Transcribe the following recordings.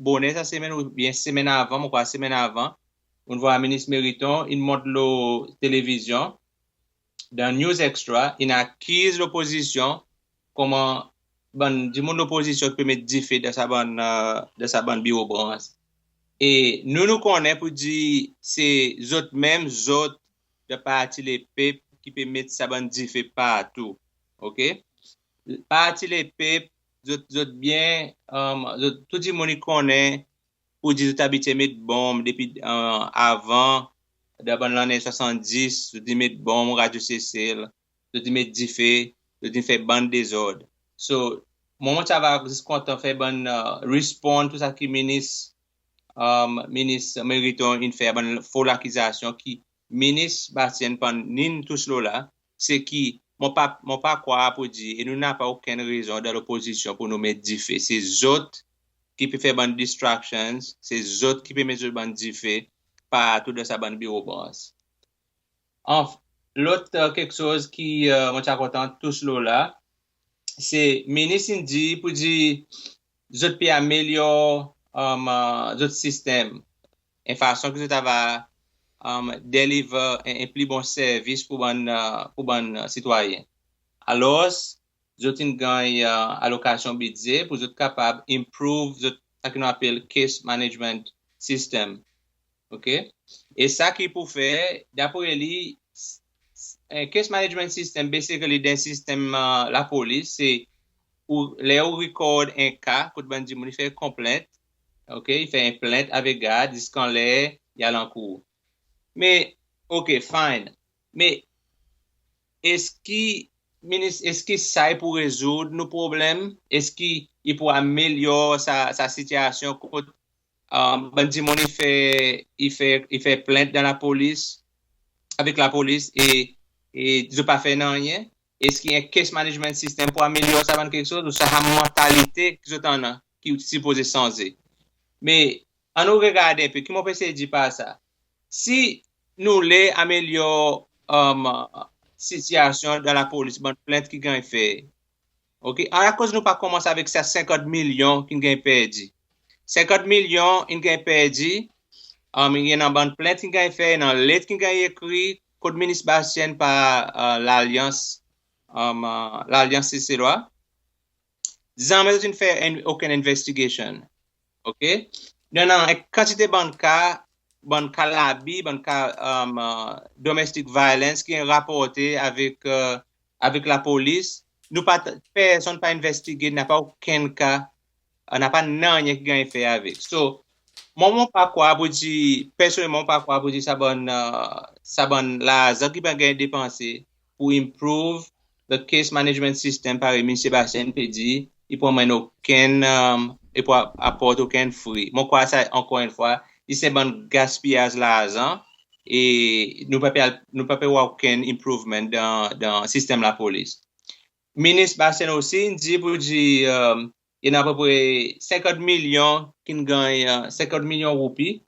bonnet sa semaine ou bien semaine avant, mon quoi, semaine avant, on voit un ministre Mériton, il montre la télévision, dans News Extra, il accuse l'opposition, comment, du monde l'opposition peut mettre du fait de sa bonne bureau. Et nous connaissons pour dire, c'est autres mêmes autres de parti les peuples qui peut mettre sa bonne du fait partout. OK? Parti les peuples, autres bien, tout le monde connaît pour dire que tu mettre bombe depuis avant, d'abord l'année 70, tu mettre bombe, radio CCL, tu mettre du fait, tu fait bande désordre. So, moment ça va juste quand on fait bonne répondre tout ça qui ministre Mériton il fait une fausse accusation qui ministre Bastien Panin tout cela là c'est qui mon pas quoi pour dire et nous n'a pas aucune raison dans l'opposition pour nous mettre du fait c'est autres qui peut faire bonne distractions c'est autres qui peut mettre bonne du fait par tout de sa bonne bureau boss enfin l'autre quelque chose qui moi suis content tout cela là c'est ministre dit pour dire autres peut améliorer d'autres systèmes en façon que tu va deliver un plus bon service pour bon citoyen. Alors, vous gagnez allocation budget pour être capable d'improve ce qu'on appelle case management system. OK? Et ça qui pour faire, d'après lui, un case management system, basically, d'un système la police, c'est où les record un cas, pour dire, il fait complète. OK, il fait une plainte avec garde, dit qu'on l'est, il y a l'encours. Mais, OK, fine. Mais, est-ce que ça est pour résoudre nos problèmes? Est-ce qu'il peut améliorer sa situation? Bandi mon il fait plainte dans la police, avec la police, et ils n'ont pas fait rien. Est-ce qu'il y a un case management system pour améliorer ça, quelque chose, ou ça a une mentalité qui est supposée changer? Mais, on nous regarde un peu, qui m'ont pensé dire pas ça? Si nous les améliorons situation dans la police, bonne plainte qui gagne fait, ok? À cause nous pas commencer avec ces 50 millions qui gagne perdu. 50 millions qui gagne perdu, il y a une bonne plainte qui gagne fait, dans lettre qui gagne écrit, code ministre Bastien par l'Alliance CCLOA. Disant, mais tu ne fais aucune investigation. OK? Non, non, quantité de cas labi, bon cas domestic violence qui est rapporté avec la police, nous pas personne pas investigué, n'a pas aucun cas, n'a pas rien qui gagne fait avec. So, moi pas quoi pour dire personnellement pas quoi pour dire ça bonne l'argent qui pas gagner dépenser pour improve the case management system par M. Sébastien Pédi, il peut mener aucun et pour apporter aucun fruit. Moi, quoi, ça, encore une fois, c'est bon gaspillage l'argent et nous ne pouvons pas avoir aucun improvement dans le système de la police. Ministre Bastien aussi dit pour dire, il y a à peu près 50 millions qui gagnent, 50 millions de roupies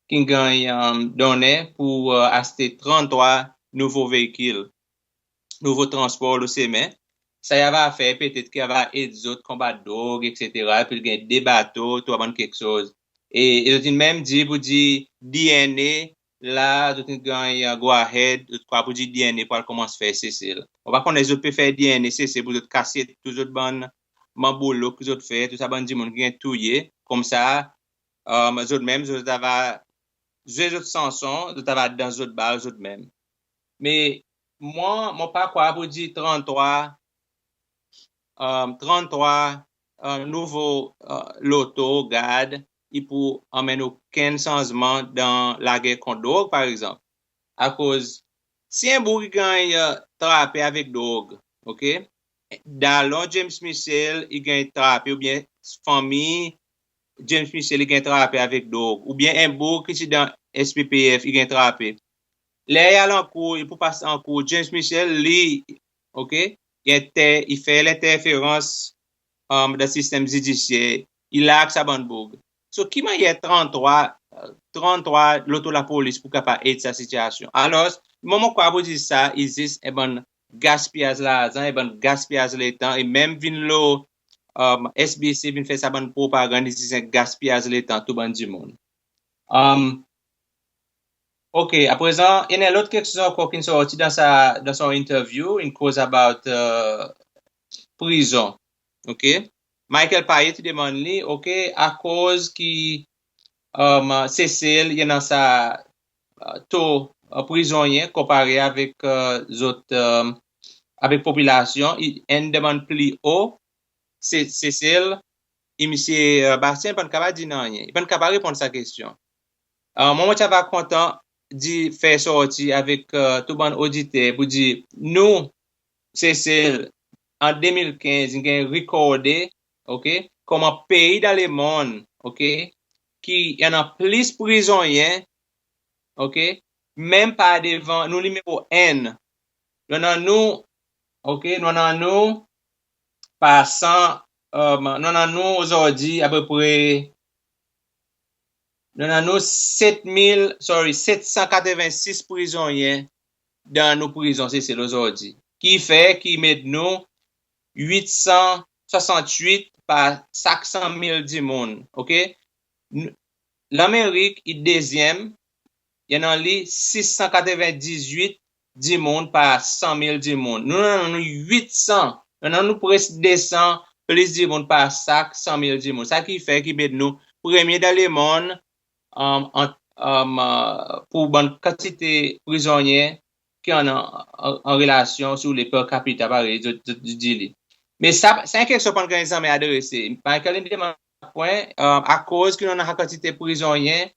qui gagnent donné pour acheter 33 nouveaux véhicules, nouveaux transports le semaine. Ça y va faire peut-être qu'il va aider les autres combats de drogue, etc. Puis il y a des bateaux, tout avant quelque chose. Et ils ont même dit pour dire DNA, là, ils ont gagné go ahead, quoi pour dire DNA pour commencer à faire ceci. On va connaître les autres peuvent faire DNA, c'est pour casser tous les autres bonnes mamboulot que les autres fait, tout ça, bon, dit mon qui est touillé. Comme ça, les autres même, les autres avaient, les autres chansons, les autres avaient dans les autres bars, les autres même. Mais, moi, pas quoi pour dire 33 nouveaux loto garde il pour amener aucun changement dans la guerre contre drogue par exemple à cause si un bourg gagne trappé avec drogue ok dans James Michel il gagne trappé ou bien famille James Michel il gagne trappé avec drogue ou bien un bourg qui est dans SPPF il gagne trappé là en cours il peut passer en cours James Michel lui ok il fait l'interférence dans le système judiciaire. Il a sa bonne bourg. So, qui m'a y 33 l'auto la police pour capable aider sa situation. Alors, le moment quoi vous dire ça, il existe un bon gaspillage l'argent, un bon gaspillage le temps et même vin SBC vient faire sa bonne propagande, c'est un gaspillage de temps, tout le monde du monde. OK, à présent, il y a l'autre question encore qui est sorti dans son interview, une cause about prison. OK? Michael Payet demande lui, OK, à cause qui Cécile, il y a sa taux prisonnier comparé avec autres avec population, il demande plus haut. Cécile, et M. Bastien, il ne peut pas dire non, il ne peut pas répondre à sa question. Moi, je suis content de faire sortir avec tout le monde auditeur pour dire, nous, Cécile, en 2015, il a recordé, OK, comme un pays dans le monde, OK, qui y en a plus prisonniers, OK, même pas devant, nous, numéro N. Nous, OK, nous, passant, nous, aujourd'hui, à peu près, nous, 786 prisonniers dans nos prisons, c'est aujourd'hui. Qui fait, qui met nous 868 par 500 000 du monde, OK? L'Amérique est deuxième, il y en a 698 du monde par 100 000 du monde. Nous avons 800, nous avons presque 200 plus du monde par 100 000 du monde. Ça qui fait qui met nous premier dans le monde pour bonne quantité prisonniers qui en relation sur les per capita pareil du mais ça c'est une question qu'on a jamais adressé par exemple point à cause qu'on a une quantité prisonniers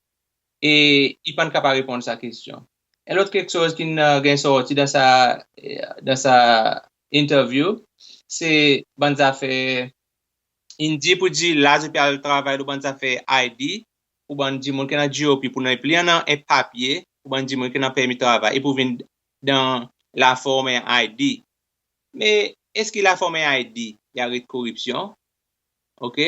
et il pas capable répondre à sa question. Et l'autre quelque chose qui a sorti dans sa interview c'est bonnes affaires il dit pour dire là je peux travailler de bonnes affaires ID pour ban di moun qui na GOP pour nous plier un papier pour ban di moun qui na permis de travail et pour venir dans la forme ID. Mais est-ce que la forme ID il y a de corruption? OK?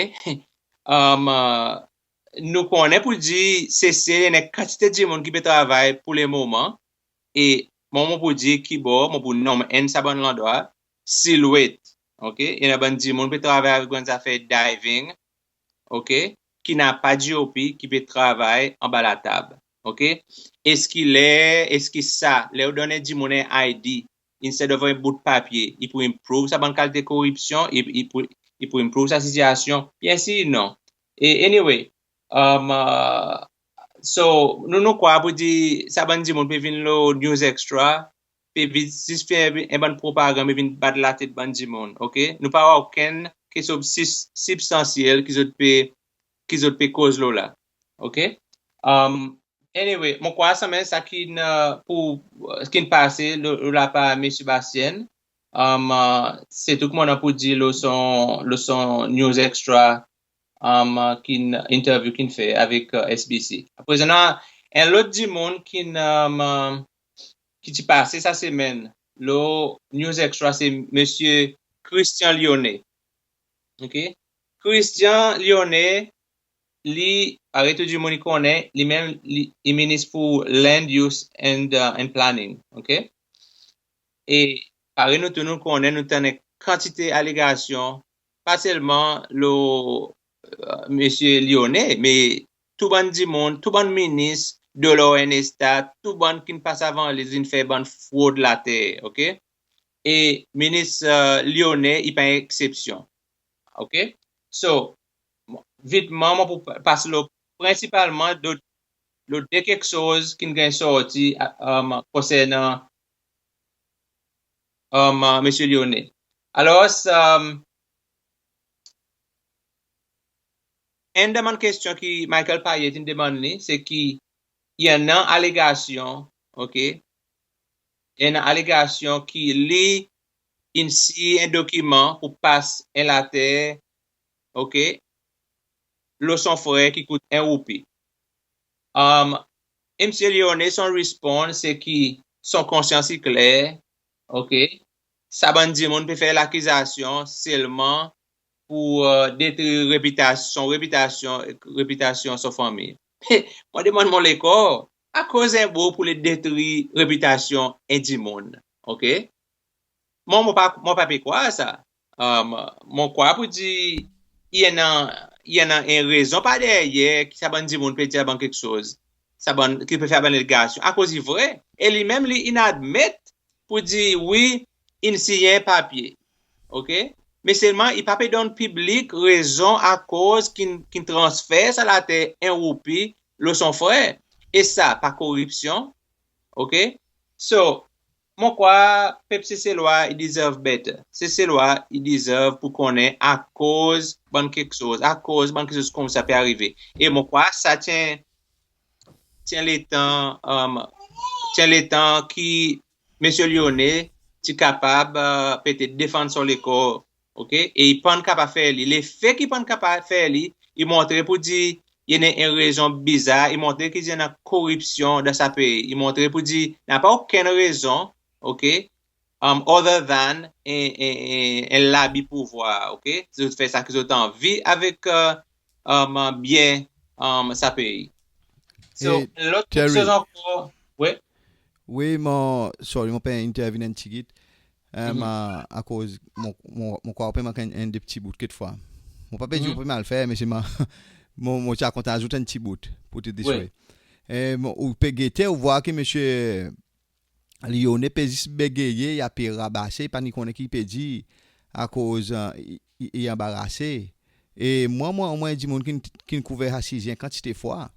Nous connaissons pour dire c'est une quantité de monde qui peut travailler pour le moment et moment pour dire qui bon pour nom en ça bon l'endroit silhouette. OK? Il y a ban di monde peut travailler avec des affaires diving. OK? Qui n'a pas de GOP, qui peut travailler en bas de la table. OK? Est-ce que ça, leur donner du monnaie ID, instead of un bout de papier, il peut improve sa bonne qualité de corruption, il peut improve sa situation? Bien sûr, non. Et anyway, so, nous quoi pour dire, ça bon du monde peut venir le news extra, peut juste faire un bon propagande, peut venir battre la tête bon du monde. OK? Nous pas aucun question substantielle qui peut cause là. OK? Anyway, mon quoi ça mais ça qui pour ce qui passe là par M. Bastien. C'est tout le monde pour dire le son news extra qui interview qu'il fait avec SBC. Après un autre du monde qui passe cette semaine le news extra c'est monsieur Christian Lyonnais. OK? Christian Lyonnais li arrête du monde connaît lui même il ministre pour land use and planning, OK? Et par nous tout nous connaît nous une quantité allégations pas seulement le monsieur Lyonnais mais tout bon du monde tout bon ministre de l'ONSTA tout bon qui passe avant les une fait bonne fraude la terre, OK? Et ministre Lyonnais il pas exception, OK? So vitement pour passer principalement de quelque chose qui est sorti concernant monsieur Lyonnais. Alors une demande question qui Michael Payet demande c'est qu'il y a une allégation, OK? Il y a une allégation qui lit ici un document pour passer à la terre, OK? Le son frère qui coûte 1 roupie. M. Lyonnais, son réponse, c'est que son conscience est claire, OK? Ça veut dire qu'on peut faire l'accusation seulement pour détruire réputation, son famille. Moi, demande mon l'école, à cause d'un beau pour les détruire réputation et du monde, OK? Moi, pas quoi ça? mon quoi pour dire, il y en a une raison pas derrière qui ça ban dit moun peut dire ban quelque chose. Ça ban, qui peut faire ban allégation. À cause c'est vrai. Et lui-même, il admet pour dire oui, il signe un papier. OK? Mais seulement, il ne peut pas donner public raison à cause qu'il transfère ça la terre un roupi le son frère. Et ça, par corruption. OK? So, mon quoi, Pepsi c'est loi, il deserve better. C'est loi, il deserve pour qu'on ait à cause bon quelque chose, à cause bon quelque chose comme ça peut arriver. Et mon quoi, ça tient les temps qui monsieur Lyonnais est capable peut-être défendre son école, OK? Et il pas capable faire les faits qu'il pas capable faire il montre pour dire il y a une raison bizarre, il montre qu'il y a une corruption dans sa pays, il montre pour dire il n'y a pas aucune raison, OK? Other than un lobby pouvoir, OK? C'est fait ça que vous avez envie avec bien sa pays. So, l'autre chose encore, oui. Oui, sorry, mon père intervient un petit guide. À cause, mon corps peut manquer un des petits bouts quelquefois. Mon papa dit, on peut mal faire, mais c'est mon chat quand ajoute un petit bout pour te dire. Ou peut guetter, ou voir que monsieur Lyonnais peut juste bégayer, il a pu rabasser, pas ni qu'on est qui peut dire à cause, il est embarrassé. Et moi, dit mon qui couvert à 6 ans quantité de fois.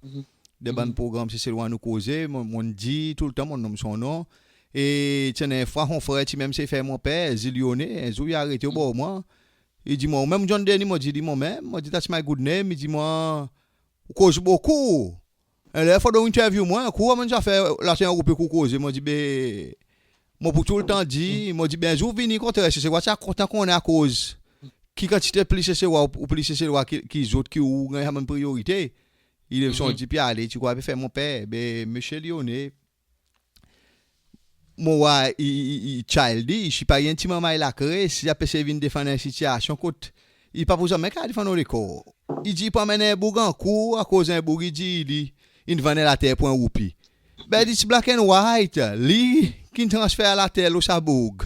De ban programme c'est loin nous causer mon dit tout le temps mon nom son nom et tiens une fois on frère tu même c'est fait mon père Zilionné il arrêté au bord moi il dit moi même John Denny m'a dit moi même moi dit that's my good name il dit moi cause beaucoup et là faut donc interview moi quoi moi j'ai fait la c'est un groupe causer moi dit ben moi pour tout le temps dit moi dit ben jour venir contre c'est quoi ça content qu'on est à cause qui quantité plus c'est ou plus c'est qui autres qui ou même priorité. Ils sont dit, puis allez, tu vois, faire mon père, ben, monsieur Lyonnais, moi, il childy, je suis pas un petit maman, il a créé, si il peut venir défendre une situation, il pas pour jamais qu'à défendre le corps. Il dit, pas mener un bourg en cours, à cause d'un bourg, il dit, il vendait la terre pour un roupi. Ben, il dit, black and white, lui, qui transfère la terre au saboug.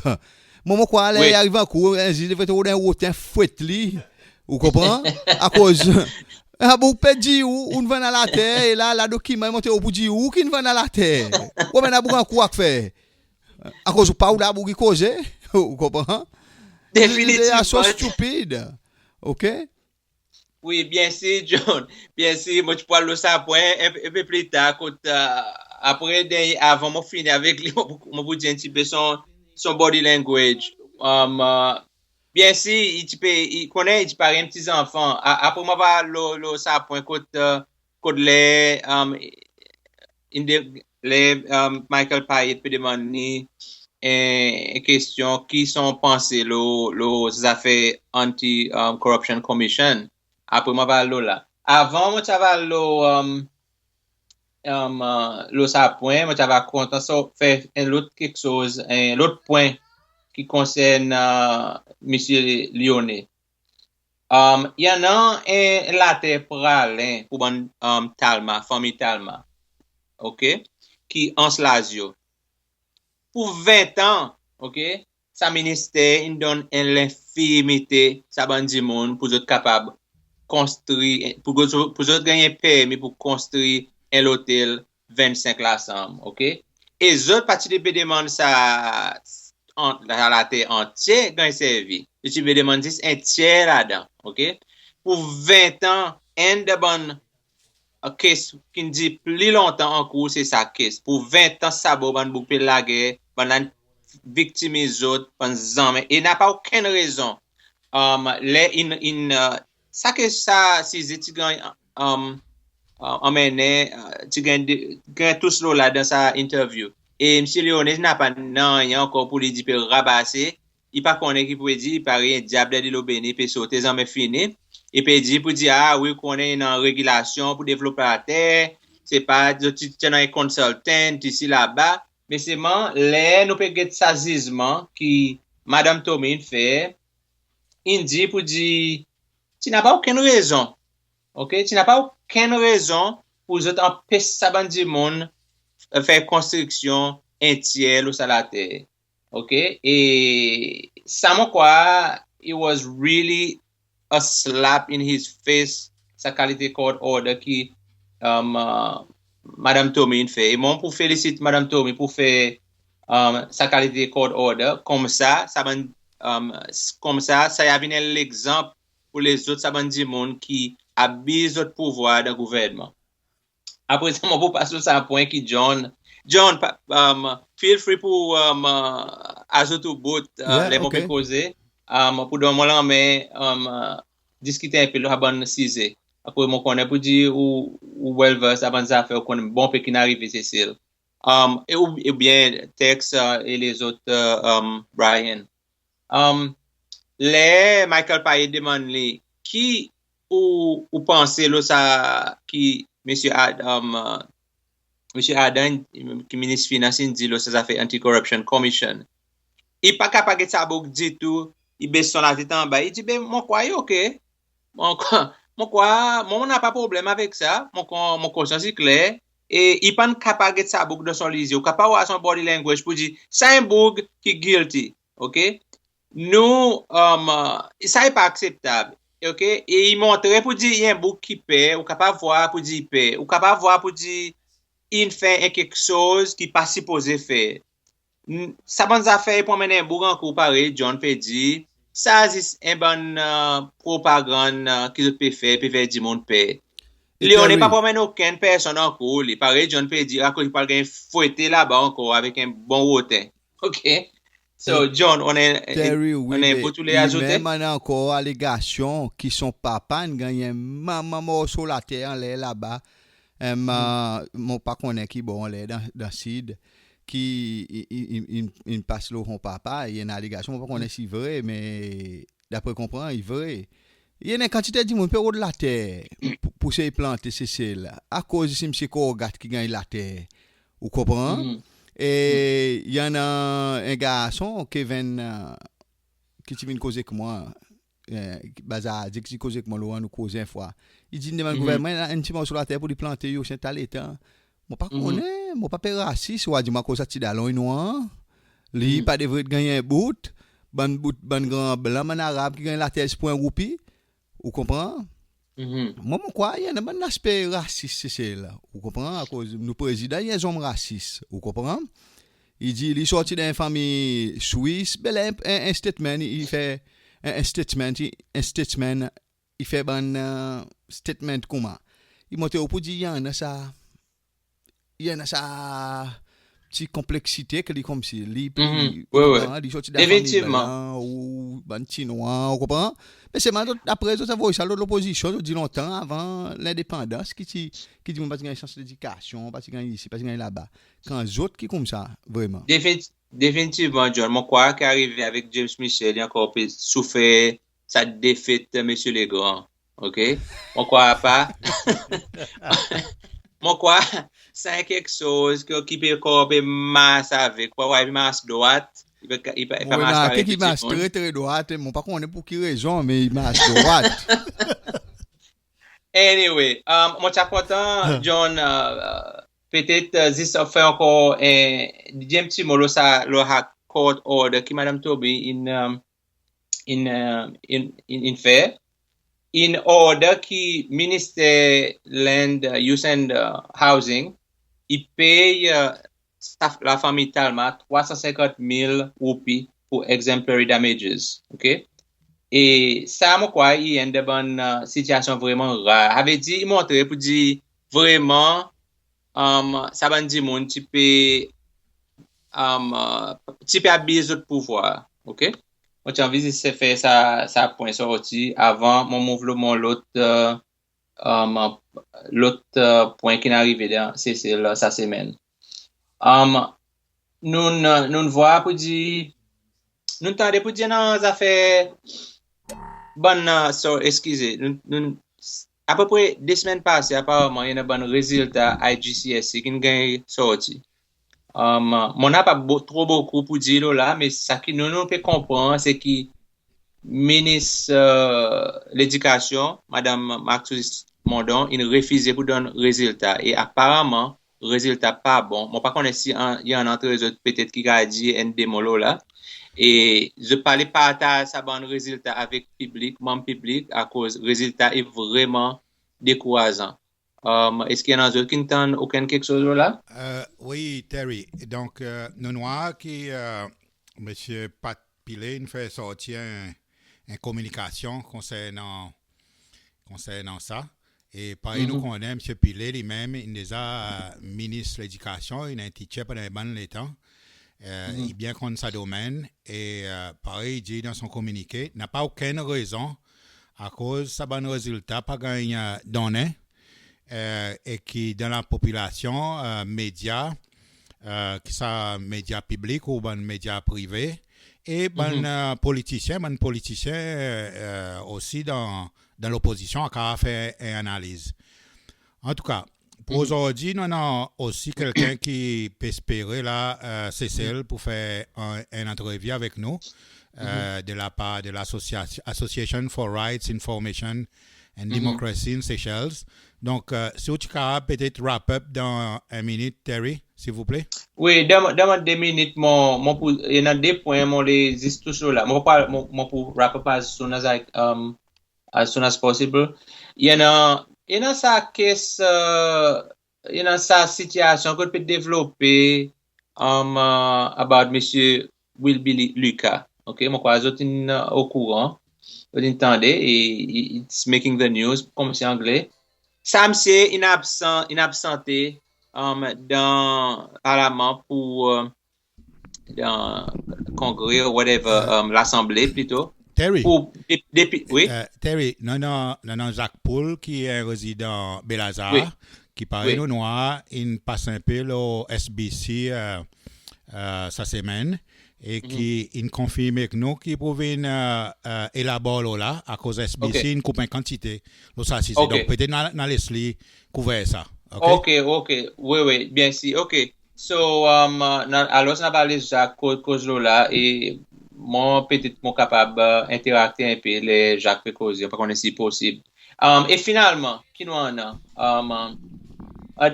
Moi, quoi, il arrive en cours, il devait trouver un rotin fouette, lui, vous comprenez? À cause. Ah bon, dit où on va dans la terre et là la document monté au bout dit où qui va dans la terre. Ou ben a quoi faire. À cause pas ou là bougi cause, vous comprenez? Définitivement. C'est so stupide. OK? Oui, bien sûr, John. Bien sûr, moi tu parles de ça point un peu plus tard après avant moi finir avec lui moi vous dire un petit peu son body language. Bien sûr, il connaît, il parle un petit enfant. Après, moi, va ça point côté les Michael Payet peut demander une question qui sont pensées les affaires anti-corruption commission. Après, moi, va là. Avant, moi, ça va ça point, moi, ça va content faire un autre quelque chose, un autre point qui concerne M. Lyonnais. Il y en a un latte pralin pour Talma, famille Talma, OK, qui en Slasio. Pour 20 ans, OK, sa ministère, il donne l'infimité, sa bandi monde pour être capable de construire, pour être gagner permis pour construire un hôtel 25 la chambre, OK. Et les autres parties de demandent ça, la terre entière gagne servi. Je vais demander un tiers là-dedans, OK? Pour 20 ans, un de bonnes caisse qui dit plus longtemps en cours, c'est sa caisse. Pour 20 ans, ça va boucler la guerre, pendant victimiser autres, pendant et n'a pas aucune raison. Ça que ça, si tu gagnes, emmené, tu gagnes tous là dans sa interview. Et M. Lyonnais n'a pas rien encore pour lui dire pour rabasser. Il pas connaît qui peut dire, il pas rien diable de l'obéni, puis sauter en mais fini. Et puis il dit pour dire ah oui qu'on est en régulation pour développer la terre, c'est pas tu es un consultant ici là-bas, mais c'est les nous peut get sazisement qui Madame Tomine fait. Il dit pour dire tu n'as pas aucune raison. OK, tu n'as pas aucune raison pour empêcher ça bandi monde faire construction entière au la terre. OK? Et ça, moi, quoi, it was really a slap in his face sa qualité court order qui Madame Tomei fait. Et moi, pour féliciter Madame Tomei pour faire sa qualité court order, comme ça y a venu l'exemple pour les autres, ça va dire monde qui abuse le pouvoir du gouvernement. Après ça, on peut passer sur un point qui John, feel free pour ajouter au bout les mots que causer pour donner moi mais discuter un peu le bon sujet. Après mon connaît pour dire ou well versed avant ça faire qu'on bon peu qui n'arrive Cécile. Et bien Tex et les autres Brian. Les Michael Paye demande qui ou pensez là ça qui Monsieur Adam qui ministre finance dit là ça fait Anti-Corruption Commission. Il pas capable de ça dit tout, il baisse son la tête en bas, il dit ben mon quoi OK. Mon n'a pas problème avec ça, mon conscience est clair et il pas capable de ça de son lisé, ou capable avoir son body language pour dire c'est un bug qui guilty. OK? Nous ça est pas acceptable. OK, et il montrait pour dire il y a un bouc qui paie ou capable voir pour dire il paie ou capable voir pour dire il fait quelque chose qui pas supposé faire. Ça bonne affaire pour mener un bouc en cours pareil John peut dire ça c'est un bon propagande qui peut faire du monde paie. On n'est pas pour mener aucune personne en cours, pareil John peut dire qu'il parle gain fouetter là-bas encore avec un bon rotin. OK. So, John, on est pour tous les ajouter. Même encore allégations qui sont papa gagne maman mort sur la terre là-bas. Mon pas connaît qui bon dans sud qui il passe le son papa, il y a une allégation, mon pas connaît si vrai mais d'après comprendre, il vrai. Il y a une quantité de monde peut de la terre pour se planter c'est là à cause de monsieur Corgat qui gagne la terre. Vous comprenez? Et il y en a un garçon Kevin qui vient causer avec moi bazar dit qu'il cause avec moi nous causer une fois il dit demande gouvernement un petit morceau sur la terre pour lui planter yo c'est l'état moi pas connais moi pas raciste ou dit moi cause ça ti dalon noir lui pas devrait gagner un bout ban grand blanc man arabe qui gagne la terre pour un roupie vous comprenez? Moi, je crois qu'il y a un aspect raciste, c'est là. Vous comprenez? À cause nous président, il y a un homme raciste. Vous comprenez? Il dit, il est sorti d'une famille suisse, ben, un statement, il fait un statement, il fait un statement comment? Il monte au bout, il y en a ça, petite complexité que comme si oui. Effectivement ou chinois vous comprenez mais c'est maintenant après ça voit ça l'opposition dit longtemps avant l'indépendance qui dit on pas gagner chance d'éducation pas gagner ici pas gagner là-bas quand les autres qui comme ça vraiment définitivement John mon quoi qui arrivé avec James Michel il a encore souffert sa défaite monsieur Legrand OK mon quoi pas mon quoi c'est quelque chose qui peut corrompre masse avec quoi ouais masse droite il pas masse carré qui masse très droite mon pas connaît pour qui raison mais il masse droite anyway moi t'as content John peut-être this fait encore un petit mot ça le court order qui madame Toby in fait in order qui ministère land use and housing il paye la famille Talma 350,000 roupies pour exemplary damages, OK? Et ça, moi, quoi, il y a une bonne situation vraiment rare. Avait dit, il montrait pour dire vraiment, ça va dire mon type abuser de pouvoir, OK? Moi, j'ai envie de faire ça point sorti avant mon mouvement l'autre point qui est arrivé dans c'est sa semaine. Nous voit pour dire nous tendez pour dire dans affaires bonne excusez nous à peu près 2 semaines passées apparemment il y a un bon résultat IGCSE qui gagne sorti. Mon n'a pas trop beaucoup pour dire là mais ça qui nous peut comprendre c'est que ministre l'éducation madame Maxus Mondon il refusait pour donner résultat et apparemment résultat pas bon. Moi, pas connais si il y a un entre eux autres peut-être qui a dit un démolo là. Et je parlais pas à ça bon résultat avec public, membre public, à cause résultat est vraiment décourageant. Est-ce qu'il y en a d'autres qui n'entendent aucun quelque chose là? Oui, Terry. Donc, nous noirs qui, M. Pat Pillet, nous fait sortir une communication concernant ça. Et pareil, nous connaissons M. Pillet lui-même, il est déjà ministre de l'Éducation, il est un teacher pendant un bon temps. Il bien connaît sa domaine. Et pareil, il dit dans son communiqué, n'a pas aucune raison à cause de ce bon résultat, pas gagné donné. Et qui dans la population médias qui sont médias publics ou médias privés et politiciens aussi dans l'opposition à faire une analyse. En tout cas, pour aujourd'hui, nous avons aussi quelqu'un qui peut espérer là, Cécile, pour faire une entrevue avec nous de la part de l'Association for Rights, Information and Democracy in Seychelles. Donc, si vous pouvez peut-être wrap up dans 1 minute, Terry, s'il vous plaît. Oui, dans 2 minutes, il y a 2 points, les discussions là. Pour wrap up as soon as possible. Il y a ça case, il y a ça situation qu'on peut développer about Monsieur Wilby Lucas. Ok, moi quoi, autres au courant, vous entendez et it's making the news comme c'est anglais. Ça c'est inabsenté dans Parlement pour dans Congrès ou whatever, l'Assemblée plutôt. Terry. Oui. Terry, non, Jacques Paul qui est résident Belazar, oui. Qui parle au noir, il passe un peu au SBC sa semaine et qui il confirme avec nous qu'il pouvait élaborer là à cause SBC une coupe en quantité. Donc donc peut-être dans Leslie couvert ça. OK, oui, bien sûr. OK. So alors ça va aller Jacques cause là et moi peut-être mon capable interacter un peu les Jacques Pécosi, pas qu'on est si possible. Et finalement, qui nous en a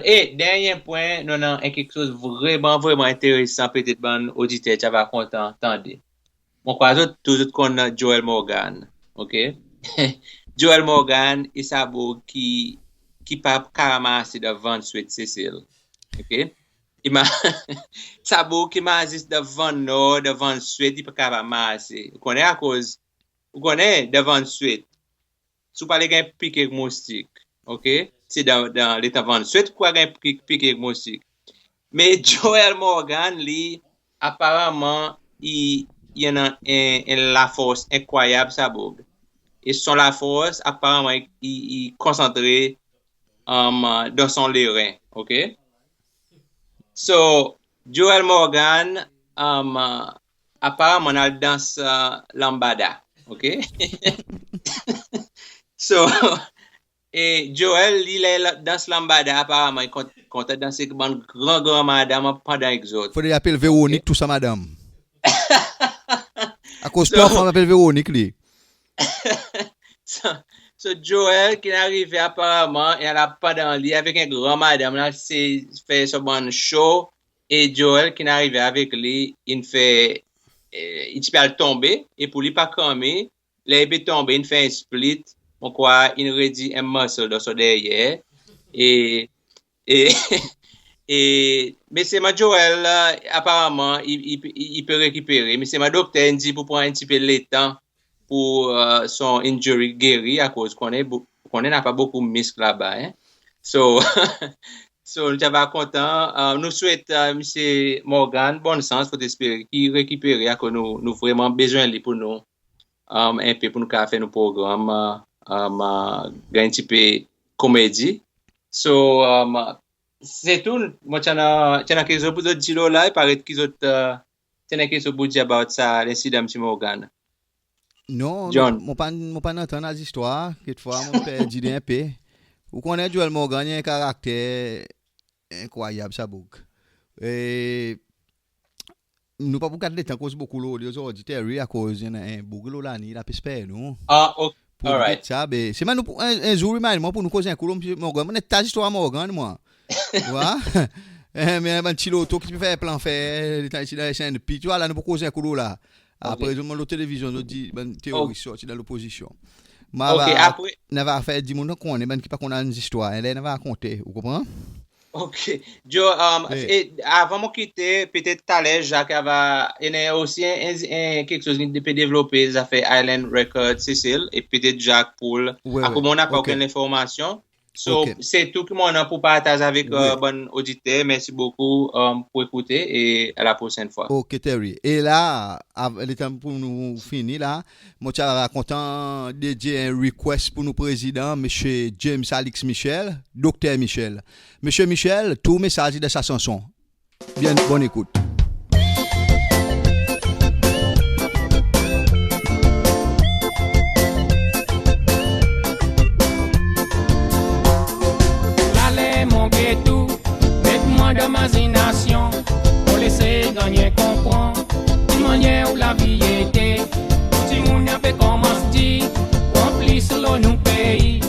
et dernier point, nous avons quelque chose vraiment intéressant, peut-être bon auditeur, tu vas content entendre. Mon croise tout qu'on a Joel Morgan, OK? Joel Morgan, il s'abou qui pas carrément de vendre suite Cécile. OK? Il m'a s'abou qui m'a juste de vendre suite, il pas carrément assez. Vous connaissez de vendre suite. Si vous parlez d'un piqué moustique, OK? C'est dans l'état vendre suite quoi un piqué moustique. Mais Joel Morgan lui apparemment il y en a la force incroyable ça bouge. Et son la force apparemment il concentré dans son rein, OK? So Joel Morgan apparemment dans lambada, OK? So et Joel, il est dans ce lambada, apparemment, il compte danser avec une grande madame pendant l'exode. Faut appeler Véronique, tout ça, madame. À cause de toi, on appelle Véronique, lui. So Joel, qui est arrivé apparemment, il a pas dans lit avec une grande madame, là, c'est fait ce bon show. Et Joel, qui est arrivé avec lui, il fait, il peut tomber, et pour lui pas calmer, là, il peut tomber, il fait un split. Pourquoi il redit un muscle dans son derrière et mais c'est ma Joel apparemment il peut récupérer mais c'est ma docteur dit pour prendre un petit peu de temps pour son injury guéri à cause qu'on n'a pas beaucoup de muscles là-bas hein? So nous sommes contents nous souhaitons monsieur Morgan bon sens pour espérer qu'il récupère à cause nous vraiment besoin de pour nous un peu pour nous faire nos programmes un petit peu comédie. So, c'est tout. Moi, tu as quelque chose pour dire là, il paraît qu'ils ont, tu as quelque chose pour dire about ça, l'incident de Morgan. Non, John. Moi, pas entendre les histoires, quelquefois, mon père dit un peu. Vous connaissez Joel Morgan, il a un caractère incroyable, ça bouge. Et nous pas pour garder le temps, cause beaucoup l'eau, les auditeurs, à cause il y a un bouge là, il a pespé, non? Ah, ok. All right. C'est maintenant un jour, moi, pour nous causer un coup, Morgan. On est ta histoire, Morgan, moi. Ouais. Mais un petit loto qui fait plan fait, dans la chaîne. Puis tu vois, là, nous pouvons causer un coup là. Après, je la télévision, nous dit, ben, théorie sortie dans l'opposition. Ok, après. On va faire 10 minutes qu'on est, ben, qui pas qu'on a une histoire. Elle va raconter, vous comprenez? Ok. Joe, et avant de quitter, peut-être tout à l'heure, Jacques il y a aussi quelque chose qui peut développer, ça fait Island Records, Cécile, et peut-être Jacques Paul. Ouais, Après, on n'a pas ok. aucune information. So, Ok. c'est tout que moi, on a pour partager avec Oui. bon auditeur. Merci beaucoup pour écouter et à la prochaine fois. Ok, Terry. Et là, le temps pour nous finir là, moi, je suis content de dédier un request pour nous président, M. James Alix Michel, Docteur Michel. Monsieur Michel, tout message de sa chanson. Bien, bonne écoute. L'allée, mon ghetto, mets-moi de imagination, pour laisser gagner, comprendre, une manière où la vie était, si mon avait commencé, rempli sur nos pays.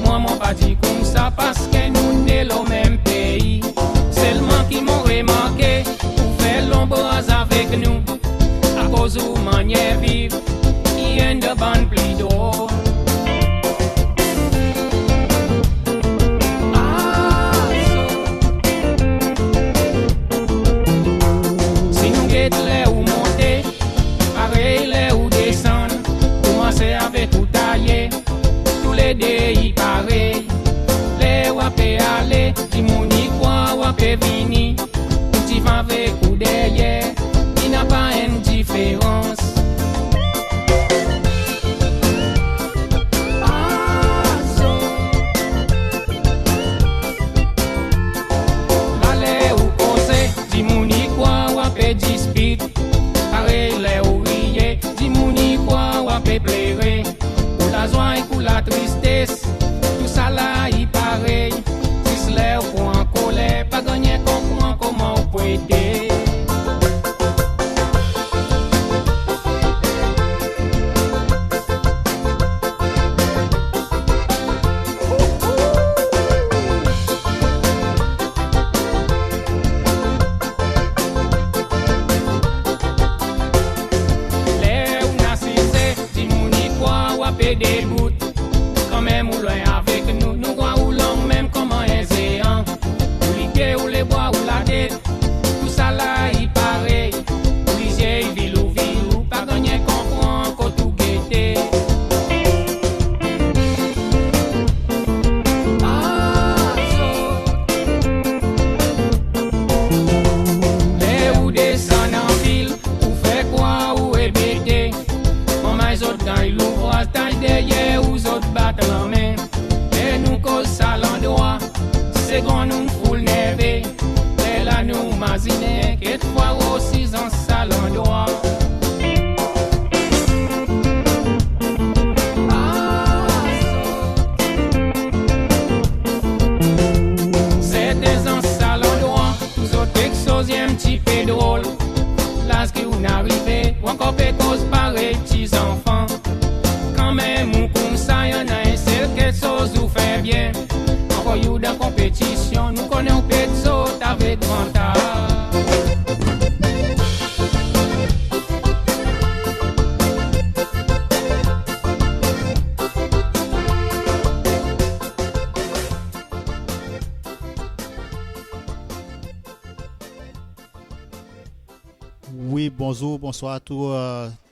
Moi, mon pas dit comme ça parce que nous n'est le même pays. Seulement qui m'ont remarqué, pour faire l'ombrage avec nous, à cause de manière vivre, il y a de bonnes plis d'eau. Si nous guettons les ou monter, pareil les ou descendre, commencer avec ou tailler, tous les deux y pareil. Les wapé aller, si mon y croit wapé vini, petit vent avec ou derrière, il n'a pas une différence. Allez ou causer, si mon y croit wapé dispute, pareil les ou rier, si mon y croit wapé pleurer, pour la joie et pour la tristesse, tout ça là y pareil. Si c'est ou en colère, pas gagner comprendre comment on peut aider. Les ou n'assisez, si mon y croit wapé des bouts, quand même ou loin avec nous, nous croit ou long même comment un géant. Ou l'idée ou les bois ou la tête, tout ça là y pareil. Ou l'isier ville ou pas gagner comprendre qu'on tout guetté. Les ou descendent en ville, ou fait quoi ou hébété. Maman les autres dans l'ouvrage, taille derrière ou autres battent la main. Et nous cause ça l'endroit, c'est qu'on nous fout le nervé. Et là nous imaginez qu'être fois aussi dans ça l'endroit. C'était un salon droit, tous autres quelque chose un petit peu drôle. Là ce qui on arrivé, ou encore fait cause pareil, petits enfants. Quand même ou comme ça, y'en a un seul quelque chose vous fait bien. Encore you dans compétition, nous connaissons peu de autres avec 30 ans. Oui, bonjour, bonsoir à tous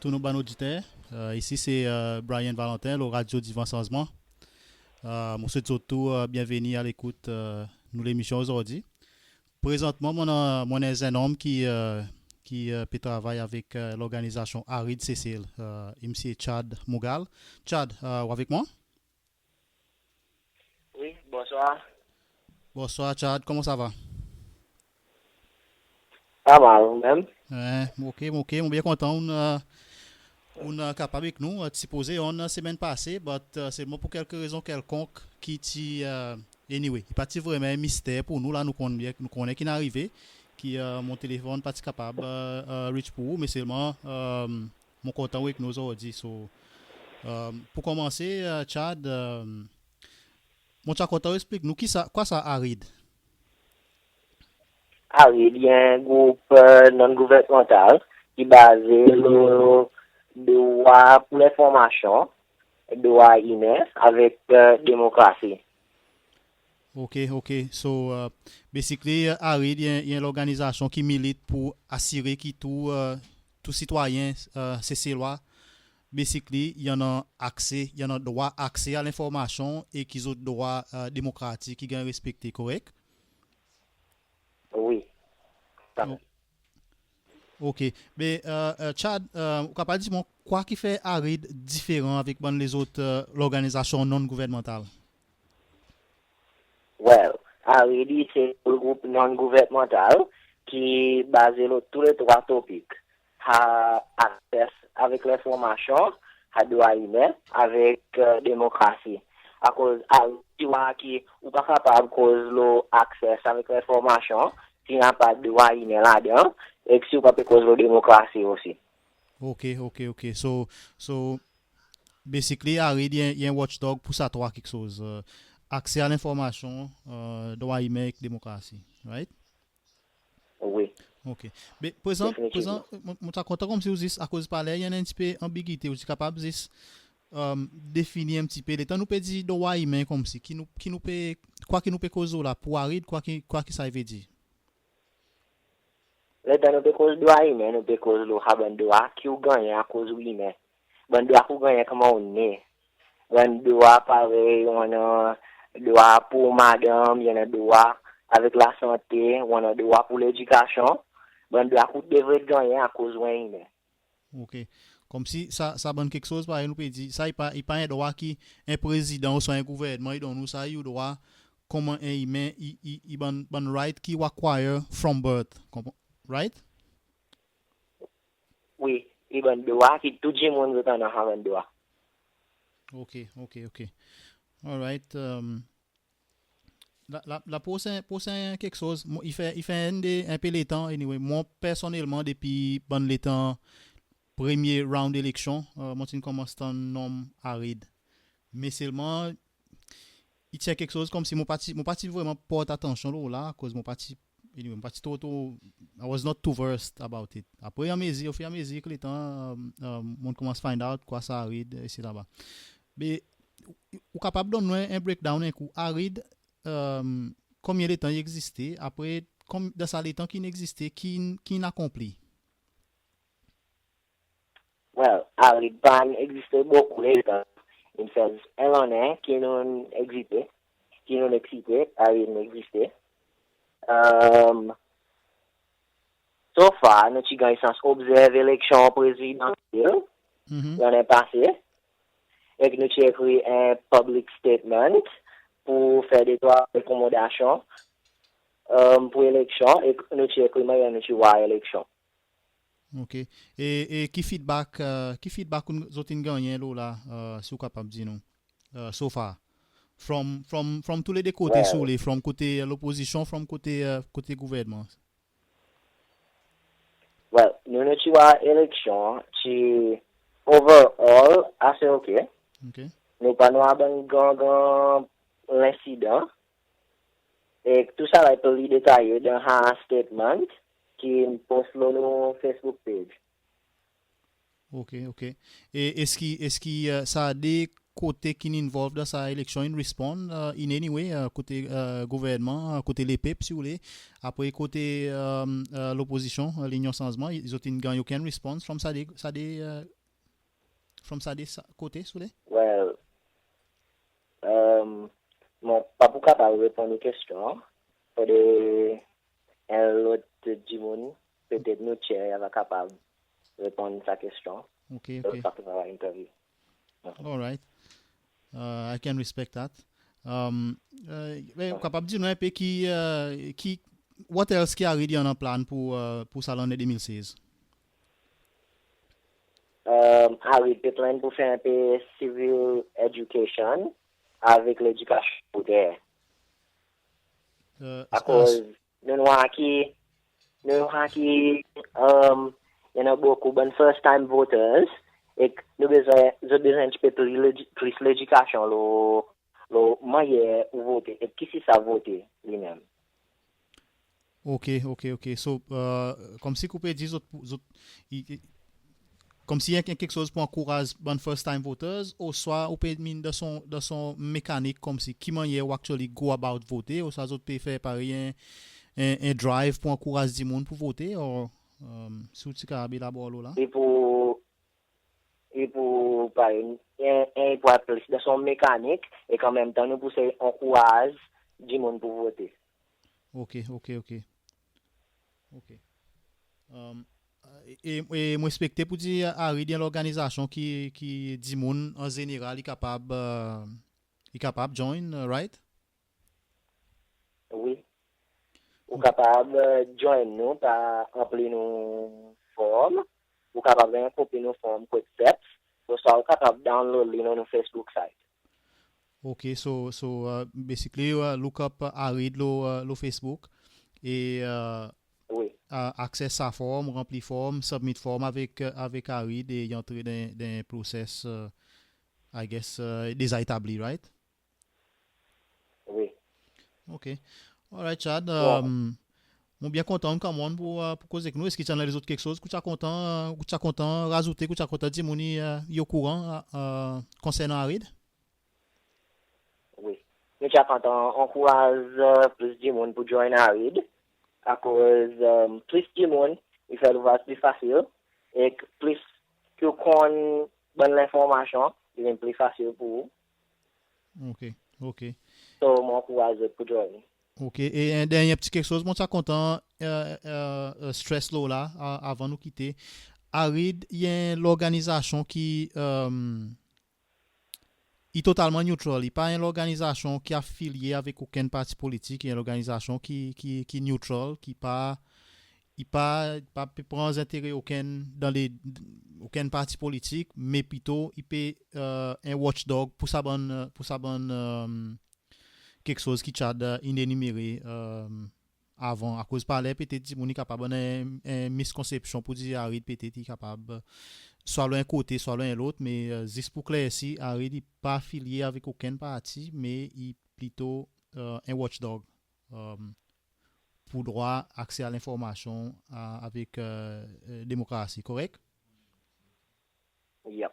nos bons auditeurs. Ici, c'est Brian Valentin, le radio Divan Changement. Monsieur Tsoto, bienvenue à l'écoute de l'émission aujourd'hui. Présentement, mon est un homme qui peut travailler avec l'organisation Arid Cécile, MC Chad Mougal. Chad, avec moi? Oui, bonsoir. Bonsoir, Chad, comment ça va? Pas mal, vous-même. Ok, on est bien content. On est capable avec nous de supposer on la semaine passée, mais c'est pour quelques raisons quelconques qui anyway, il pas vraiment un mystère pour nous là, nous connaissons qui est arrivé, qui mon téléphone pas capable reach pour vous, mais seulement mon content avec nous aujourd'hui. So, pour commencer, Chad, mon Chad content explique nous quoi ça Arid. il y a un groupe non gouvernemental qui est basé sur le droit pour l'information, droit email avec démocratie. OK. So, basically, ARID, il y a l'organisation qui milite pour assurer que tout citoyen, c'est ces lois. Basically, il y en a accès, il y en a droit accès à l'information et qu'ils ont droit démocratique qui sont respectés, correct? Oui. OK. Mais, Chad, vous pouvez dire quoi qui fait ARID différent avec les autres organisations non gouvernementales? Well, ARID, c'est un groupe non gouvernemental qui est basé sur tous les trois topics. Accès avec l'information, à droit email, avec démocratie. À cause qui ou pas capable cause l'accès avec l'information, s'il n'y a pas de droit email là-dedans, et si ou pas cause la démocratie aussi. OK. So basically, ARID, il y a un watchdog pour ça, trois quelque chose. Accès à l'information, droit email, démocratie, right? Oui. OK. Mais, par exemple, je suis content comme si vous dites, à cause de parler, il y a un petit peu d'ambiguïté. Vous êtes capable de définir un petit peu. Les temps, nous peut dire droit email comme si, quoi qui nous peut causer là, pour ARID, quoi qui ça veut dire? Les temps, nous peut cause droit email, nous peut cause le habon droit qui ou gagne à cause de email. Bon droit pour gagner comment on est. Bon droit pareil, on a droit pour madame, il y a un droit avec la santé, on a droit pour l'éducation. Bon droit pour devrait gagner à cause de email. OK. Comme si ça donne quelque chose, par exemple, nous peut dire, ça, il pas un droit qui un président ou soit un gouvernement, il donne nous ça, il droit comment un email, il bon right qui require from birth, right? Oui, il bon droit qui tout le monde veut en avoir un droit. OK. All right. La prochaine quelque chose, il fait un peu les temps, anyway. Moi, personnellement, depuis les temps, premier round d'élection, moi, je commence à nom ARID. Mais seulement, il tient quelque chose comme si mon parti vraiment porte attention là, à cause mon parti, anyway, mon parti I was not too versed about it. Après, au fur et à mesure que les temps, on commence à find out quoi ça ARID, et c'est là-bas. Mais, ou capable de donner un breakdown, un coup, ARID, combien de temps il existait, après, dans ça, les temps qui n'existait, qui n'accomplit? Well, ARID ban existait beaucoup de temps. Il fait un an qui non existait, ARID n'existait. So far, nous avons eu sens observer l'élection présidentielle l'année passée. Et que nous avons écrit un public statement pour faire des droits d'accomodation pour l'élection et nous avons écrit nous avons l'élection. OK. Et qui feedback nous avons gagné là, si vous capable de dire nous, so far? From tous les deux côtés, from côté l'opposition, from côté gouvernement. Well, nous avons eu l'élection qui overall assez OK. Nous pas nous avons l'incident et tout ça va être détaillé dans un statement qui poste sur notre Facebook page. OK. Et est-ce que ça a des côtés qui involvent dans sa élection, in respond in any way, côté gouvernement, côté les PEP si vous voulez, après côté l'opposition, l'union changement, ils ont une aucune response from ça des côtés si vous voulez? Well, mon pas pour capable répondre aux questions, pour l'autre du monde, peut-être nous tiens va capable répondre à sa question. OK. Interview. All right. I can respect that. Capable de dire un peu qui what else qui arrive en plan pour l'année 2016? Harry plan pour faire un peu civil education avec l'éducation populaire. À cause nous avons qui il y en a beaucoup de first time voters et nous besoin un petit peu plus l'éducation le moyen où voter et qui c'est ça voter lui-même. OK. So, comme si vous pouvez dire, comme s'il y a quelque chose pour encourager les first-time voters, ou soit vous pouvez mettre dans son mécanique, comme si qui manière actually go about voter, ou soit vous pouvez faire pareil un drive pour encourager les gens pour voter, ou si vous avez d'abord là. Et pour pareil, un point plus de son mécanique, et qu'en même temps, nous pousser encourage les gens pour voter. OK. Et moi expecté pour dire Harry dans l'organisation qui dit moun en général est capable de join, right? Oui. Ou capable de join nous par remplir nos formes, ou capable de copier nos formes code steps, ou soit capable de downloader nos Facebook site. Okay, so basically look up Harry lo Facebook et Oui. access sa forme, remplir forme, submit forme avec Harry et entrer dans un process I guess déjà établi, right? Oui. OK. All right, Chad. Mon bien content comme on pour causer avec nous. Est-ce que tu as les autres quelque chose que tu as content rajouter, que tu as content dire moni au courant concernant Harry? Oui. Nous sommes contents, encourage plus de monde pour joindre Harry à cause plus de monde, il fait le vote plus facile et plus que qu'on donne l'information, il est plus facile pour vous. OK. Donc, mon encourage pour joindre. OK. Et un dernier petit quelque chose, moi, je suis content, stress là, avant de nous quitter. Harry, il y a l'organisation qui est totalement neutre. Il n'y a pas une organisation qui est affiliée avec aucun parti politique. Il y a une organisation qui est neutre, qui ne prend intérêt dans aucun parti politique, mais plutôt il peut un watchdog pour sa bonne quelque chose qui t'a inénuméré avant. À cause de parler, peut-être qu'il est capable d'une misconception pour dire Harry peut-être capable soit l'un côté, soit l'un l'autre, mais juste pour clair ici, Harry n'est pas affilié avec aucun parti, mais il est plutôt un watchdog pour droit accès à l'information avec démocratie, correct? Yep.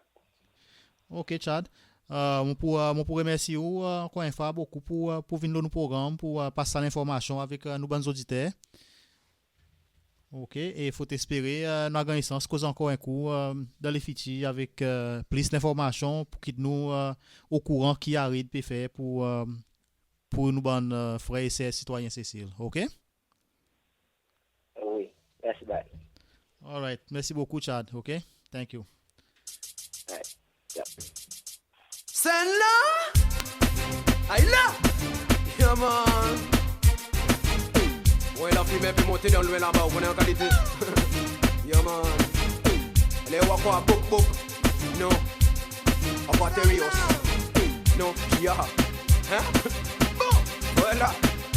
OK, Chad. On pourrait remercier vous encore une fois beaucoup pour venir dans nos programmes, pour passer l'information avec nos bons auditeurs. OK, et il faut espérer nous organiser cause encore un coup dans les fichiers avec plus d'informations pour qu'ils nous au courant qui arrive peut faire pour nous bonnes frères et sœurs citoyens Cécile. OK? Oui, merci bye. All right, merci beaucoup Chad. OK? Thank you. Right. Yep. Send là, aïe là, yeah man. Ouais la fumée peut monter dans le loin là-bas, on est en qualité. Yeah man. Les wakwa pop pop, non. Apaterios, non. Yeah. Hein? Bon, voilà.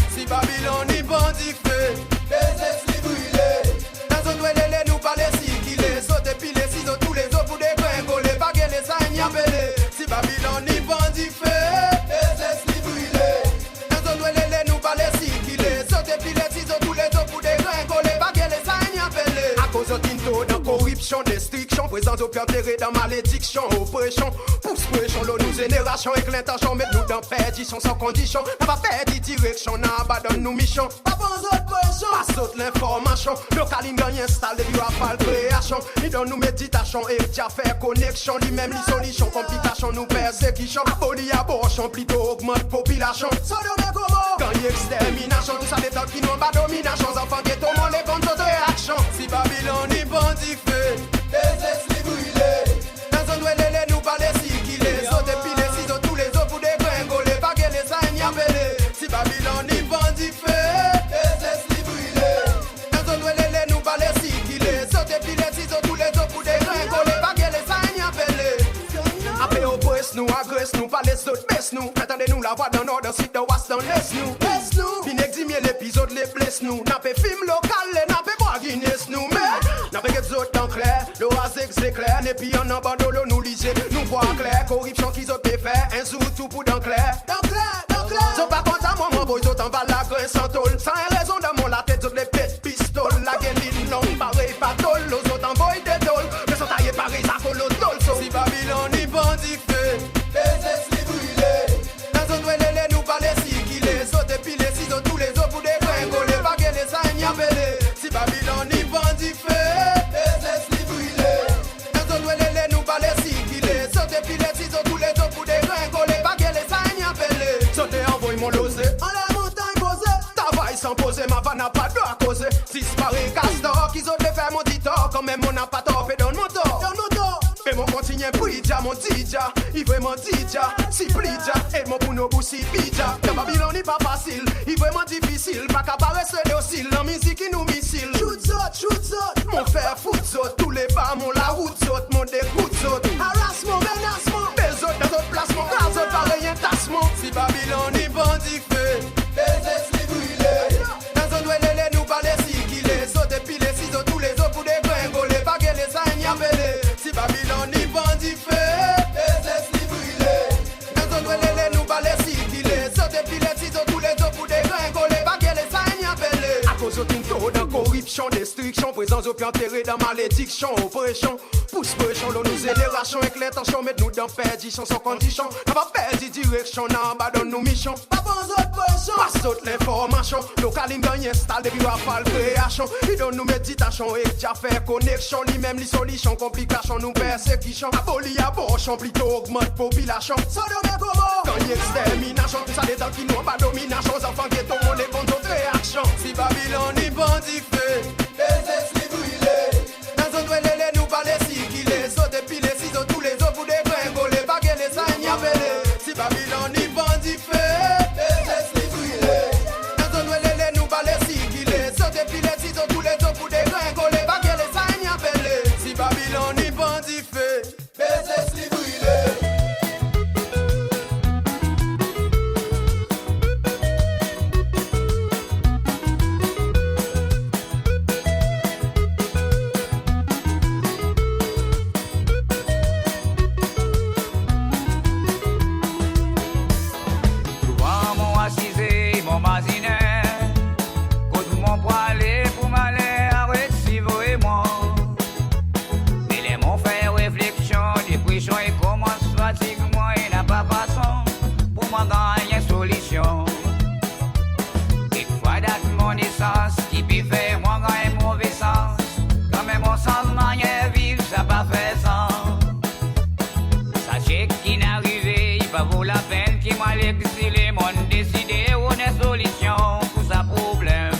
Si Babylone est bandit fait, les esprits brûlés. Dans un doué nous parler si qu'il est, sauter pile les ciseaux tous les autres pour des gringoler, baguer les saignes y appeler. Si Babylone y bandit fait, les esprits brûlés. Dans un doué nous parler si qu'il est, sauter pile les ciseaux tous les autres pour des gringoler, baguer les saignes y appeler. À cause de tinto, dans corruption, destruction, présence au pire terré dans malédiction, oppression, pousse pression, l'eau nous génération, avec l'intention, mettre nous dans perdition sans condition. N'a pas perdu direction, n'a abandonne nous mission. Pas besoin de pression, pas saute l'information. Localine gagne installé, lui a pas le création. Il donne nous méditation et t'y a fait connexion. Lui-même, les solutions, complications, nous persécution. Aboli, abortion, plutôt augmente population. Sans donner comment, gagne extermination. Tout ça, des temps qui n'ont pas domination. Enfants ghetto, mon les comptes de réaction. Si Babylone est bandit fait, les esprits brûlés. Dans un doué, nous parler si qu'il est. Saute puis les ciseaux, tous les autres pour des gringoler. Baguer les saignes, y appeler. Si Babylone est bandit fait, les esprits brûlés. Dans un doué, nous parler si qu'il est. Saute puis les ciseaux, tous les autres pour des gringoler. Baguer les saignes, y appeler. Après oppresse nous, agresse nous, pas les autres baisse nous. Attendez-nous la voix dans ordre, si de was dans laisse nous. Fin eximier l'épisode, les blesse nous. N'a pas film local, n'a pas bois Guinness nous. Mais n'a pas que autres dans clair, le oasis éclair. Et puis en abandon, nous lisez, nous voit clair. Corruption qu'ils ont fait faire, un sou tout pour dans clair. Dans clair. Sont pas content, moi, boy, autant va la grain sans tôle. Sans raison dans mon la tête, autres les sans poser, ma va n'a pas de à causer. Si c'est pareil, castor, qu'ils ont fait mon dit tort, quand même on n'a pas tort, et donne mon tort. Et mon continent pridja, mon dija, il vraiment dija, si plidja, et mon pour nos boussi pidja. Dans Babylone n'est pas facile, il vraiment difficile, pas qu'à paraître docile, la musique qui nous missile. Shoot zot, mon fer foot zot, tous les bas, mon la route zot, mon dégoût zot. Harassement, menacement, des autres dans d'autres placements, grâce au pareil entassement. Si Babylone n'est bandit fait, les esprits brûlés. Dans un doigt les nous parler si qu'il est, saute et puis les ciseaux, tous les autres pour des gringoler, baguer les saignes appelés. Si Babylone n'y bandit fait, les esprits brûlés. Dans un doigt les nous parler si qu'il est, saute et puis les ciseaux, tous les autres pour des gringoler, baguer les saignes appelés. À cause de tout dans corruption, destruction, présence au pied enterré dans malédiction, oppression. Pousse pression, l'on nous élération avec l'intention, mettre nous dans perdition sans condition. N'a pas perdu direction, n'a abandonne nos missions. Pas bon autres pression, passe toute l'information. Localine gagne installe depuis rafale création. Il donne nous méditation et déjà fait connexion. Ni même les solutions, complications, nous persécution. Aboli, abortion, plutôt augmente population. Sans donner comment, gagne extermination. Tout ça des temps qui n'ont pas domination. Enfants qui tombent, on est contre d'autres réactions. Si Babylone y bandit fait, les esprits brûlés. Dans un doigt, les nous parler si qu'il est. Saute puis les ciseaux, tous les autres pour des gringoler. Baguer les saignes appelés. Si Babylone y bandit fait, les esprits brûlés. Dans un doigt, les nous parler si qu'il est. Saute puis les ciseaux, tous les autres pour des gringoler. Baguer les saignes appelés. Si Babylone y bandit fait, les esprits brûlés. Qui peut faire moi un mauvais sens. Quand même mon sens manière vivre, ça pas fait sens. Sachez qu'il n'arrive, il va vaut la peine qu'il m'a l'exilé. Mon décidé, on est solution pour sa problème.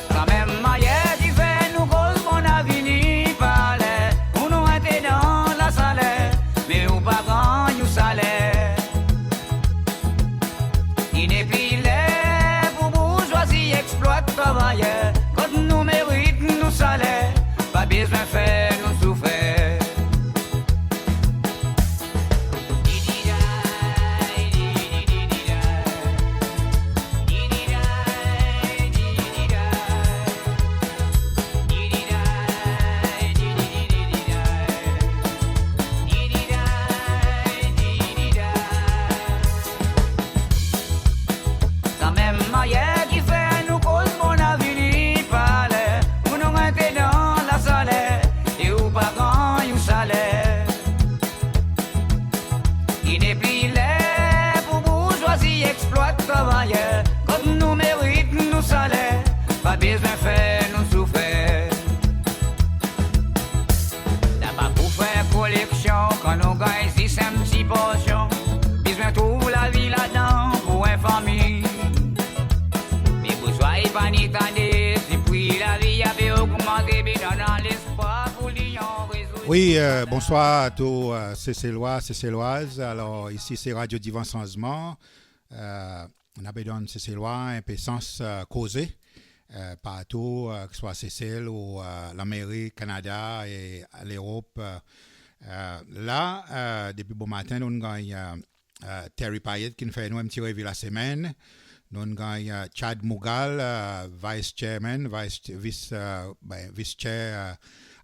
Quand même manière qui fait nous cause mon avenir parlait. On nous était dans la salaire, mais ou pas grand you salaire. Il n'est plus exploite travailleurs, quand nous méritons nos salaires, pas besoin de faire nous souffrir. Quand même, maillère qui fait travailleurs, quand nous méritons nos salaires, pas besoin de faire nous souffrir. D'abord pour faire collection, quand nous gagnons 6 un petit portion, besoin tout la vie là-dedans pour une famille. Mais vous soyez pas ni tannés, si puis la vie avait augmenté, mais dans l'espoir pour l'y en résoudre. Oui, bonsoir à tous Cécélois, Cécéloises. Alors ici c'est Radio Divan Changement. On a besoin de Cécélois un peu sens causé partout, que ce soit Cécile ou l'Amérique, Canada et l'Europe. Là, depuis bon matin, nous avons Terry Payet qui nous fait un petit revue la semaine. Nous avons Chad Mughal, vice-chairman, vice-chair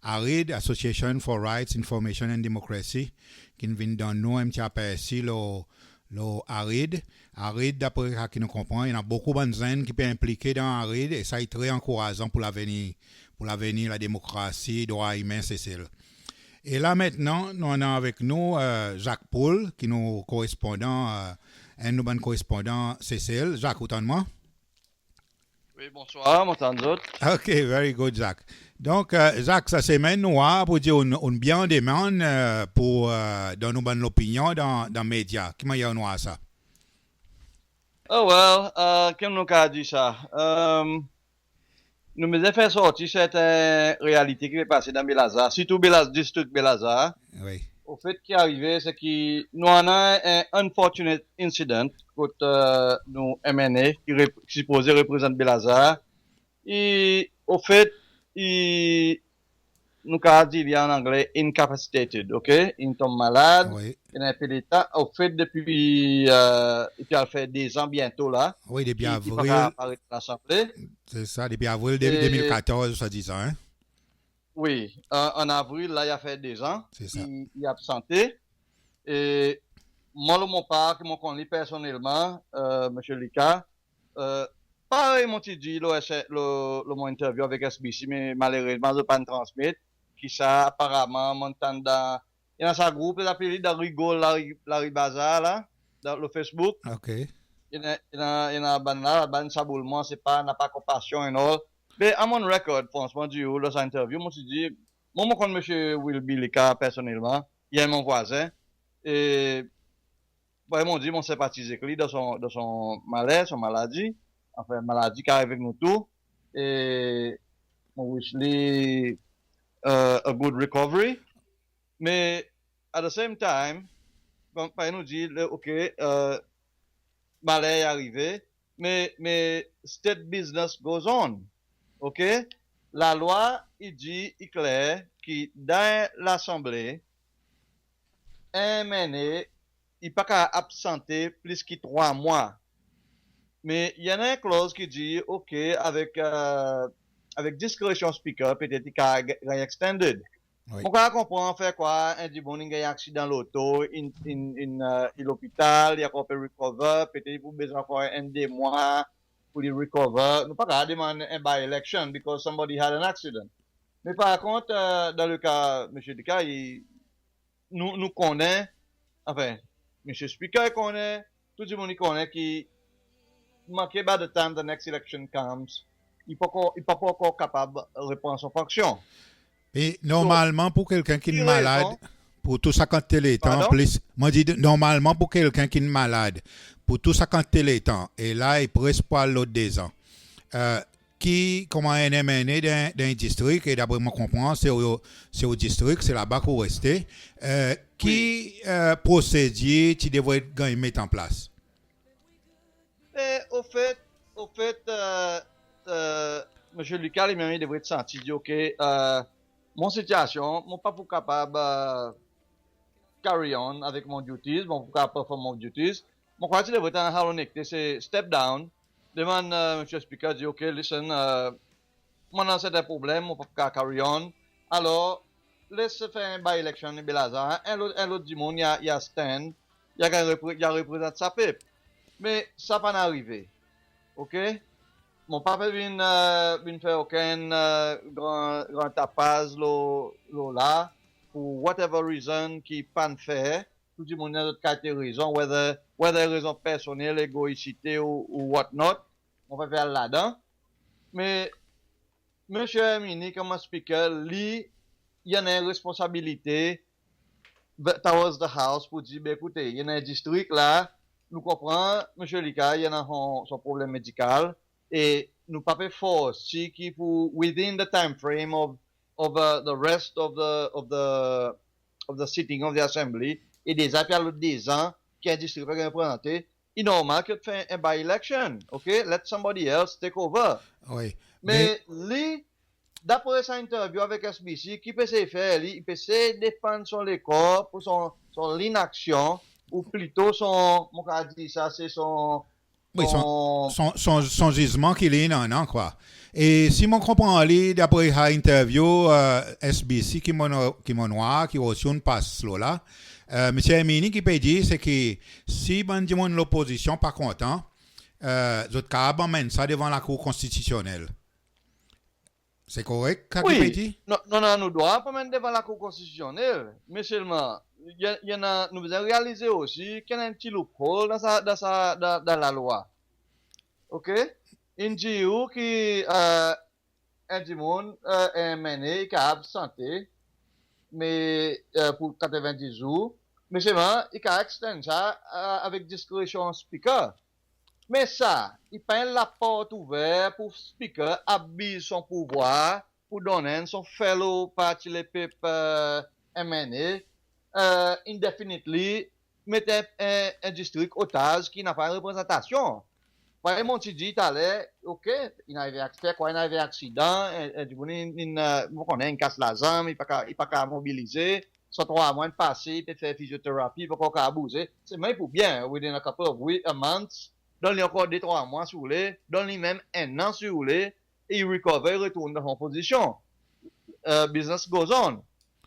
ARID, Association for Rights, Information and Democracy, qui vient dans nous un petit aperçu le ARID. ARID, d'après ce que nous comprenons, il y a beaucoup de gens qui peuvent impliquer dans ARID et ça est très encourageant pour l'avenir, la démocratie, les droits humains, Cécile. Et là maintenant, nous avons avec nous Jacques Poul, qui nous correspondant, un de nos correspondants, Cécile. Jacques, entends-moi? Oui, bonsoir, m'entendez? Ok, very good, Jacques. Donc, Jacques, ça semaine, nous pour dire une bien demande pour dans nos bonnes opinions dans les médias. Comment y a-nous à ça? Oh well, comme nous avons dit ça, nous avons fait sortir cette réalité qui est passée dans Belazar, surtout district Belazar. Oui. Au fait, qui est arrivé, c'est que nous avons un unfortunate incident contre nous MNA, qui supposé représente Belazar. Et au fait, nous avons dit en anglais incapacitated, ok? Il tombe malade. Oui. Il a un peu d'état. Au fait, depuis, il a fait des ans bientôt là. Oui, depuis avril. Il va apparaître à l'Assemblée. C'est ça, depuis avril 2014, ça dit ça, hein? Oui, en avril, là, il a fait 2 ans. C'est ça. Il est absenté. Et moi, de mon part, que je connais personnellement, M. Lika, pareil, mon petit dit, mon interview avec SBC, mais malheureusement, je ne peux pas transmettre. Qui ça, apparemment, Montanda, il y a sa groupe, il appelle dans Rigol, Larry Bazaar, là, dans le Facebook. OK. Il y a ban saboulement, c'est pas, n'a pas compassion et all. Mais à mon record, franchement, du haut, dans interview, moi, je dis, moi, je connais M. Wilby Lika personnellement, il est mon voisin, et, bon, ils m'ont dit, mon sympathisé avec lui dans son malaise, son maladie, enfin, maladie qui arrive avec nous tous, et, mon wish lui, a good recovery, mais, at the same time, quand il nous dit, ok, malais est arrivé, mais state business goes on. OK? La loi, il dit, il clair, que dans l'Assemblée, un mené, il n'est pas qu'à absenter plus que 3 mois. Mais il y en a une clause qui dit, OK, avec discrétion speaker, peut-être qu'il a extended. Oui. On peut comprendre, faire quoi, un dit, bon, il y a un accident dans l'auto, l'hôpital, il y a qu'on peut recover, peut-être qu'il a besoin encore un des mois, pour les recover. Nous pas demander un by-election because somebody had an accident. Mais par contre, dans le cas, M. Dika, nous connaît, enfin, M. Speaker connaît, tout le monde connaît qui, manqué by the time the next election comes, il n'est pas encore capable de reprendre son fonction. Et normalement, pour quelqu'un qui est malade, pour tout ça quand il est temps, plus. Moi, je dis, normalement, pour quelqu'un qui est malade, pour tout ça quand il est temps, et là, il presse pas l'autre 2 ans. Qui, comment un MNA d'un district, et d'après moi comprendre, c'est au district, c'est là-bas qu'on reste. Qui procédure tu devrais mettre en place? Au fait, M. Lucas, il devrait être senti, dit, OK, mon situation, mon pas pour capable carry on avec mon duties, mon pas capable perform mon duties. Mon quoi, tu devrais être en halonique, c'est step down. Demande M. Speaker, dit, OK, listen, moi, dans certains problèmes, mon pas carry on. Alors, laisse faire un by-election, et Belazar. Un autre du monde, il y a stand, il y a représente sa pipe. Mais ça pas arrivé. OK? Mon papa vient faire aucun grand tapage là pour whatever reason qui pas fait. Tout le monde a d'autres quatre raisons, whether raison personnelle, égoïcité ou what not. On va faire là-dedans. Mais monsieur Mini, comme speaker, lui, il y a une responsabilité towards the house pour dire, écoutez, il y a un district là, nous comprenons, monsieur Lika, il y a son problème médical. Et nous pas force qui pour within the time frame of the rest of the sitting of the assembly et des appels des ans qui est district représenté, il est normal que tu fais un by-election, ok? Let somebody else take over. Oui. Mais lui, d'après sa interview avec SBC, qui peut se faire, il peut se défendre son corps pour son l'inaction ou plutôt son, mon cas dit ça, c'est son oui, son jugement qu'il est non, quoi. Et si on comprend, d'après l'interview SBC qui reçu une passe là, M. Emini qui peut dire, c'est que si l'opposition pas content, d'autres cas amène ça devant la Cour constitutionnelle. C'est correct, qu'est-ce qu'il peut dire? Non, nous devons pas mettre devant la Cour constitutionnelle, mais seulement, nous avons réalisé aussi qu'il y a un petit loophole dans la loi. OK? Il dit qui un du monde est mené, qui a absenté, mais pour 90 jours, mais seulement, il a extend ça avec discrétion speaker. Mais ça, il peint la porte ouverte pour speaker abuse son pouvoir pour donner son fellow party les papers MNA indefinitely mettre un district otage qui n'a pas de représentation. Par exemple, tu dis, ok, il avait accident, on connaît une casse la jambe, il ne peut pas mobiliser, soit 3 mois de passé, il peut faire physiothérapie, il peut pas abuser. C'est même pour bien, within a couple of weeks, a month, donne-lui encore 2-3 mois sur les, donne-lui même 1 an sur les, et il recover, retourne dans son position. Business goes on.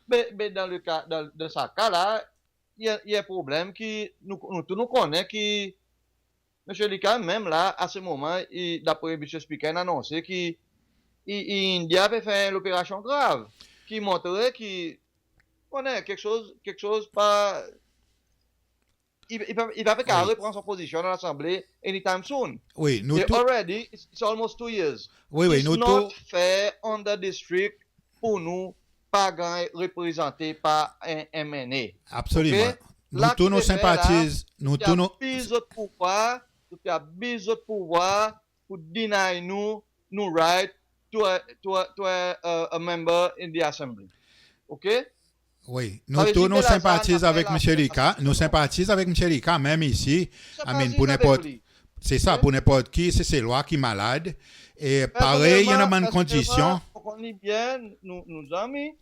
Mais dans le cas, de ce cas-là, il y a un problème qui, nous connaissons, qui, M. Lika, même là, à ce moment, d'après M. Speaker, a annoncé qu'India avait fait l'opération grave, qui montrait qu'il connaît quelque chose pas. Il va pas reprendre son position dans l'Assemblée anytime soon. Oui, nous tous. Already, it's almost 2 years. Oui, it's nous not tous. fair on the district pour nous, pas représenté par un MNA. Absolument. Okay? Nous tous nous sympathisons. Nous tous nous. Il y a besoin de pouvoir pour deny nous right to a member in the assembly. OK? Oui, nous tous nous sympathisons avec M. Lika. Nous sympathisons avec M. Lika, même ici. Pour n'importe. C'est ça, pour n'importe qui, c'est loi qui est malade. Et pareil, il y a une bonne condition. On est bien, nous amis.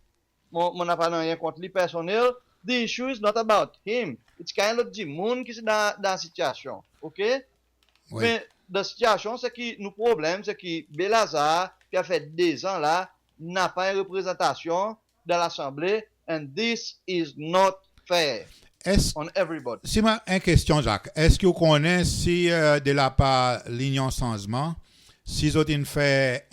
On n'a pas rien contre lui personnel. The issue is not about him. It's kind of the monde qui est dans la situation. OK? Oui. Mais la situation, c'est que nous problème, c'est que Belazar, qui a fait 2 ans là, n'a pas une représentation dans l'Assemblée, and this is not fair on everybody. Si ma une question, Jacques, est-ce que vous connaissez si de la part l'Union Changement, si vous avez fait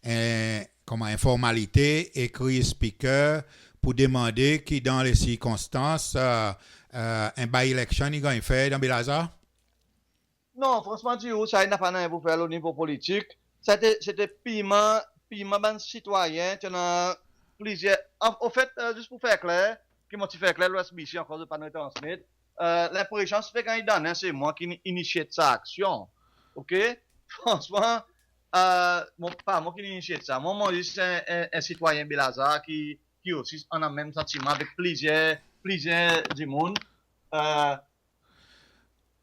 une formalité écrit speaker pour demander qui dans les circonstances un by-election il gagne fait dans Belazar? Non, franchement, ça n'a pas rien pour faire au niveau politique. C'était piment ban citoyen, tu as plusieurs. En fait, juste pour faire clair, qui m'a fait clair, l'OSBC, encore de pas nous transmettre, l'impression, c'est quand il donne, c'est moi qui initié sa action. OK? Franchement, pas moi qui initié ça. Moi, c'est un citoyen Belazar qui aussi en a même sentiment avec plusieurs du monde.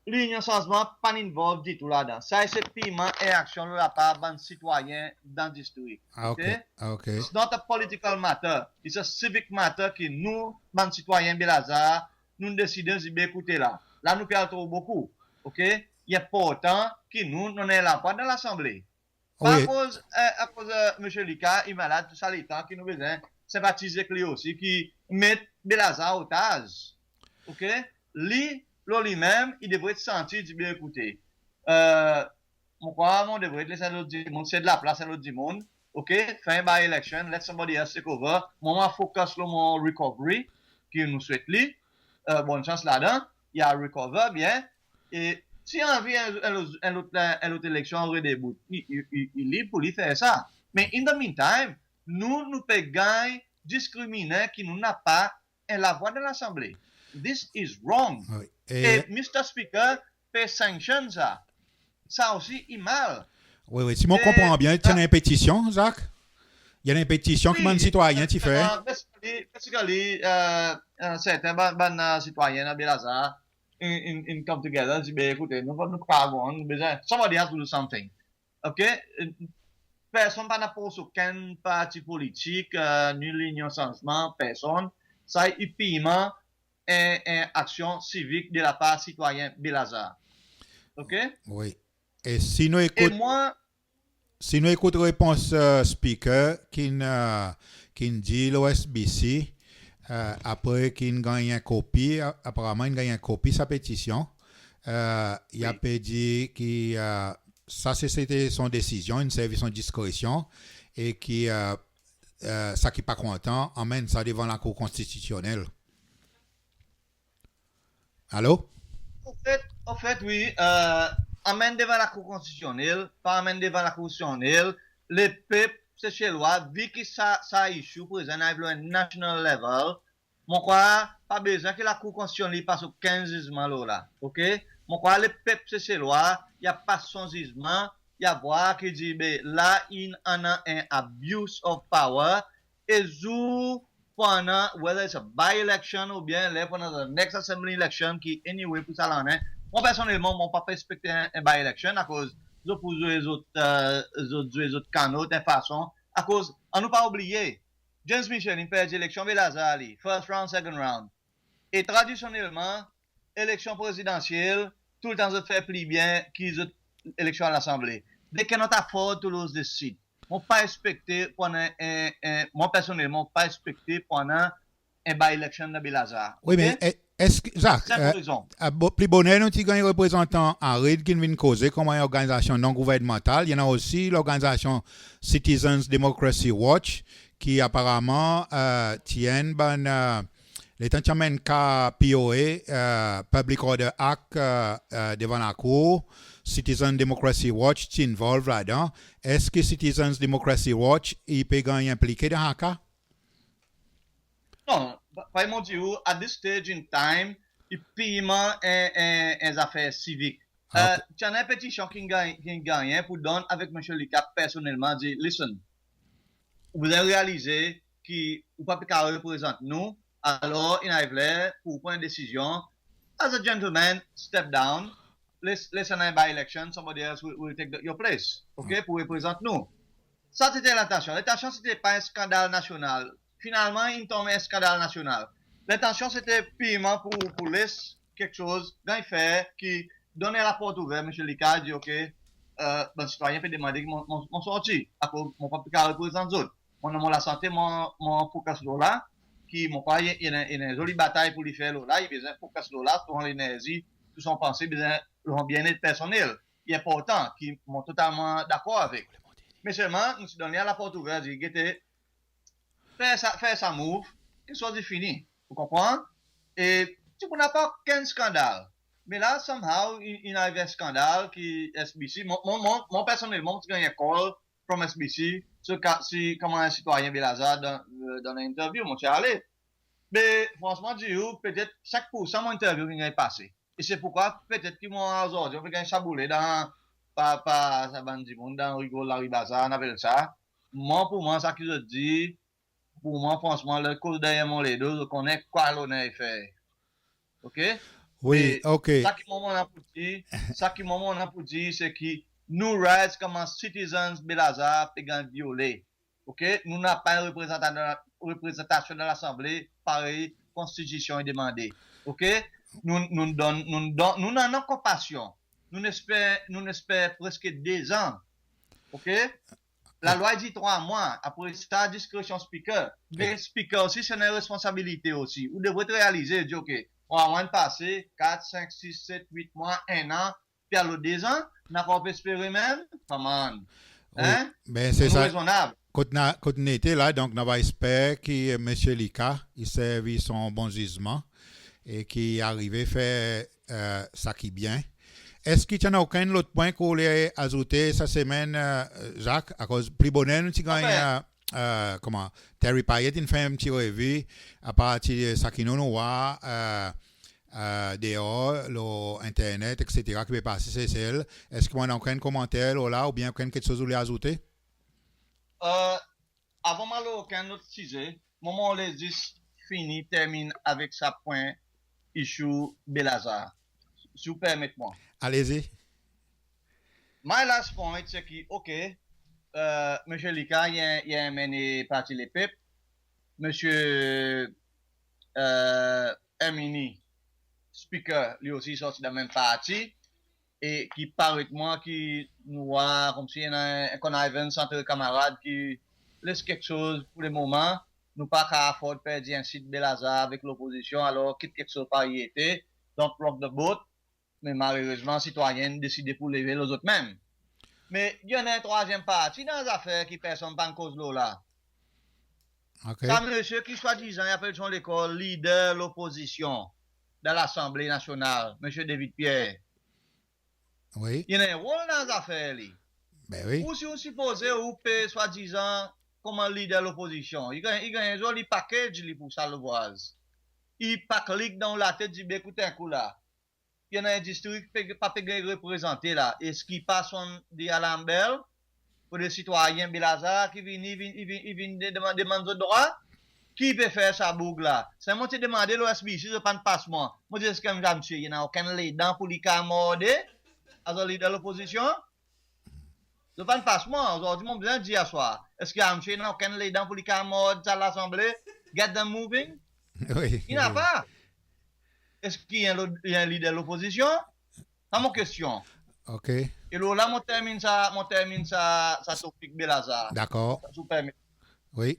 L'Union Changement pas involved du tout là-dedans. Ça, c'est piment et action de la part d'un citoyen dans le district. Okay. It's not a political matter. It's a civic matter que nous, d'un citoyen Belazar, nous décidons d'écouter là. Là, nous perdons beaucoup. OK? Il est important que nous n'en ayons pas dans l'Assemblée. À cause de M. Lika, il est malade, tout ça, les temps qui nous besoin sympathiser avec lui aussi, qui met Belazar au otage. OK? Lui-même, il devrait être senti du bien écouté. On devrait laisser l'autre du monde, c'est de la place à l'autre du monde. OK? Fin by election, let somebody else take over. Moi, focus sur mon recovery, qui nous souhaite lui. Bonne chance là-dedans. Il y a recover bien. Et si on a envie une autre élection, on redéboute. Il est libre pour lui faire ça. Mais in the meantime, nous pouvons gagner, discriminer qui nous n'a pas la voix de l'Assemblée. This is wrong. Oui. Et Mr. Speaker peut sanction ça. Ça aussi est mal. Oui. Si on comprend bien, il y a une pétition, Jacques? Il y a une pétition qui m'a un citoyen qui fait. Basically, certains citoyens à Belazar, in come together, disent, écoutez, nous pas besoin. Somebody has to do something. OK? Personne n'a pas aucun parti politique, ni l'Union Changement, personne. Ça est piment. Une action civique de la part citoyen Belazar. OK? Oui. Et si nous écoutons réponse speaker qui dit l'OSBC, après qu'il gagne une copie, apparemment il gagne une copie sa pétition, il a dit que ça c'était son décision, une service son discrétion, et qui ça qui n'est pas content, emmène ça devant la Cour constitutionnelle. Allô? En fait, oui. Amène devant la Cour constitutionnelle, pas amène devant la Cour constitutionnelle. Le peuple, c'est chez loi, vu que ça issue, pour exemple, à un national level, mon quoi, pas besoin que la Cour constitutionnelle passe au 15 jugements là. OK? Mon quoi, le peuple, c'est loi, il n'y a pas son jugement, il y a voix qui dit, ben, là, il y en a un abuse of power, et zou, pendant, whether it's a by-election ou bien, là, pendant the next assembly election, qui, anyway, pour ça, là, hein. Moi, personnellement, mon pas respecté un by-election à cause, pour jouer les autres canaux, de façon, à cause, on nous pas oublié, James Michel, il perd l'élection, Belazali, first round, second round. Et traditionnellement, élection présidentielle, tout le temps, ça fait plus bien qu'ils ont élection à l'Assemblée. Dès qu'on a fort Toulouse décide, on pas respecté pendant moi personnellement, pas respecté pendant un by-election de Belazar. Oui, mais est-ce que, Jacques, plus bonnet, nous avons un représentant en RID qui vient causer comme une organisation non gouvernementale. Il y en a aussi l'organisation Citizens Democracy Watch qui apparemment tiennent l'état de cas POA, Public Order Act devant la Cour. Citizen Democracy Watch t'involve là-dedans. Est-ce que Citizens Democracy Watch il peut gagner impliqué dans un cas? Non, pas mon Dieu, at this stage in time, il paiement un affaires civiques. Tu as une pétition qui gagne pour donner avec M. Lucas personnellement dit, listen, vous avez réalisé que vous ne pouvez pas représenter nous, alors il a voulu pour prendre une décision. As a gentleman, step down. Listen a by-election, somebody else will take your place, ok, pour représenter nous. Ça, c'était l'intention. L'intention, c'était pas un scandale national. Finalement, il tombe un scandale national. L'intention, c'était purement pour laisser quelque chose, quand il fait, qui donnait la porte ouverte, M. Lika dit, ok, le citoyen peut demander mon sorti, à cause mon pas plus qu'à représenter d'autres. Mon la santé, mon focus là, qui, mon pas, il y a une jolie bataille pour lui faire là, il y a besoin de focus là, tout l'énergie, tout son pensée, besoin leur bien-être personnel. Il est important, qui sont totalement d'accord avec. Mais seulement, nous donnons la porte ouverte, dit, faire ça move, que soit fini. Vous comprenez? Et tu n'as pas qu'un scandale. Mais là, somehow, il y a un scandale qui SBC. Moi, personnellement, je gagne un call from SBC sur comment un citoyen Belazar dans l'interview, mon cher allé. Mais franchement, peut-être chaque pourcent mon interview qui est passé. Et c'est pourquoi peut-être qu'ils m'ont aujourd'hui, on peut gagner chaboulé dans dans Rigo Laribaza, on appelle ça. Moi, pour moi, ça qui je dis, pour moi, franchement, le cause derrière mon les deux, je connais quoi l'honneur fait. OK? Oui, et OK. Ça qui m'en a pour dire, c'est que nous, rights, comme citizens Belazar, peuvent violer. OK? Nous n'avons pas une représentation dans l'Assemblée, pareil, constitution est demandée. OK? Nous n'en avons compassion. Nous espérons presque 2 ans. OK? La loi dit 3 mois. Après ça, discrétion speaker. Mais speaker aussi, c'est une responsabilité aussi. Vous devrez réaliser, dire, OK, on va moins passer 4, 5, 6, 7, 8 mois, 1 an, puis à l'autre 2 ans, on n'a pas espéré même. Come on. Hein? Oui, ben c'est ça. Raisonnable. Quand on était là, donc, on va espérer que M. Lika, il servi son bon jugement et qu'il est arrivé à faire ça qui est bien. Est-ce qu'il y en a aucun autre point qu'on voulait ajouter cette semaine, Jacques? À cause plus bonheur, tu gagnes, Terry Payet, il fait un petit revue à partir de ça qui nous voit dehors, l'internet, etc., qui peut passer CCL. Est-ce qu'il y a aucun commentaire là ou bien quelque chose que vous voulez ajouter? Avant mal aucun autre sujet, moment les 10 fini, termine avec sa point issue Belazar. Si vous permettez-moi. Allez-y. My last point, c'est que, OK, M. Lika, il a mené parti les peuples. M. Emini, speaker, lui aussi sorti de la même partie. Et qui paraît moi, qui nous voit comme si il y a un connivance entre camarades qui laisse quelque chose pour le moment. Nous pas qu'à afford perdre un site Belazar avec l'opposition, alors quitte quelque chose par y était. Don't rock the boat. Mais malheureusement, citoyens décident pour lever les autres mêmes. Mais il y en a un troisième parti dans les affaires qui personne pas en cause là. Okay. Ça, monsieur qui soi-disant appelle son l'école leader l'opposition dans l'Assemblée nationale, monsieur David Pierre. Oui. Il y a un rôle dans les affaires. Ben oui. Ou si vous supposez, ou peut soi-disant comme un leader l'opposition. Il y a un joli package pour ça le voise. Il pack ligue dans la tête du écoutez un coup là. il y en a un district qui pas représenté là. Est-ce qui passe on dit à Lambert pour les citoyens Belazar qui viennent demander droit? Qui peut faire ça boucle là? C'est moi qui demandé l'OSB si je prends passement. Moi je dis que monsieur, il y a aucun leader pour les camorder as un leader de l'opposition. Je prends passement. Aujourd'hui, mon besoin dit à soir. Est-ce qu'il y a monsieur, il n'y a aucun leader pour les camorder à l'Assemblée? Get them moving? Oui. Il n'y a pas. Est-ce qu'il y a un leader de l'opposition? C'est mon question. OK. Et là, on termine ça topic Belazar. D'accord. Si vous permettez. Oui.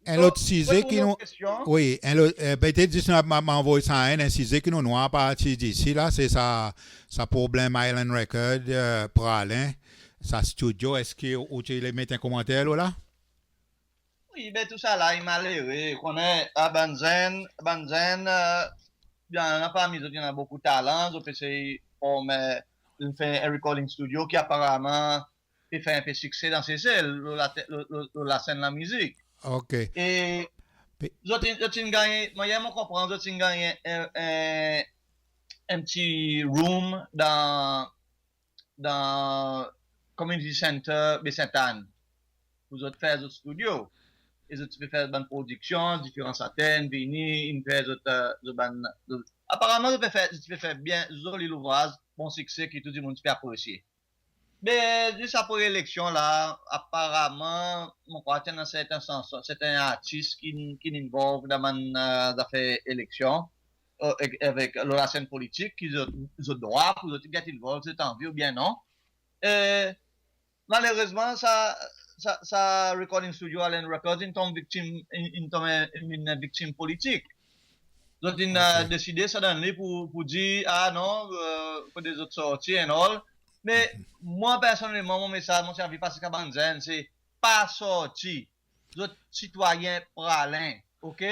Un Donc, autre sujet qui nous. Oui, peut-être juste m'envoyer ça un sujet qui nous noie à partir d'ici, là, c'est ça problème Island Record pour Alain, sa studio. Est-ce que tu les mets un commentaire là? Oui, ben tout ça là, il m'a l'air. On est à Banzen, il y en a parmi eux, il y en a beaucoup de talent. On peut essayer de faire un recording studio qui apparemment fait un peu succès dans ces scènes, la scène de la musique. OK. Et j'ai gagné, moi, je comprends, j'ai gagné un petit room dans Community Center de Sainte-Anne. Vous autres faire votre studio. Et vous pouvez faire une production, différentes centaines, venir, une faire apparemment, vous pouvez faire bien, joli l'ouvrage, bon succès que tout le monde peut apprécier. Mais juste après l'élection là, apparemment, mon crois que dans certains sens, c'est un artiste qui involve dans une affaire élection avec la scène politique, qui a droit pour être involved, c'est envie ou bien non. Malheureusement, ça recording studio Allen Records une victime politique. Donc ils ont décidé ça donner pour dire ah non pour des autres sorties et all. Mais moi, personnellement, mon message, mon service parce qu'à Banzen, c'est pas sorti. Les citoyens pralins, ok?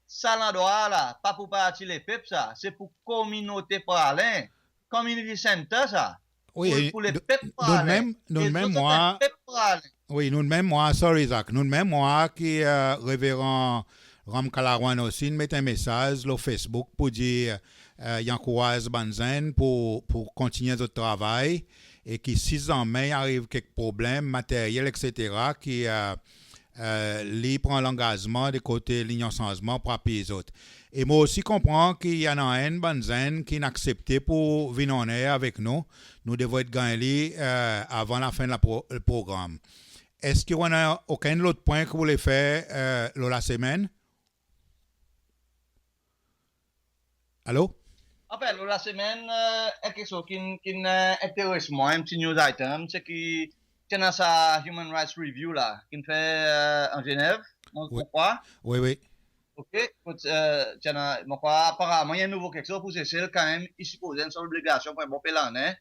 Ça, l'endroit là, pas pour partir les peuples, ça. C'est pour communauté pralins. Community center, ça. Oui, pour les peuples pralins. Nous même moi. Oui, nous même moi, sorry Zach, nous même moi qui révérend Ram Kalawan aussi, nous mettons un message sur Facebook pour dire encourage Banzen pour continuer notre travail et qui si jamais arrive quelques problèmes matériels, etc., qui lui prend l'engagement de côté l'Union Changement pour appuyer les autres. Et moi aussi comprends qu'il y en a un Banzen qui n'a accepté pour venir en air avec nous. Nous devons être gagnés avant la fin du programme. Est-ce qu'il y a aucun autre point que vous voulez faire la semaine? Allô? Après, la semaine, quelque chose qui intéresse moi, un petit news item, c'est qu'il y a sa Human Rights Review là, qui fait en Genève, pourquoi? Oui. Ok, apparemment, il y a un nouveau quelque chose pour Cécile quand même, il suppose une seule obligation pour un bon pélané,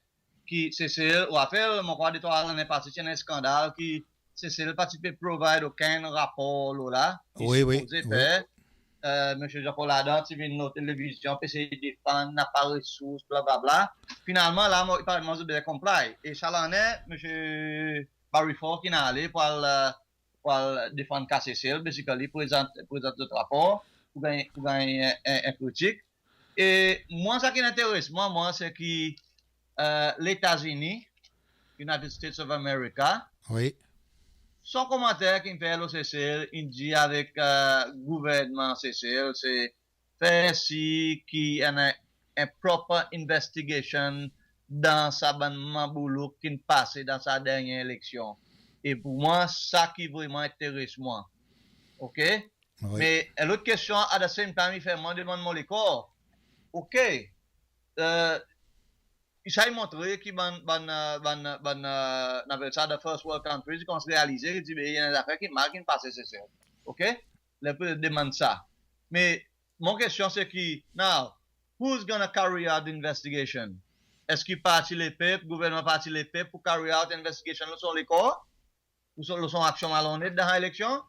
qui Cécile, ou après, mon croix de toi, l'année passée, il y a un scandale qui Cécile pas peut provide aucun rapport là. Oui. Monsieur Jacques Ladan, tu viens de notre télévision, puis c'est défendre, n'a pas ressources, blablabla. Finalement, là, il parle de comply. Et ça l'en est, monsieur Barry Ford qui est allé pour défendre KCCL, basically, présente notre rapport, pour gagner un critique. Et moi, ça qui m'intéresse, moi, c'est que les États-Unis, United States of America, oui. Son commentaire qui me fait l'OCCL, il dit avec gouvernement CCL, c'est faire si qu'il y a une proper investigation dans sa boulot qui passe dans sa dernière élection. Et pour moi, ça qui vraiment intéresse moi. OK? Oui. Mais l'autre question, à la same time, il fait moi demande les corps. OK. Il s'est montré qu'il n'avait ça de first world countries, qu'on se réalisait, il dit, il y a des affaires qui marquent, qui passent, c'est ça. OK? Les peu demandent ça. Mais, mon question, c'est qui, now, who's gonna carry out the investigation? Est-ce qu'il partit les peuples, gouvernement partit les peuples pour carry out investigation, le sont les corps? Ou sont action malhonnête dans l'élection?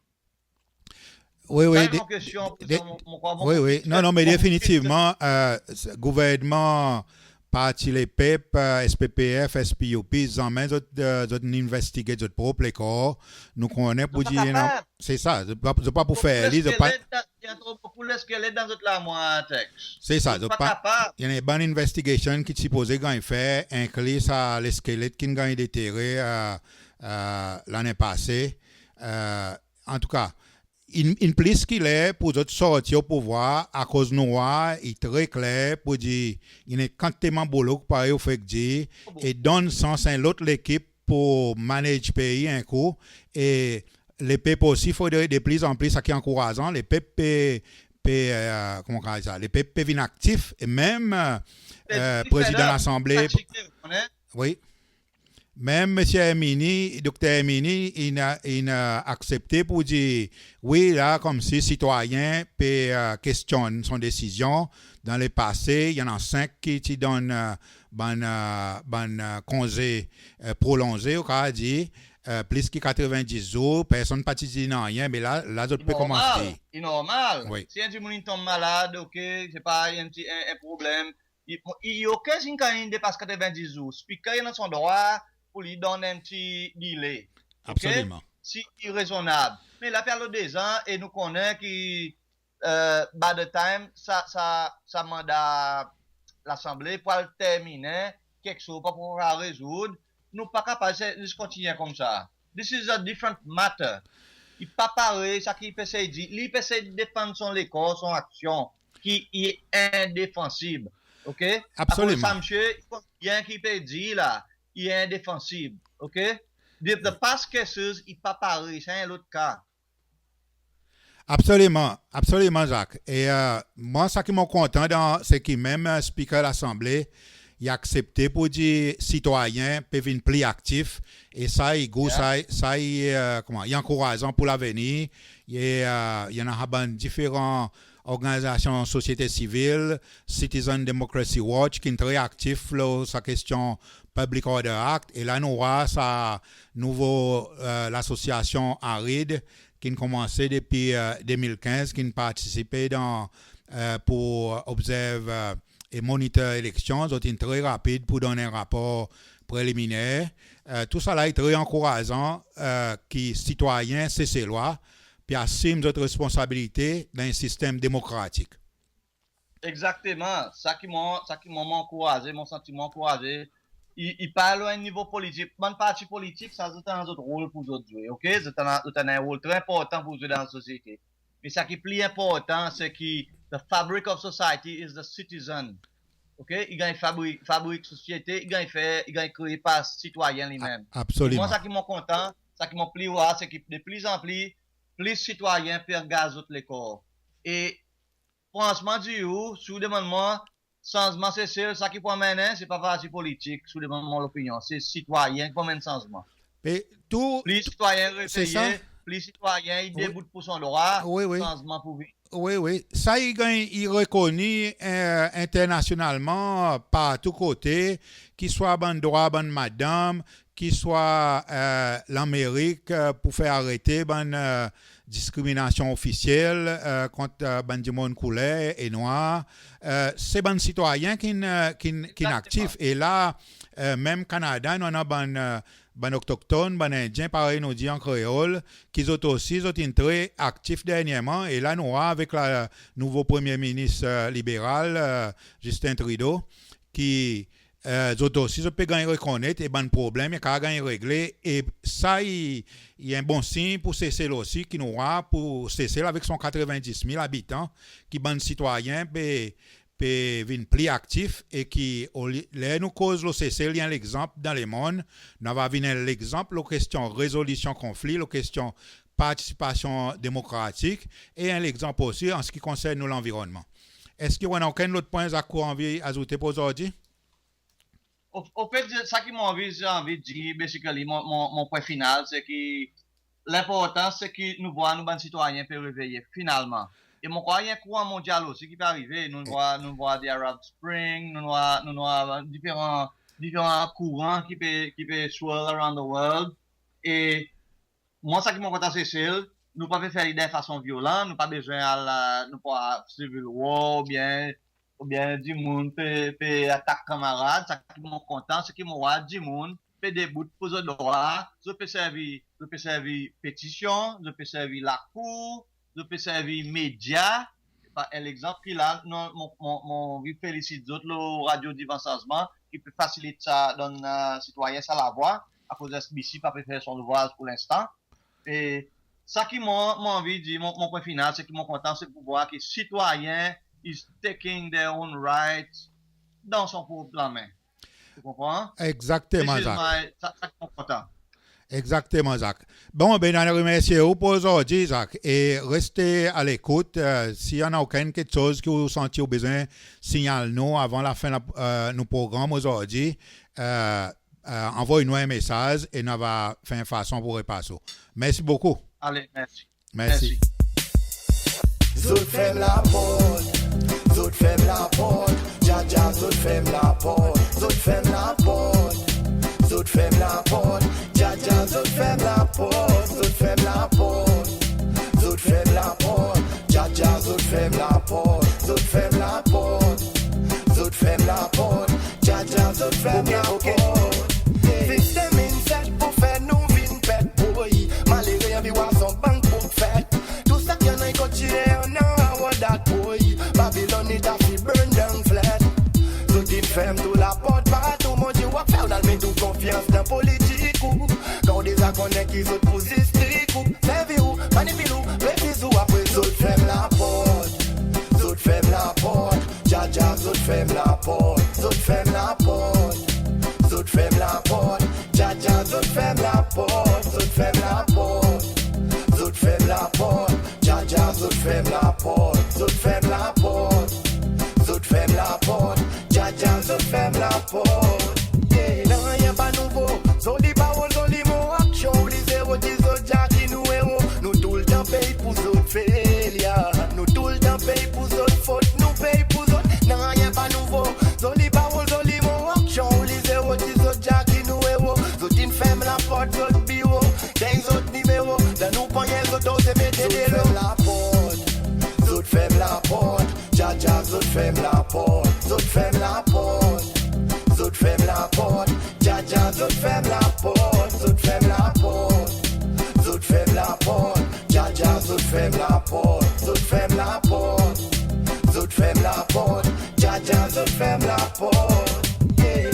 Oui. Oui. Non, mais définitivement, gouvernement, parti les PEP, SPPF, SPOP, ils emmènent d'autres investiguer d'autres propres corps. Nous connaissons pour dire, non, c'est ça, c'est pas pour faire. Il y a trop beaucoup de squelettes dans toute la moitié texte. C'est ça. Pas capable. Il y a une bonne investigation qui est supposée gagner fait, inclut ça les squelettes qui ont gagné déterré l'année passée. En tout cas, une place qu'il est pour d'autres sortir au pouvoir à cause noire, il est très clair pour dire il y a quantitement boulot par au fait dire et donne sens à l'autre l'équipe pour manager pays un coup et les peuples aussi il faut de plus en plus ça qui est encourageant les peuples comment on dit ça les peuples viennent actifs et même président de l'Assemblée oui. Même M. Emini, Dr. Emini, il a accepté pour dire, oui, là, comme si citoyen peut questionner son décision. Dans le passé, il y en a 5 qui donnent congé prolongé, au cas dit, plus que 90 jours, personne ne participe dans rien, mais là, d'autres peut commencer. C'est normal. Oui. Si un petit tombe malade, ok, c'est pas un problème. Il y a aucun signe quand il dépasse 90 jours. Speaker, il a son droit pour lui donner un petit délai. Okay? Absolument. Si il est raisonnable. Mais la période des ans, et nous connaissons que by the time, ça mandat l'Assemblée pour le terminer, quelque chose pour pouvoir résoudre, nous pas capables de continuer comme ça. This is a different matter. Il pas pareil, ça qui peut se dire. Il peut se défendre son école, son action, qui est indéfensible. OK? Absolument. Après, monsieur, il y a un qui peut dire là, il est indéfensible. OK? The past cases, il pas pareil, c'est un autre cas. Absolument, absolument, Jacques. Et moi, ça qui m'a content, c'est que même speaker de l'Assemblée, il a accepté pour dire citoyen peut venir plus actif. Et ça, il est encourageant pour l'avenir. Il y en a différents organisations société civile, Citizen Democracy Watch, qui est très actif sur sa question Public Order Act. Et là, nous avons sa l'association ARID, qui a commencé depuis 2015, qui a participé pour observer et monitorer l'élection. C'est très rapide pour donner un rapport préliminaire. Tout ça là est très encourageant qui citoyens c'est ces lois puis assument notre responsabilité dans un système démocratique. Exactement. Ça qui m'a encouragé, mon sentiment encouragé. Il parle à un niveau politique. Mon parti politique, ça c'est un autre rôle pour vous jouer. OK? C'est un rôle très important pour jouer dans la société. Mais ce qui est plus important, c'est que the fabric of society is the citizen. OK? Il gagne fabrique société, il gagne créé par citoyen lui-même. Absolument. Moi, ça qui m'a content, ça qui m'a plu, c'est que de plus en plus citoyens peuvent gazer les corps. Et franchement, sous demandement, changement, c'est ça qui peut mener, c'est pas parti politique, sous demandement l'opinion, c'est citoyen qui peut mener changement. Mais tout. Plus citoyens réveillés, plus citoyens, ils déboutent pour son droit, changement pour vivre. Oui. Ça, il reconnaît internationalement par tous côtés, qu'il soit bon droit, bonne madame, qu'il soit l'Amérique pour faire arrêter bonne discrimination officielle contre ben du monde couleur et noir. C'est bon citoyen qui est actif. Et là, même Canada, nous avons ben autochtones, ben indiens, pareil, nous dit en créole, qui sont aussi très actifs dernièrement. Et là, nous avec le nouveau premier ministre libéral, Justin Trudeau, qui aussi peut gagner reconnaître et ben problème, il y a gagner régler. Et ça, il y a un bon signe pour cesser aussi, qui nous a pour cesser avec son 90 000 habitants, qui ben citoyen peut venir plus actif et qui nous cause le cesser, il y a l'exemple dans le monde, nous va venir l'exemple, la question résolution conflit, la question participation démocratique et un exemple aussi en ce qui concerne l'environnement. Est-ce qu'il y a aucun autre point à envie d'ajouter pour aujourd'hui? Au fait, ça qui m'a envie de dire, basically, mon point final, c'est que l'important, c'est que nous voyons nos citoyens peuvent réveiller, finalement. Et mon crois, il y a un courant mondial aussi qui peut arriver. Nous voyons des Arab Spring, nous voyons différents courants qui peuvent swirl around the world. Et moi, ça qui m'a content, c'est nous ne pouvons pas faire l'idée de façon violente, nous pas besoin nous pas civil war, ou bien du monde peut attaquer camarade. Ça qui m'a content, c'est que moi, du monde peut débouter pour le droit, je peux servir pétition, je peux servir la cour, je peux servir média, par l'exemple, qui là, mon félicite d'autres, le radio Divancement, qui peut faciliter ça dans citoyen, ça la voix, à cause de SBC, pas peut faire son ouvrage pour l'instant. Et ça qui m'a envie de dire, mon point final, c'est que mon content, c'est pour voir que citoyen is taking their own rights dans son propre main. Tu comprends? Exactement, Zach. Ça qui est content. Exactement, Zach. Bon, ben, on remercie vous pour aujourd'hui, Zach. Et restez à l'écoute. S'il y en a aucune quelque chose que vous sentez au besoin, signale-nous avant la fin de nos programmes aujourd'hui. Envoyez-nous un message et nous va faire une façon pour repasser. Merci beaucoup. Allez, merci. Merci. Zout fem la porte, zout fem la porte, Jaja zout fem la porte, zout fem la porte, zout fem la porte, Jaja zout fem la porte, zout fem la porte, zout fem la porte, Jaja zout fem la porte, zout fem la porte, zout fem la porte, Jaja zout fem la porte. Fix them inside pour faire nous vin pet boy, malgré un biwa son bank pour fait. Tout ça qu'il y en a côté on a what that boy, Babylon it a fi burn down flat. Tout une femme tout la porte partout, mon Dieu wa faire dans mais tout confiance dans politique ou quand des accords qui sont positifs ou servi ou manipulou, refuse ou après tout femme la porte, tout femme la porte, Jaja tout femme la porte, tout femme la porte. Zout fem la porte, Jaja zout fem la porte, zout fem la porte, zout fem la porte, Jaja zout fem la porte, zout fem la porte, zout fem la porte, Jaja zout fem la porte. Yeah, nan rien pas nouveau, zoli parole, zoli mot, action, les zéro, dix autres gens qui nous héros, nous tout le temps paye pour zot félia, nous tout le temps paye pour zot faute, nous paye pour zot, nan rien pas nouveau, zoli parole, zoli mot, action, les zéro, dix autres gens qui nous héros, zot une femme la porte, zot bureau, des autres numéros, dans nous poignets, zot ose mettre des lots. La porte, zot femme la porte, Jaja zot femme la porte, zot femme la porte, zot femme la porte, Jaja zot femme la porte, zot femme la porte, zot femme la porte, Jaja zot femme la porte, zot femme la porte, zot femme la porte, Jaja zot femme la porte. Yeah.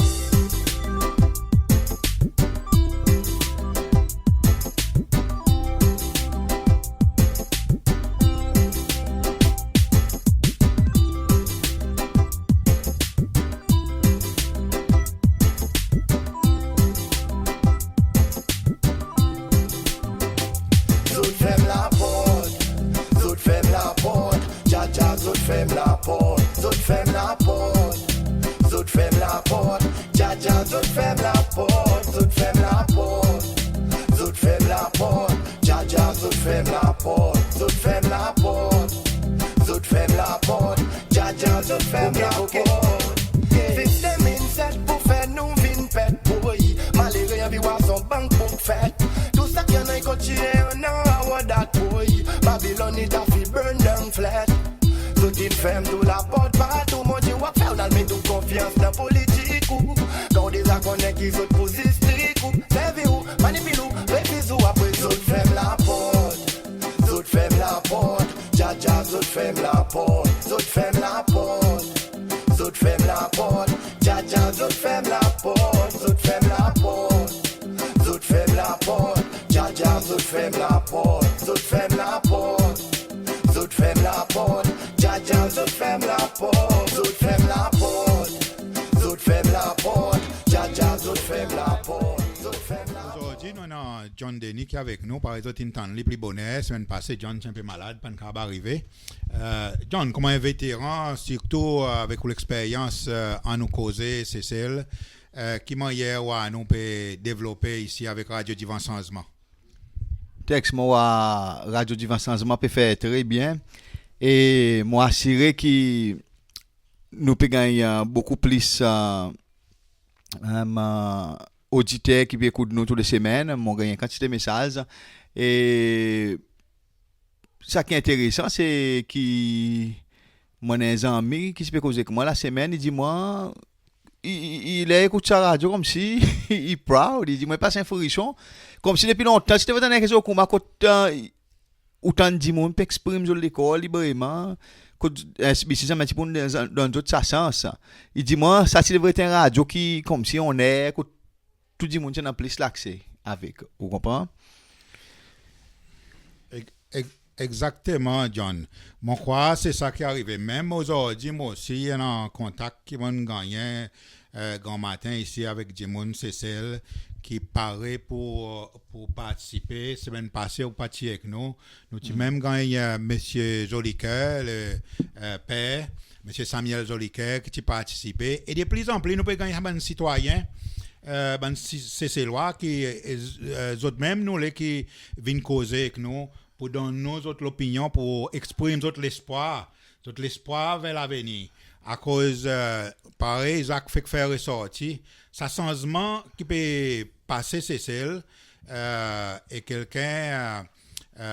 Zout fem la porte, zout fem la porte, Jaja zout fem la porte, zout fem la porte, zout fem la porte, Jaja zout fem la porte, zout fem la porte, zout fem la porte, Jaja zout fem la porte, zout fem la porte, zout fem la porte, Jaja zout fem la porte. Fix them inside pour faire nous vin pet boy, malgré un biwa son bank pour fait. Tout ça qu'il y en a côté on a what that boy, Babylon it a fi burn down flat. Tout une femme tout la porte partout, mon Dieu wa faire dans mais tout confiance dans politique ou quand des accords qui sont positifs ou servi ou manipulou, refuse ou après tout femme la porte, tout femme la porte, Jaja tout femme la porte, tout femme la porte, tout femme la porte, Jaja tout femme la porte, tout femme la porte, tout femme la porte, Jaja tout femme la porte, tout femme la porte, tout femme la porte, Jaja tout femme la porte, tout femme la porte, tout femme la porte, Jaja tout femme la porte, tout femme la porte. Aujourd'hui, nous avons John Denis qui est avec nous. Par exemple, il temps les plus bonheur. Semaine passée, John est un peu malade, pas de arriver. John, comme un vétéran, surtout avec l'expérience en nous causer, c'est celle qui m'a hier nous peut développer ici avec Radio Divin Changement. Texte moi Radio Divin Changement peut faire très bien et moi assurer que nous peut gagner beaucoup plus auditeurs qui écoutent nous toutes les semaines, m'ont gagné quantité de messages et ça qui est intéressant c'est que mon ami qui se peut causer avec moi la semaine il dit moi il écoute sa radio comme si il proud il dit moi passe information comme si depuis longtemps si tu veux donner quelque chose comme autant de monde peut exprimer sur l'école librement que si ça met dans d'autres sens. Il dit moi ça c'est vrai un radio qui comme si on est que tout le monde a plus l'accès avec. Vous comprenez? Exactement, John. Mon crois, c'est ça qui est arrivé. Même aujourd'hui, moi aussi, il y a un contact qui m'a gagné grand matin ici avec Jimon Cécile qui paraît pour participer. Semaine passée, au parti avec nous. Nous avons même gagné M. Jolicoeur, le père, M. Samuel Jolicoeur qui a participé. Et de plus en plus, nous pouvons gagner un citoyen. C'est ces lois qui, autres même, nous, les qui viennent causer avec nous, pour donner nos autres l'opinion, pour exprimer notre l'espoir vers l'avenir. À cause, pareil, Jacques fait faire ressortir, ça changement qui peut passer, c'est celle, et quelqu'un,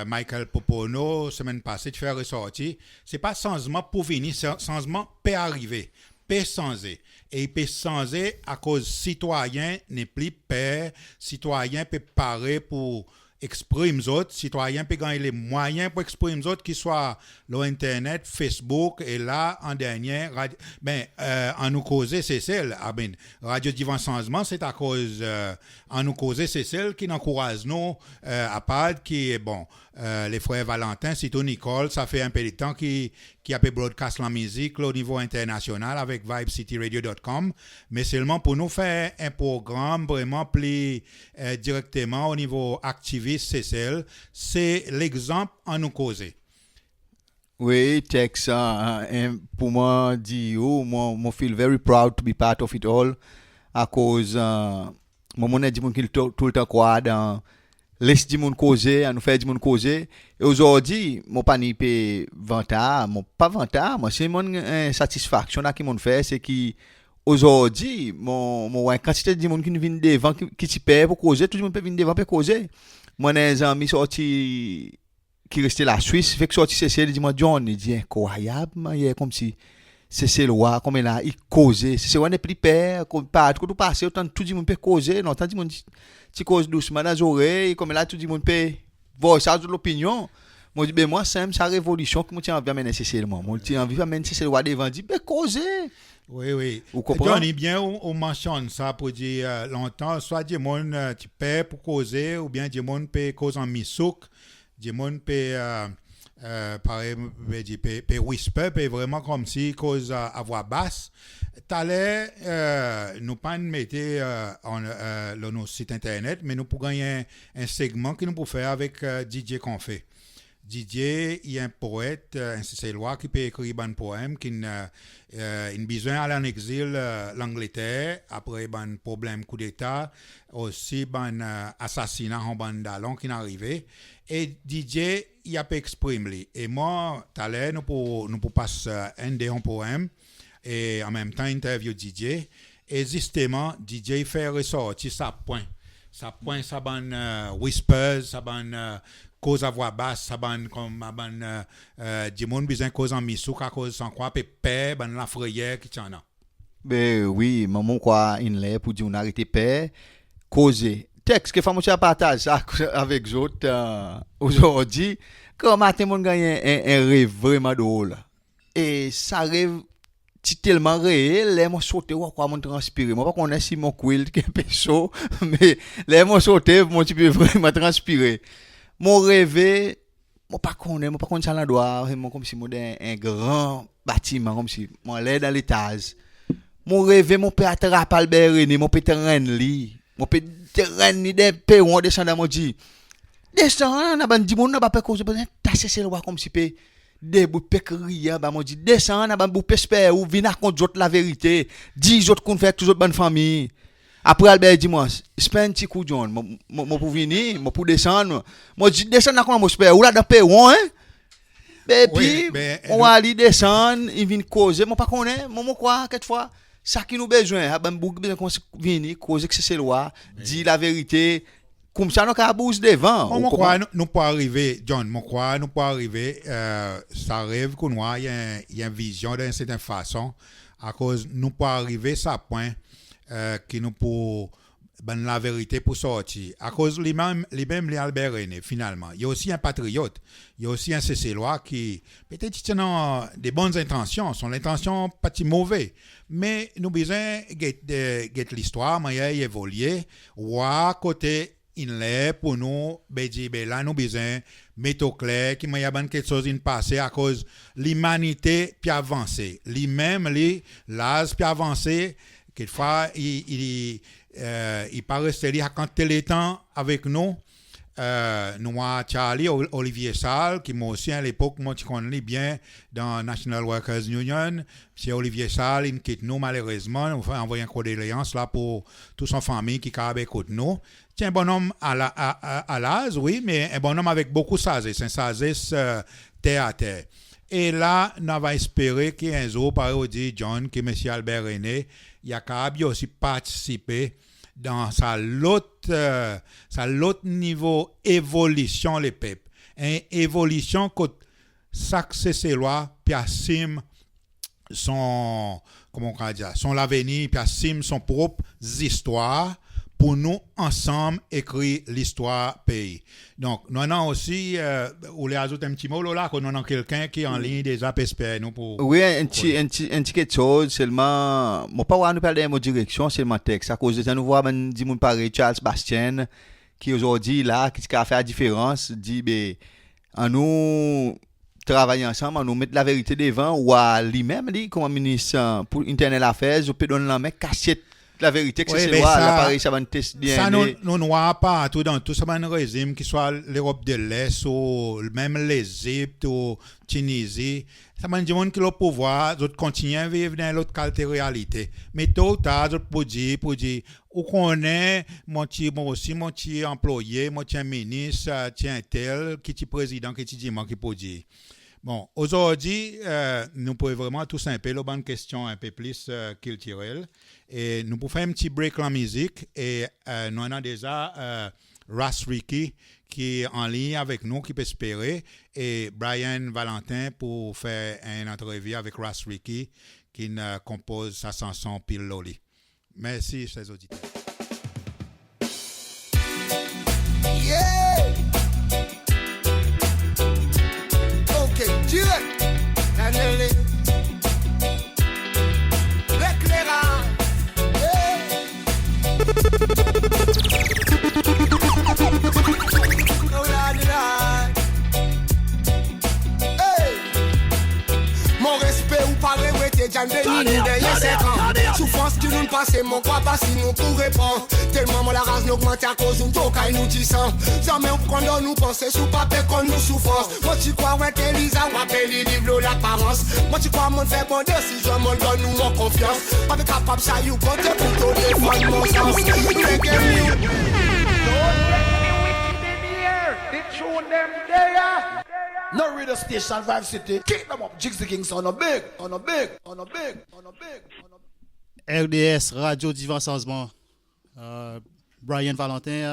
Michael Popono, semaine passée, de faire ressortir, c'est pas changement pour venir, c'est changement peut arriver, peut changer. Et il peut changer à cause citoyen n'est plus père, citoyen peut parler pour exprimer autres, citoyens peuvent gagner les moyens pour exprimer autres, qui soient l'Internet, Facebook, et là, en dernier, en nous causer, c'est celle, Radio Divan Changement, c'est à cause, en nous causer, c'est celle qui encourage nous, à part, qui est bon, les frères Valentin, Cito Nicole, ça fait un peu de temps qui a pu broadcast la musique au niveau international avec vibecityradio.com, mais seulement pour nous faire un programme vraiment plus directement au niveau activiste, c'est l'exemple en nous causer. Oui, Tex, pour moi, moi feel very proud to be part of it all, à cause, moi, dit qu'il tout le temps quoi dans laisse du monde causer, à nous faire du monde causer. Et aujourd'hui, mon pas ni pe vantard, pas vantard, moi c'est mon satisfaction là qui m'ont fait, c'est qui aujourd'hui, mon quantité de monde qui vient devant qui t'y paie pour causer, tout le monde peut venir devant pour causer. Moi des amis sorti qui restait la Suisse, fait que sorti c'est dit moi John, il dit incroyable, il comme si c'est loi comme là il causait, c'est on est plus père comme pas tout passer autant tout le monde peut causer, non tant du monde tu causes doucement dans les oreilles, comme là, tout le monde peut voir ça de l'opinion. Moi, je dis, moi, c'est sa révolution que moi, j'ai envie de mener nécessairement. Moi, j'ai envie de mener nécessairement devant, je dis, causer. Oui. Vous comprenez? On est bien, on mentionne ça pour dire longtemps, soit du monde tu paies pour causer, ou bien du monde peut causer en misouk, du monde peut, pareil, peut whisper, peut vraiment comme si cause à voix basse. T'allais nous pas mettre sur nos site internet, mais nous pouvons gagner un segment que nous pouvons faire avec DJ qu'on fait. DJ, il y a un poète, un Cécélois qui peut écrire un poème qui a besoin d'aller en exil l'Angleterre après un problème coup d'État, aussi un assassinat en bandalon qui est arrivé. Et DJ, il a pu exprimer. Et moi, t'allais nous pouvons passer un des poèmes. Et en même temps interview DJ et justement DJ fait ressortir sa point ça whispers ça cause à voix basse ça comme du monde besoin cause en misouk à cause sans quoi pépé la frayère qui t'en a. Ben oui maman quoi in là pour dire on arrêter paix causer texte que femme tu partage ça avec autres aujourd'hui quand matin mon gagne un rêve vraiment drôle et ça rêve tellement réel, les mots sauter ou quoi mon transpirer. Moi pas connais si mon quilt qui est peu chaud, mais les mots sauter mon tu peux vraiment transpirer. Mon rêve, moi pas connais ça l'endroit, moi comme si moi un grand bâtiment comme si moi là dans l'étage. Mon rêve mon peut attraper Albert René, mon peut terrain li, mon peut terrain ni des perron descendre mon dit. Descend na ban di mon na pas cause ta c'est le comme si peut des bouts pécrier bah moi dit descend na bou pespère ou vinn raconte autres la vérité dis autres qu'on fait toujours bonne famille après Albert dit moi spend petit coup John moi pour venir moi pour descendre moi dit descend na comment moi espère ou là dans perron hein puis on va aller descendre il vient causer moi pas connaît moi quoi quelquefois ça qui nous besoin a ben beaucoup besoin venir causer que c'est loi dit la vérité. Comme ça, nous avons devant. Mon croit, nous pas arriver, John, mon croit, nous pas arriver, ça rêve qu'on voit, il y a une vision d'une certaine façon, à cause nous pas arriver ça point, qui nous pour ben la vérité pour sortir. À cause lui-même Albert René, finalement. Il y a aussi un patriote. Il y a aussi un CC-Loi qui, peut-être, tient des bonnes intentions. Son intention pas si mauvaise. Mais nous besoin de l'histoire, mais il évolué. Ou à côté, il est pour nous, là, nous besoin mettre au clair qu'il y a quelque chose in passé à cause l'humanité puis avancer. Lui-même, l'âge puis avancer. Quelquefois, il pas resté là quand il est temps avec nous. Nous avons Charlie, Olivier Salle, qui m'a aussi à l'époque, moi, tu connais bien dans National Workers Union. C'est Olivier Salle, il quitte nous malheureusement. On va envoyer un condoléance là pour toute son famille qui écoute nous. C'est un bonhomme à l'âge, oui, mais un bonhomme avec beaucoup de sagesse. Un sagesse terre à terre. Et là, nous avons espéré qu'un jour, par exemple, John, que M. Albert René, il a aussi participé dans sa l'autre niveau évolution les peuples. Une évolution que chaque loi puis assume son l'avenir puis assume son propre histoire pour nous ensemble écrire l'histoire pays. Donc nous avons aussi ou les ajouter un petit mot là qu'on a quelqu'un qui est en ligne déjà peut espérer nous pour oui un petit quelque chose seulement moi pas nous parler de direction seulement texte à cause de ça nous voir dit mon pareil Charles Bastien qui aujourd'hui là qui a fait la différence dit ben en nous travailler ensemble, nous mettre la vérité devant ou à lui-même comme ministre pour Internet Affairs je peux donner la main cachette la vérité que c'est l'appareil ça va tester bien ça nous noie pas tout dans tout ça un régime qui soit l'Europe de l'Est ou même l'Égypte ou Tunisie ça m'a dit monde qui le pouvoir d'autres continuer à vivre dans l'autre qualité réalité mais tôt ou tard pour dire ou qu'on est moi aussi mon petit employé mon petit ministre tiens tel qui est président qui dit moi qui peut dire. Bon, aujourd'hui, nous pouvons vraiment tout simple, la bonne question un peu plus culturelle. Et nous pouvons faire un petit break en musique. Et nous avons déjà Ras Ricky qui est en ligne avec nous, qui peut espérer. Et Brian Valentin pour faire une entrevue avec Ras Ricky qui compose sa chanson Pile Loli. Merci, chers auditeurs. Yeah! L'éclairage. Mon respect ou pas regretter, j'en bénis derrière 5 ans. Souffrance qui nous passe, mon quoi pas si nous pour répondre. Tellement mon la race nous augmente à cause d'un toca et nous disant. Jamais on prend nous penser sous papier qu'on nous souffrance. Moi tu crois ouais que Lisa ou appelle les livres l'apparence. Moi tu crois mon fait bon décision, mon donne nous mon confiance. Pas capable ça you compter pour tout défendre mon sens. No radio station, Vibe City. Kick them up, Jigs the Kings on a big. RDS, Radio Divan Changement. Brian Valentin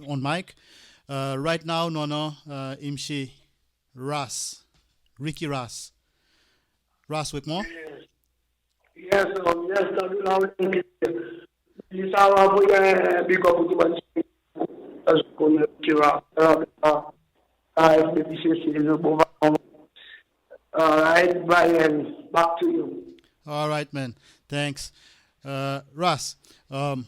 on mic. Right now, Imche Ricky Ras. Ras with moi? Yes, this hour we big up to one as Kira. Alright, Brian, back to you. All right, man. Thanks. Ras, mon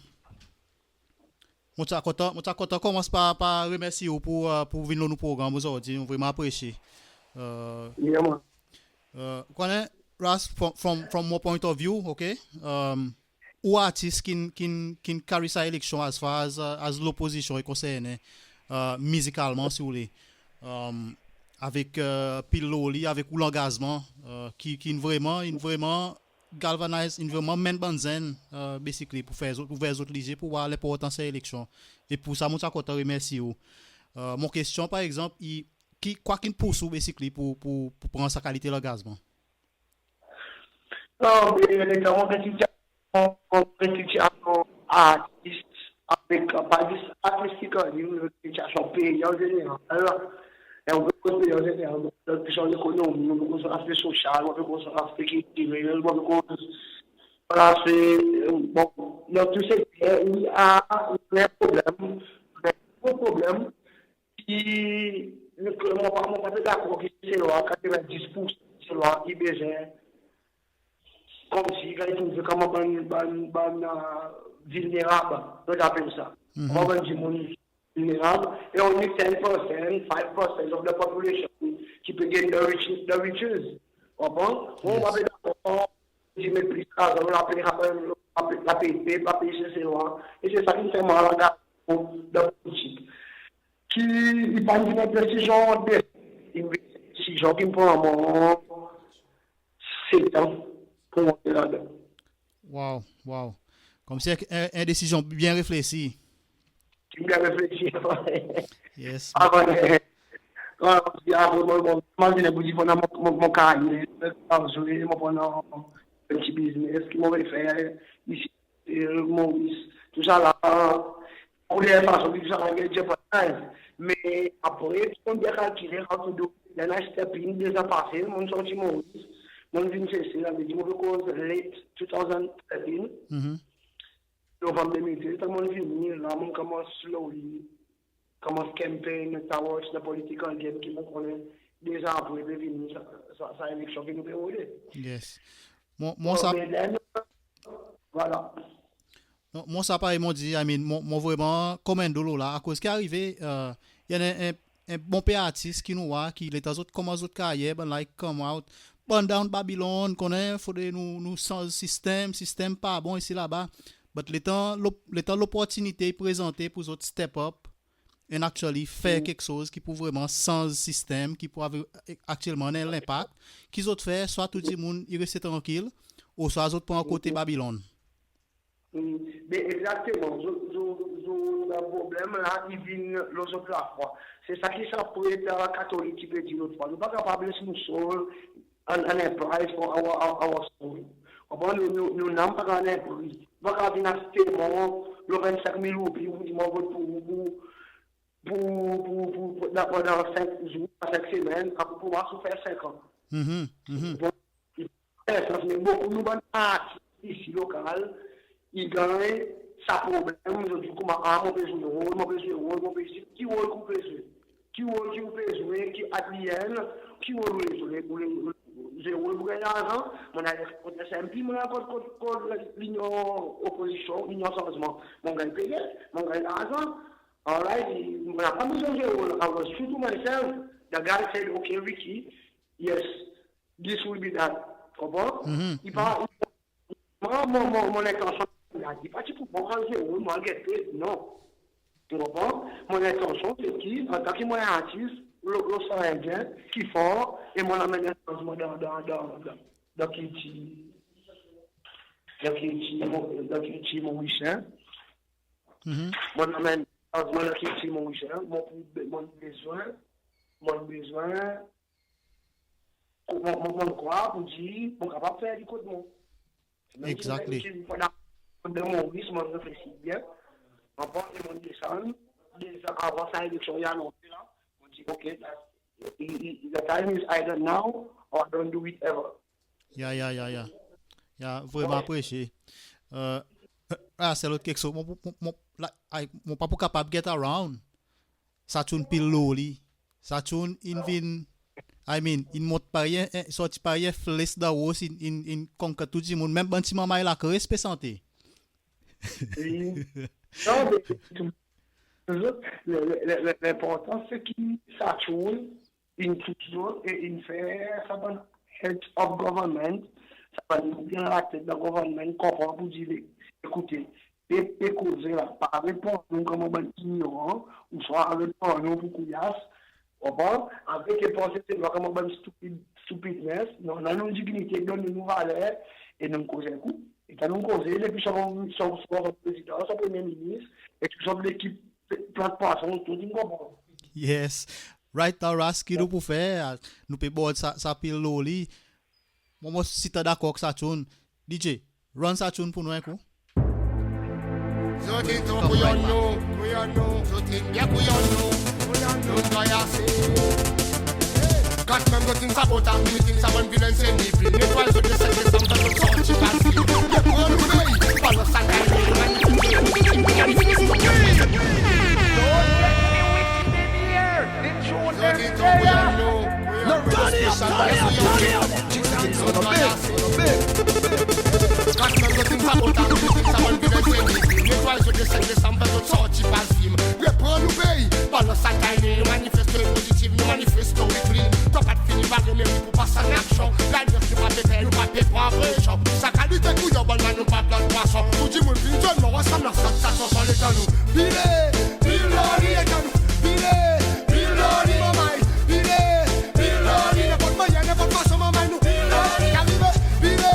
content commence par remercier vous pour venir dans nos programmes aujourd'hui. On vraiment apprécié. Yeah, man. Connais Ras from my point of view, okay? Ou artiste qui carry sa élection as far as l'opposition est concernée musicalement si vous voulez. Avec Pile Loli, avec l'engagement qui vraiment galvanise, vraiment mène banzen basically pour faire autres léger pour voir l'importance de l'élection. Et pour ça, moi je content remercier vous. Mon question par exemple, quoi qu'il pousse basically pour prendre sa qualité l'engagement. Non, mais artiste avec pas juste artistique, une situation pays en général. Alors, on peut construire en général, donc question économique, on peut construire l'aspect social, on peut construire l'aspect culturel, on peut construire l'aspect bon dans tous ces pays, il y a un problème qui, mon pas d'accord que c'est loi 90%, c'est loi IBG, comme si quand ils disent comment vulnérable, on appelle ça. On va dire vulnérable, et on dit 10%, 5% of the population qui peut gagner the riches. On va dire d'accord, je méprise ça, on l'appellera la PIP, la PIC, c'est loin. Et c'est ça qui me fait mal à la politique. Qui il parle d'une décision qui me prend 7 ans pour monter là-dedans. Wow. Comme c'est une décision bien réfléchie. Bien réfléchie. Yes. Quand mon carrière, je prends un petit business qui m'aurait fait ici, Maurice, tout ça là, pour les façons de faire, mais après, on bien calculé, il y a un step in déjà passé, mon sorti Maurice, mon venu cesser, il avait dit, mon cause late 2013, novembre 2013, tout le monde venu, là, on commence slowly, commence campaign, towards the political game qui nous connaît déjà après venir, ça élection qui nous peut rouler. Yes. Moi ça voilà. Moi ça pareil m'ont dit moi vraiment commando là à cause qui arrivé il y a un bon père artiste qui nous voit qui les autres commence autre carrière ben like come out burn down Babylon connaît faut nous sans système pas bon ici là-bas but le temps l'opportunité présentée pour autres step up et actually faire quelque chose qui pour vraiment sans système qui pour avoir actuellement l'impact qu'ils autres faire soit tout le monde il reste tranquille ou soit autres pour un côté Babylone. Mais exactement le problème là il vient l'autre fois c'est ça qui s'appelle la catholique qui peut dire l'autre fois nous pas capable de nous soul an price for our soul nous n'avons pas un prix pas capable d'acheter le 25 000 roupies pour dans 5 jours, 5 semaines, pour pouvoir se faire 5 ans. Beaucoup de artistes ici local, ils gagnent sa problème. Je dis comment mon besoin de rôle, mon besoin qui rôle qu'on peut jouer, qui peut jouer, qui advienne, qui rôle j'ai rôle pour l'argent, c'est un petit peu contre l'union opposition, l'union changement. Mon gars paye, mon gars l'argent. All right, when I come to I was true to myself. The guy said, okay, Ricky, yes, this will be that. Il parle, mon intention, il dit pas tu peux pas jouer, moi, get paid, non. Tu comprends? Mon intention, c'est qui, en tant que moi, artiste, le sang indien, qui fort, et mon amène un changement dans qui mon Michel. Mon amène mon qui mon besoin mon quoi pour dire pour capable faire du code mon exactly de mon risque mon réfléchit bien on prend mon descend déjà avant ça élection il y a non là on dit OK the time is either now or don't do it ever vraiment apprécié c'est l'autre quelque chose mon pas capable get around ça tourne pile loli ça tourne in monte pas rien sorti pas rien flash da hausse in conquête tout le monde même petit maman il a que respect santé l'important c'est qu'il ça tourne in toujours et in faire ça va head of government ça va bien la tête de gouvernement comprendre pour dire écoutez et causer là pas répondre comme un ignorant ou soit répondre pour couillasse avec les pensées c'est comme un stupidness non on a une dignité donne une valeur et nous causer un coup et quand nous causer les puis son président son premier ministre et tout ça l'équipe plate poisson tout le monde yes right now Raski nous pour faire nous peut board ça pile loli moi si tu d'accord que ça tourne DJ run ça tourne pour nous un coup Got même got things about and many things about violence and evil. It was the second song that was so cheap as you. sans ça les canaux. Bilé, bilé, les canaux. Bilé, bilé, maman. Bilé, bilé, n'importe quoi, n'importe quoi, sur maman nous. Bilé, calme, bilé,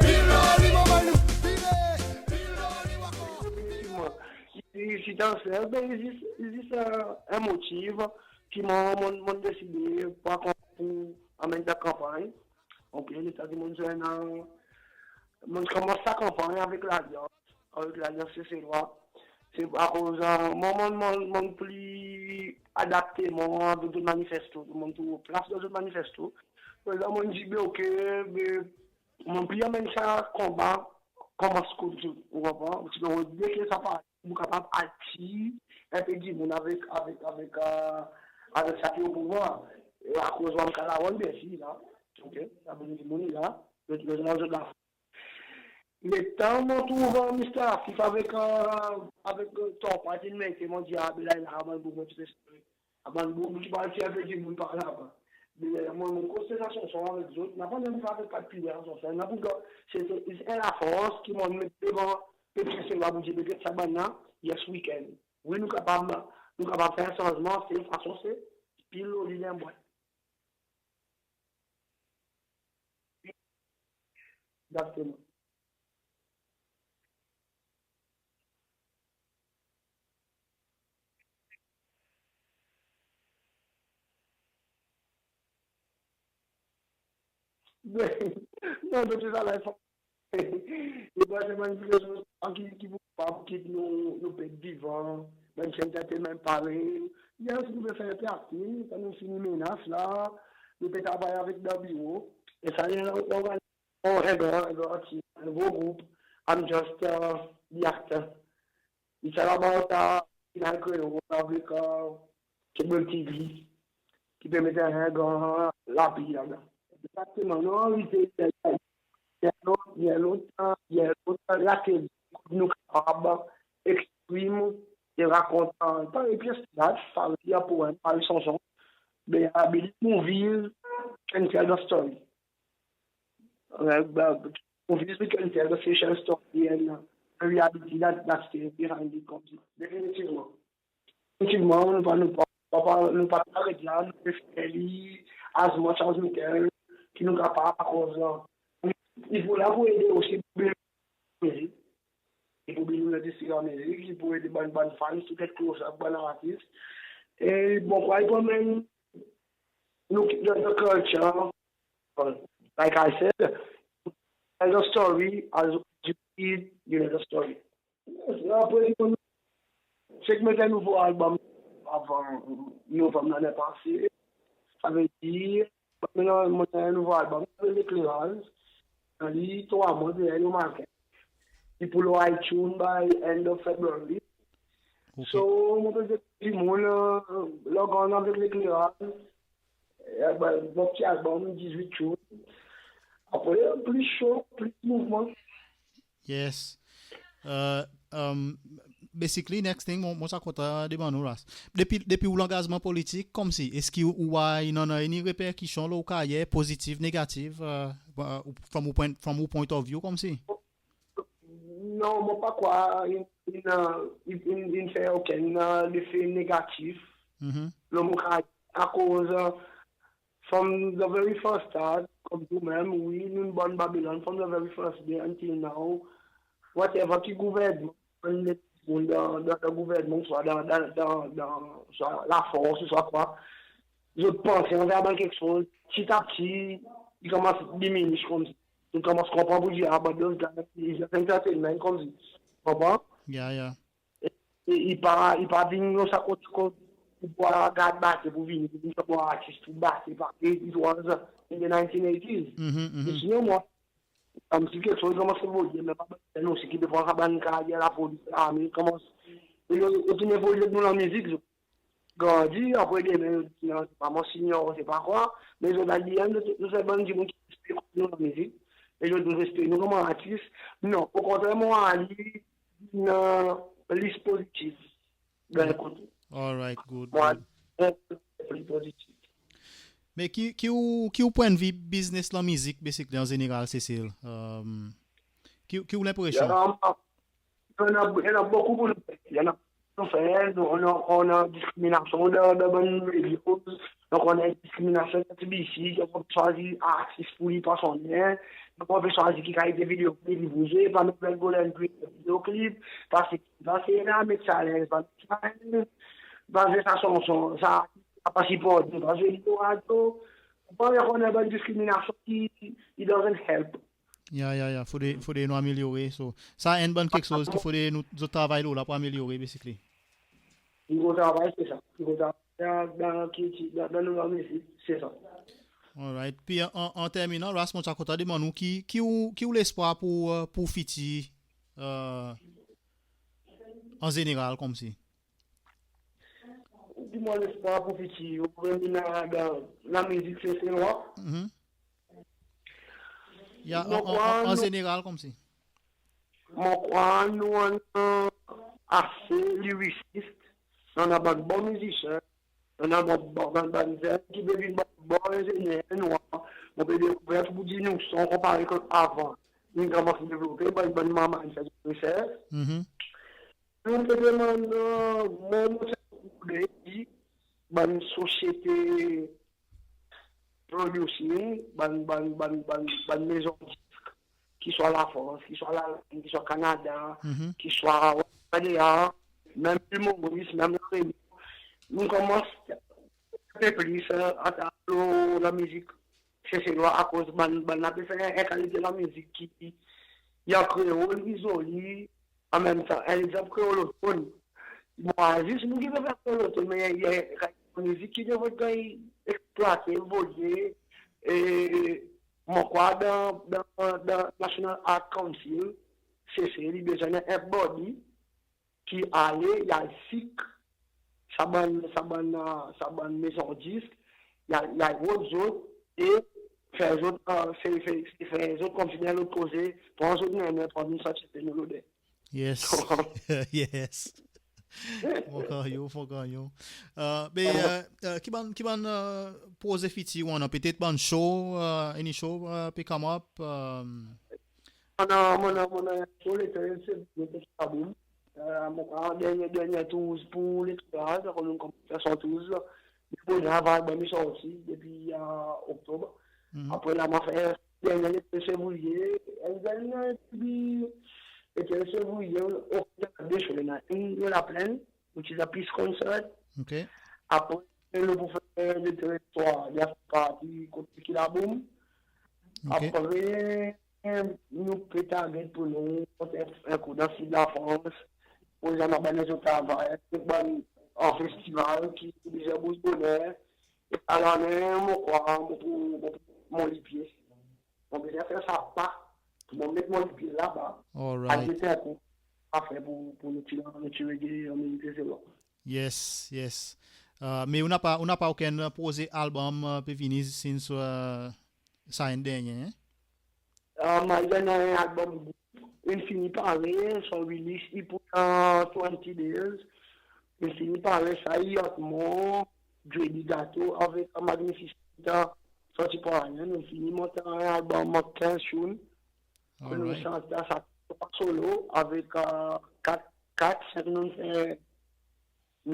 bilé, maman nous. Bilé, bilé, Si dans ce ben, il existe un motif qui m'a décidé pour amener la campagne. Donc, l'État du monde, on commence sa campagne avec l'Alliance CC3. C'est à cause mon plus adapté, mon de manifesto, mon place de manifesto. Par exemple, on dit ok, mon plus amène ça combat, comment se conduire, vous comprenez? Parce que dès que ça passe, vous êtes capable d'attirer un peu de monde avec ça qui est au pouvoir. Et à cause de la ronde, ici, là, ok, ça veut dire monde là, le de la. Les temps, on trouve Mr. Afif avec ton parti de mec, qui m'ont dit, ah, ben là, il a un beaucoup de choses. Avant beaucoup qui parle un peu du monde par là. Mais mon constatation sont avec les autres, n'a pas même fait avec pas de piliers, c'est la force qui m'a mis devant le président va bouger de ça maintenant, yes week-end. Oui, nous capables de faire un changement, c'est une façon, c'est pile au lieu d'un bois. Exactement. Non, de tout ça, là, il faut c'est une qui vous parle, qui nous peut vivant, même si on peut même parler. Il y a aussi qui peut faire un parti, quand nous finissons menace là, nous peut travailler avec des bureaux, et ça, on est un gros groupe, I'm just the actor. It's all about avec Cable TV, qui permet de faire la vie. Exactement, non, il y a longtemps, là que nous capables d'exprimer et raconter par les pièces d'âge, par les poèmes, par les chansons, mais à movies can tell the story. Movies can tell the fiction story and the reality that stays behind the content. Définitivement. Définitivement, nous ne pas arrêter là, nous préférons as much as we can. Qui nous capable à cause il faut là pour aider aussi musique il faut bien nous dire la musique il faut aider bonnes fans tout être close à bon artiste et bon quoi il faut même nous the culture like I said tell the story as you know the story après c'est que mettre un nouveau album avant novembre l'année passée ça veut dire maintenant, mon nouveau album, l'éclairage, il y a 3 mois de market. Il pour le iTunes by end of February. Okay. So, mon petit monde, log avec l'éclairage, mon petit album, 18 jours. Après, plus chaud, plus mouvement. Yes. Basically, next thing, moi ça compte de Manouras. Depuis l'engagement politique, comme si, est-ce qu'il y a une répercussion là au carrière positive, négative, from a point of view, comme si? Non, moi pas quoi, il fait aucun effet négatif. Le mot à cause, from the very first start, comme vous-même, oui, nous bonne Babylone, from the very first day until now, whatever qui gouverne, dans le gouvernement, soit dans la force, soit quoi. Je pense qu'on va avoir quelque chose, petit à petit, il commence à diminuer comme ça. Il commence à comprendre pour dire, ah, bah, il a fait entertainment comme ça. Tu comprends? Yeah. Et il part venir dans sa côte pour pouvoir regarder battre, pour venir, pour pouvoir artiste, pour battre, parce qu'il was in the 1980s. Et sinon, moi, comme si quelque chose commence à évoluer, mais pas nous, c'est qui peut prendre la carrière, la police, l'armée, commence. Et on évolue dans la musique, grandi, après, c'est pas mon signor, c'est pas quoi, mais on a dit, nous sommes des gens qui respectent dans la musique, et je nous respecte nous comme artistes. Non, au contraire, moi, on a dit une liste positive de l'écoute. All right, good. Moi, une liste positive. Mais qui au point de vue business la musique, basically, en général, Cécile? Qui ou l'impression? Il y en a beaucoup pour le faire. y en a on a discrimination de bonnes radios, donc on a discrimination de TBC, on peut choisir artiste pour lui par son lien, donc on peut choisir qui a des vidéoclips, il bouge, pas mettre le golden vidéoclip, parce que c'est là, mettre ça à l'aise, basé sa chanson, ça pas si pour basé sur radio, on a une bonne discrimination qui doesn't help. Yeah. Faut nous améliorer. So, ça est bonne quelque chose qu'il faut nous travailler là pour améliorer, basically. Il faut travailler, c'est ça. Il faut travailler dans le musique, c'est ça. Alright. Puis en terminant, Ras, mon chakota demande nous qui ou l'espoir pour Fiti en général comme si. Dis-moi l'espoir pour Fiti, vous pouvez dans la musique c'est noir. En général comme si. Moi crois nous on assez lyriciste. On a bon musicien, on a bon qui devient bon ingénieur noir. On peut découvrir tout dire nous sont comparé avec avant. Nous commençons à développer bonne maman fait du recherche. On peut demander bonne société producing, bonne maison qui soit la France, qui soit l'Allemagne, qui soit Canada, qui soit Australie, même le Maurice, même le Réunion. Nous commençons à faire plus à la musique. C'est à cause de la qualité de la musique qui y a créole, isolé, en même temps, un exemple créolophone. Moi, juste nous qui veut faire créolophone, mais il y a une musique qui devrait exploiter, évoluer, et moi, quoi, dans National Art Council, il besoin d'un body qui allait, il y a le SIC, ça bonne maison disque, il y a autres autres, et faire les autres continuer à l'opposer, pour les autres, pour nous sortir de nous. Yes. Yes. Faut yo. Mais qui ban pose Fiti ou on a peut-être ban show, any show peut come up. On a show les taboum. Mon dernier tour pour les trois, on a compétition tous. On a vraiment sorti depuis octobre. Après la m'a fait dernier février, et que ce vous y a des choses dans la plaine, which is a peace concert. Okay. Après, le pour faire le territoire, il y a parti côté qui la boum. Après, nous pétons pour nous, un coup dans la France, pour les organiser au travail, un festival qui est déjà bouge bonheur. Et alors, moi, mon lipier. On peut faire ça pas. Bon, mettre mon pied là-bas. All right. Après, pour nous tirer en militaire, Yes. Mais on n'a pas aucun posé album pour venir since ça est dernier. Il y a un album, il finit par aller, son release, il pour 20 days. Il finit par aller, ça y est, mon Dreddy Gâteau avec un magnifique sorti par rien. Il finit monter un album, 15 tunes. Nous chantons ça solo avec 4, 5 nous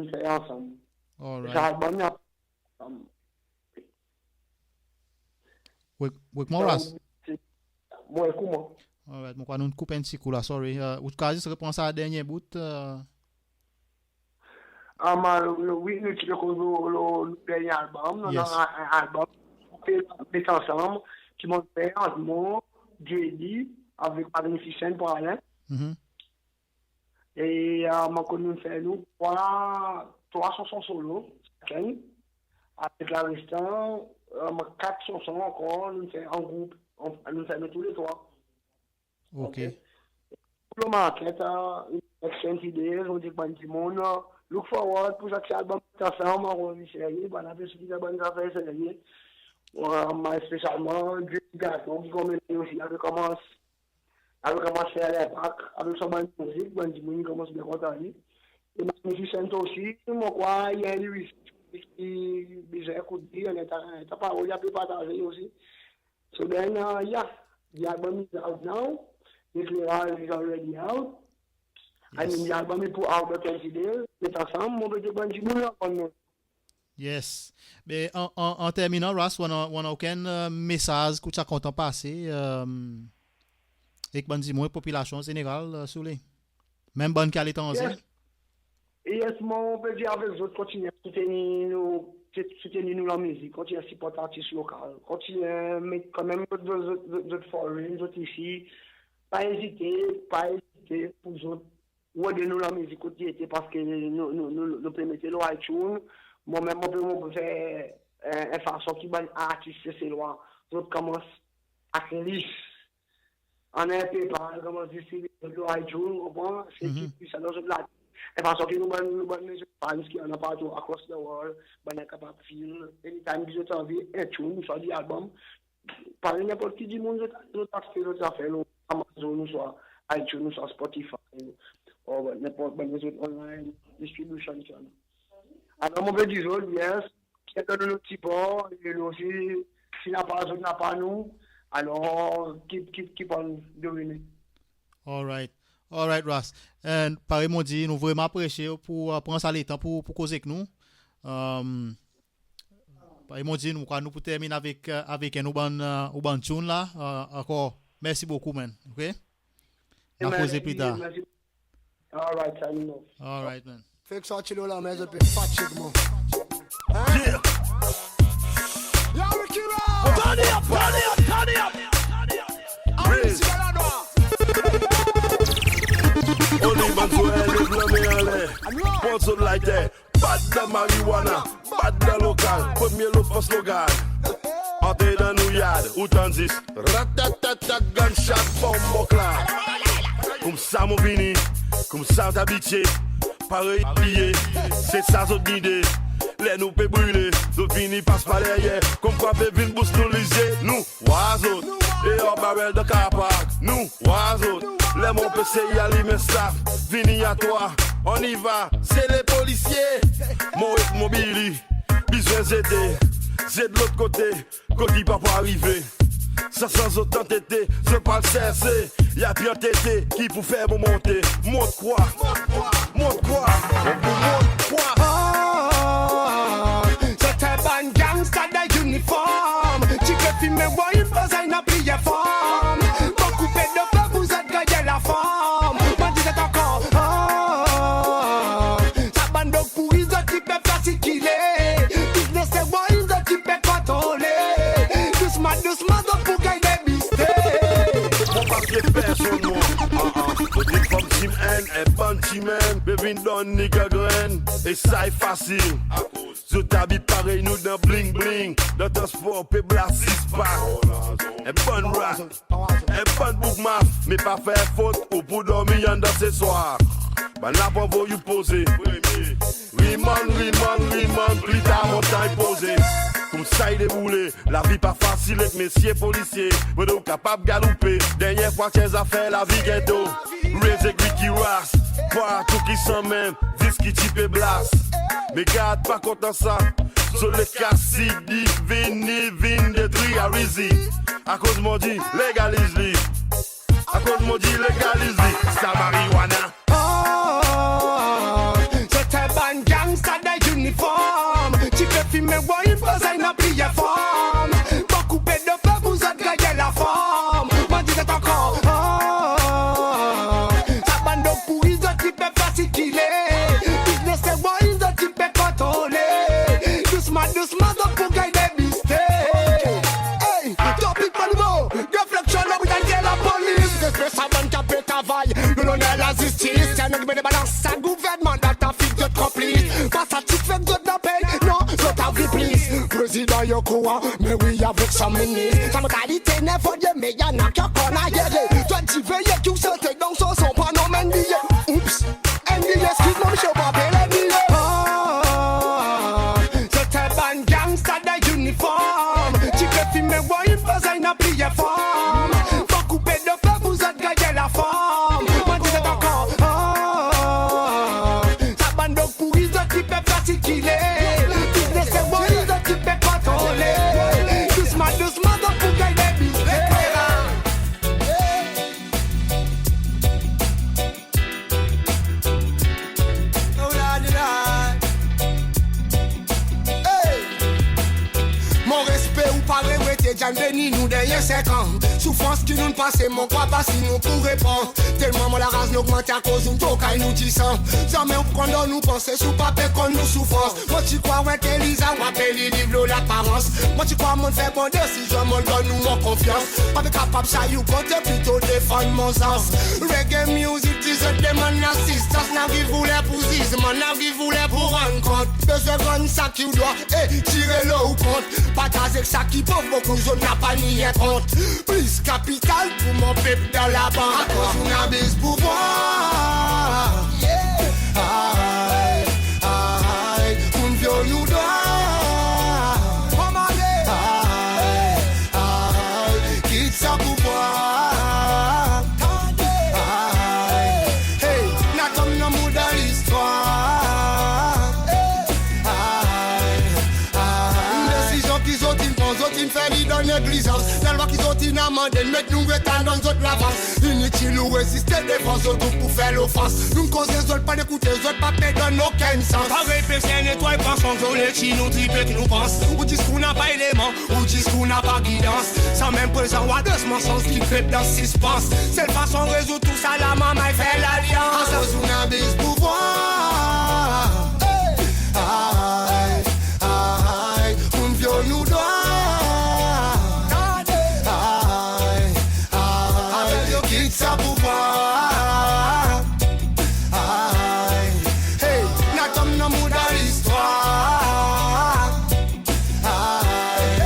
fait ensemble. Alright. Ça album With more Ras. Moi comment? Alright, moi nous couper un petit coup là, sorry. Ou quasi se reprend ça dernier bout. Oui, nous tirons le dernier album, nous avons un album fait ensemble qui m'ont fait en mot Dreddy avec Magnificent pour Alain. Et moi, nous faisons trois chansons solo, chacun. Avec la restante, 4 chansons encore, nous faisons en groupe, nous faisons tous les trois. Ok. Pour le market, excellent idée, on dit que tout le monde, look forward pour chaque album ensemble, on va essayer, on a fait ce qui est bonne affaire, c'est gagné. Spécialement, Dreddy Gâteau, qui commence aussi, avec commence à l'impact, avec son bande musique, il commence bien content. Et Magnificent aussi, moi, quoi, il y a un lyrics qui déjà écouté, il y a parole, il y a pu partager aussi. So then, the album is out now, l'éclairage is already out. Ani album pour Albert Considère, mais ensemble, mon petit bon du monde on. Yes. Mais en terminant, Ras, on a aucun message que tu as content passer avec la population générale sur les même bonne qualité en Yes. Yes, mon peut dire avec les autres, continuer à soutenir nous la musique, continuer à supporter l'artiste local, continuer à mettre quand même d'autres foreign, d'autres ici, pas hésiter pour les autres, aider nous la musique côté parce que nous permettez le iTunes, moi-même, on peut faire une façon qui va artiste, c'est loin, les autres commencent à créer. On a un PayPal, commence à distribuer le iTunes, au moins, c'est qui ça dans la et parce que nous fans qui en a partout across the world, on est capable de filmer. Anytime que vous avez un tune, soit des albums, par n'importe qui du monde, nous avons fait Amazon, soit iTunes, soit Spotify, ou n'importe quel online distribution channel. Alors, on veut dire, yes, quelqu'un de notre type, et aussi, s'il n'a pas n'a pas nous, alors, keep on doing it. All right, Ross. Pareil, mon dit, nous vraiment apprécier pour prendre ça le temps pour causer avec nous. Pareil, mon dit, nous pour terminer avec un urban tune là. Encore, merci beaucoup, man. OK? On va causer plus tard. All right, I know. All right, man. Fait que ça, tu l'as, mais je peux fatiguement. Yeah. Yeah, we keep on. Turn it up. Only man so early, blame en l'air. Put it like that. Bad the marijuana, bad the local. Put me a look for slogan. Entre dans New Yard, où t'en dis? Ratatatat, gunshot, bombe clap. Comme ça mon vini, comme ça t'habitué. Pareil plié, c'est ça zot guidé. Les nous peut brûler, zot vini passe par derrière. Comme quoi peut vin boost nous liser. Nous, oiseaux, et hors barrel de capac. Nous, oiseaux. Les mon PC y a les messages, vini à toi, on y va, c'est les policiers. Mon mobile, besoin zété, c'est de l'autre côté, côté pas pour arriver. Ça sans autant tété, c'est pas le cesser. Y'a bien tété qui pour faire mon monter. Monte quoi? C'est un ban gangsta de uniforme. Tu peux filmer, moi, il faut un appui forme. Beaucoup de peu, vous êtes gagné la forme. Moi, dis encore, ça bande pourri, qui peut faire ce qu'il est. Business, c'est moi, qui peut contrôler. Doucement, donc pour gagner des mystères. Mon papier personnel, côté comme Team N, et bon Team N, baby don nigga grain, et ça est facile. Je t'habite pareil, nous dans bling bling, dans transport, pe blas 6 pack. Un bon rap, un bon bookmap, mais pas faire faute, ou pour dormir en dans ce soir. Ben là, pour vous poser. Riman, plus tard, montagne posée. Comme ça, il est boulé. La vie pas facile avec messieurs policiers. Mais donc, capable de galouper. Dernière fois qu'ils ont fait la vie ghetto. Raise Ricky Ross. Pas tout qui s'en même. Dis qui type et blast. Mais garde pas content ça. Sur les cassidy, vin, détruit à Rizzy. À cause mon dit, légalise-li. À cause mon dit, légalise-li. Ça marijuana. C'est un ban gangsta de uniforme. Tu peux filmer, moi, il faut un appui forme. Beaucoup de peu, vous êtes gagné la forme. Moi, dis encore, ça bande pourri, qui peut faire ce qu'il est. Business, c'est moi, qui peut contrôler. Doucement, donc pour gagner des mystères. Hey, topic pas nouveau. Réflexion, là, vous allez la police. Respect, ça bande qui a fait travail. Nous l'honneur, la justice. Tiens, nous de balance, ça gouvernement, dans ta fille de complice. Pas satisfait de la peine, non, je t'avoue, please. Président Yoko, mais oui, avec son ministre. Sa mentalité n'est pas de, mais y'en a qu'un qu'on a géré. Toi, tu veux y tout ça, t'es dans son pas non, mais NDA. Oups, NDA, excuse-moi, je vais pas appeler NDA. C'est un ban gangsta de uniforme. Tu peux filmer, moi, il faut un appui forme. Beaucoup de peu, vous êtes gagné la forme. Moi, dis encore, ça bande pourri, qui peut faire ce qu'il est. Business, c'est moi, qui peut contrôler. Doucement, donc pour gagner des Jan béni nous derrière 5 ans. Souffrance qui nous passe, mon quoi pas si nous pour répondre. Tellement mon la race nous augmente à cause d'un tocaille nous dit ça. Jamais on prend nous penser sous papier qu'on nous souffrance. Moi tu crois ouais qu'Elisa ou appelle les livres l'apparence. Moi tu crois mon fait bon décision, mon donne nous mon confiance. Pas de capable ça you compte plutôt défendre mon sens. Reggae music disait demande assistance. N'a qui voulait pour zis, man n'a qui voulait pour rendre compte. Besoin de ça qui doit tirer le ou compte. Partager ça qui pauvre beaucoup je n'a pas ni un compte. Plus capital pour mon peuple dans la banque. À cause on a des pouvoirs. Aïe, aïe, on viole nous doit. Aïe, aïe, quitte ça pouvoir. Aïe, hey, n'a comme nos mots dans l'histoire. Aïe, aïe, une décision qu'ils ont ils prennent, ils fait dans négligence. La loi qu'ils ont ils amendent, mettent nous retard dans notre l'avance. Inutile ou résister, défense au tout pour faire l'offense. Nous causons les autres, pas d'écouter les autres, pas perdre dans aucun sens. Pareil, personne étoile, pas changer les chi, nous triper qui nous pensent. Ou disent qu'on n'a pas élément, ou disent qu'on n'a pas guidance. Sans même présent, ou à deux sens qui crêpent dans suspense. C'est la façon de résoudre tout ça, la maman fait l'alliance. À cause on a des pouvoirs. Aïe, aïe, on viole nous doit. Ça pouvoir. Aïe, hey, n'a comme nos mots dans l'histoire. Aïe,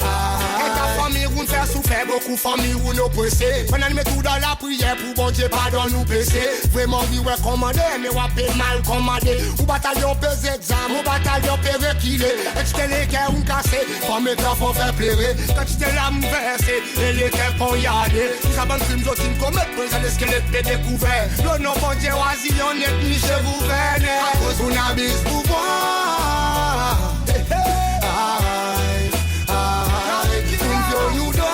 aïe, et ta famille où nous fait souffrir beaucoup, famille où nous pressés. On a mis tout dans la prière pour bon Dieu pardon nous baisser. Vraiment oui ouais commandé, mais on peut mal commandé. Ou bataillon pèse examen, ou bataillon peut reculer. Exciter les cœurs ou casser, faut mettre la faut faire pleurer. Quand tu t'es là m'verser, et les cœurs qu'on y a des. Nous avons crimes autres qui commettent, mais ça squelette est découvert. Le nom bon Dieu oisi, on est ni chez vous venez. À cause on a bis pouvoir. Aïe, aïe, on viole nous doit.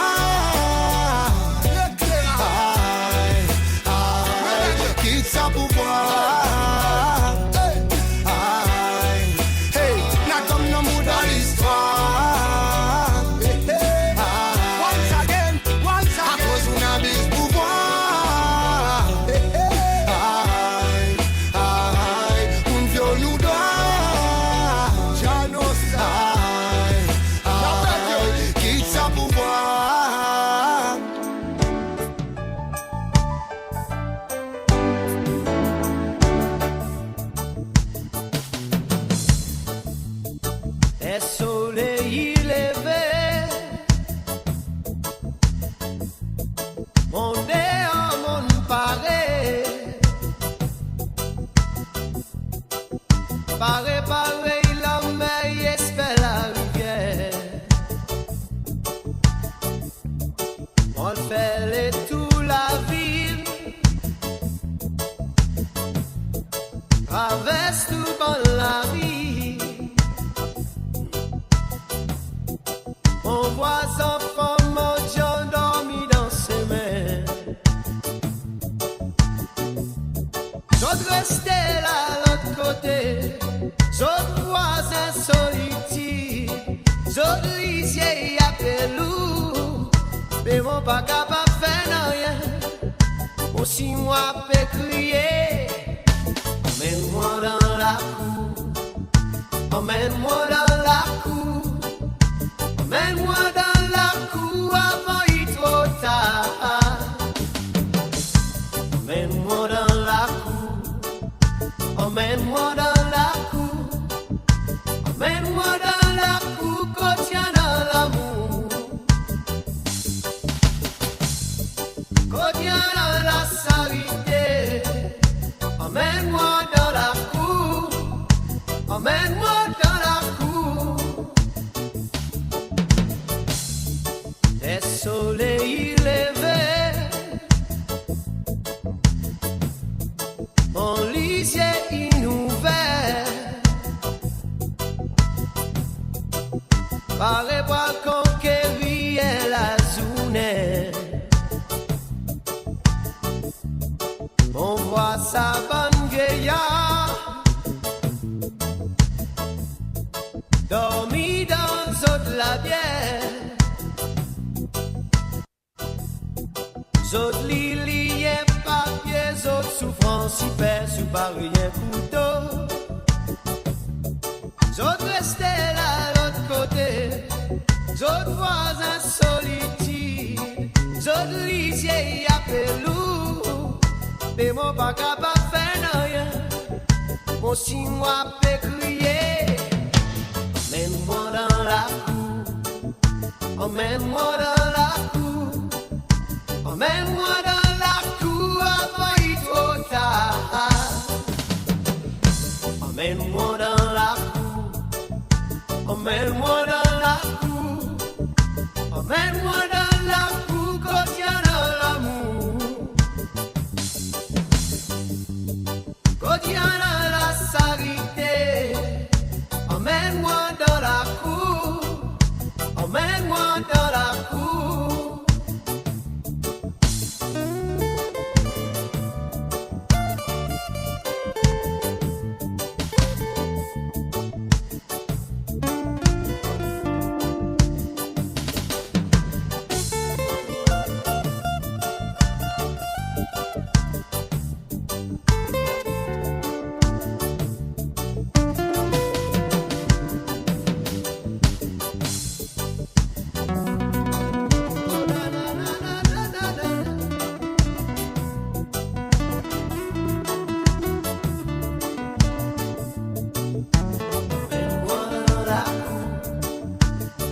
Quitte ça pouvoir. Aïe, hey, n'a comme nos mots dans l'histoire. Once again, à cause on a bis pouvoir. Aïe, aïe, on viole nous doit. Janos, aïe, quitte ça pouvoir. Est soleil levé, mon néant, mon paré, paré, la mer espère la rivière. On fait les tout la ville, traverse tout dans la vie. On voit enfants mendiants dormis dans ses mains. J'autre resté là l'autre côté. J'autre voisin solitude. J'autre lisier à pelou. Mais mon pas capable de faire rien. Aussi moi peux crier. Emmène-moi dans la cour. Emmène-moi dans la cour. Emmène-moi dans la cour avant il trop tard. Emmène-moi dans la cour. Emmène-moi dans la cour. Emmène-moi dans la cour quand il y a dans l'amour. Quand il y a dans la charité. Emmène-moi dans la cour. Emmène-moi dans la cour. Des soleils levés, mon lisier inouvert, paraît pas conquérir la journée. On voit sa bonne vieillard dormi dans toute la bière. Zot li liye papier, zot souffrance y perd sous pas rien couteau. Zot reste là l'autre côté, zot voisins solitude, zot lisier y appelou, mais mon pas capable faire rien, mon si moi peut crier, emmène-moi dans la cour, emmène-moi dans la cour, emmène-moi dans la cour avant il trop tard, emmène-moi dans la cour, emmène-moi dans la cour, emmène-moi dans la cour quand il y a dans l'amour, quand il y a dans la charité, emmène-moi dans la cour, emmène-moi dans la cour.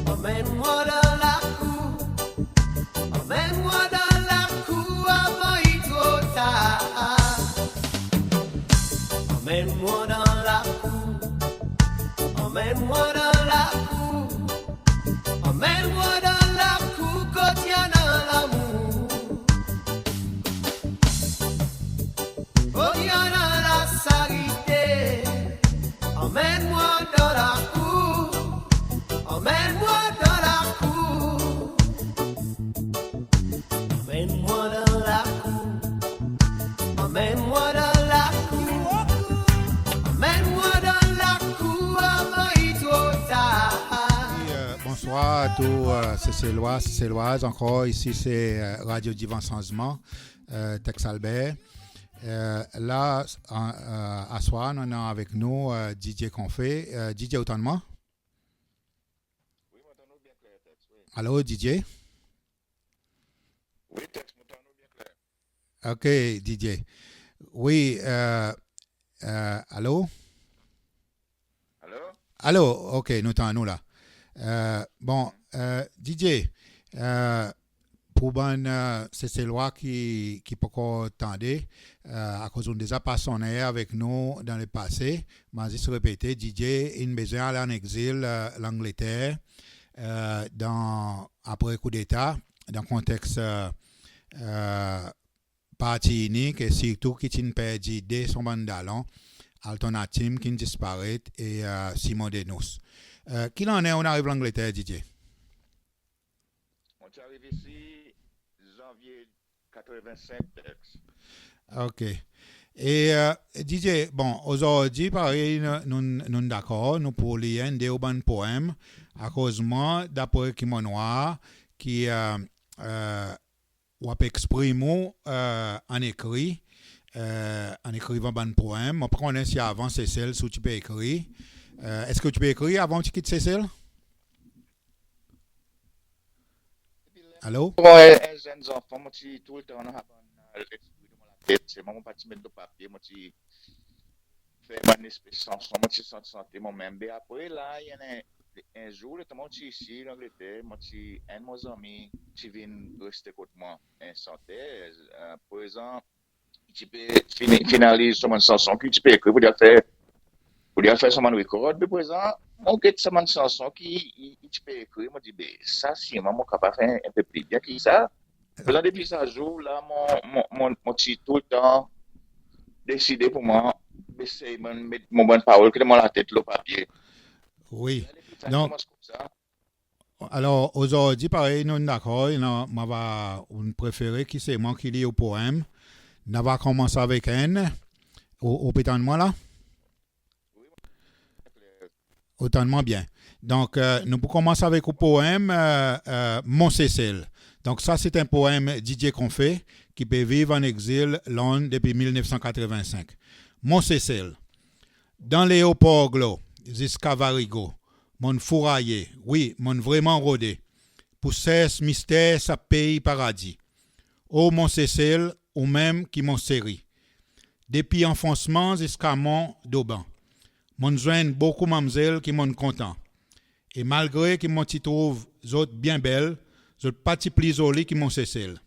Emmène-moi dans la cour, emmène-moi dans la cour avant il trop tard. Emmène-moi dans la cour, emmène-moi dans la cour, emmène-moi dans la cour quand il y a dans l'amour, quand il y a dans la charité, emmène-moi dans la cour, emmène-moi dans la cour, emmène-moi dans la cour, emmène-moi dans la cour, emmène-moi dans la cour avant il trop tard. Bonsoir à tous ces Céloises. Encore ici, c'est Radio Divan Changement, Tex Albert. Là, à soir, on a avec nous DJ Confé. DJ, autant de moi? Allô, DJ? Oui, Tex, m'entends bien clair. OK, DJ. Oui, allô? Allô? Allô, OK, nous t'entendons là. Bon, DJ, pour ces lois qui peut encore tendre, à cause on déjà passé avec nous dans le passé, mais juste répéter, DJ, il besoin d'aller en exil l'Angleterre après coup d'État, dans le contexte parti unique et surtout qui a perdu dès son mandalon, Alternative qui disparaît et Simon Denous. Qui en est, on arrive en Angleterre, DJ? On est arrivé ici janvier 85, Tex. OK. Et DJ, bon, aujourd'hui, pareil, nous d'accord, nous pour lire des urbains poèmes, à cause moi, d'après qui mon noir, qui ou exprime en écrit, en écrivant un poème. On prend si avant Cécile, si tu peux écrire. Est-ce que tu peux écrire avant que tu quittes Cécile? Allô? Ouais, les jeunes enfants, moi, tout le temps, on a c'est mon petit mettre de papier, moi, tu fais une espèce de chanson, moi, tu sens santé, moi-même. Mais après, là, il y a un jour, moi, tu ici, en Angleterre, moi, tu un de mes amis, tu viens rester contre moi, en santé. Par exemple, tu peux finaliser sur une chanson que tu peux écrire pour dire faire sur un record, mais par exemple, on get sur une chanson qui tu peux écrire, moi, je dis, ça, si, moi, je suis capable de faire un peu plus bien que ça. Depuis ce jour, là, mon petit tout le temps décidé pour moi d'essayer de mettre mon bonne parole que dans la tête, le papier. Oui. Donc, alors, aujourd'hui, pareil, nous sommes d'accord, on préféré qui c'est moi qui lis au poème. On va commencer avec un. Au pétant de moi, là? Autant de moi bien. Donc, nous pouvons commencer avec le poème Mon Cécile. Donc ça, c'est un poème Didier Confé qui peut vivre en exil Londres depuis 1985. Mon Cécile, dans Léopold Glo, jusqu'à Varigo, mon fourraillé, oui, mon vraiment rodé, pour cesse mystère sa pays paradis. Ô mon Cécile, ou même qui m'ont séri. Depuis enfoncement jusqu'à mon d'auban. Mon joigne beaucoup mamzelle qui m'ont content. Et malgré qu'ils m'ont trouve autres bien belles, autres pas plus jolies qui m'ont Cécile.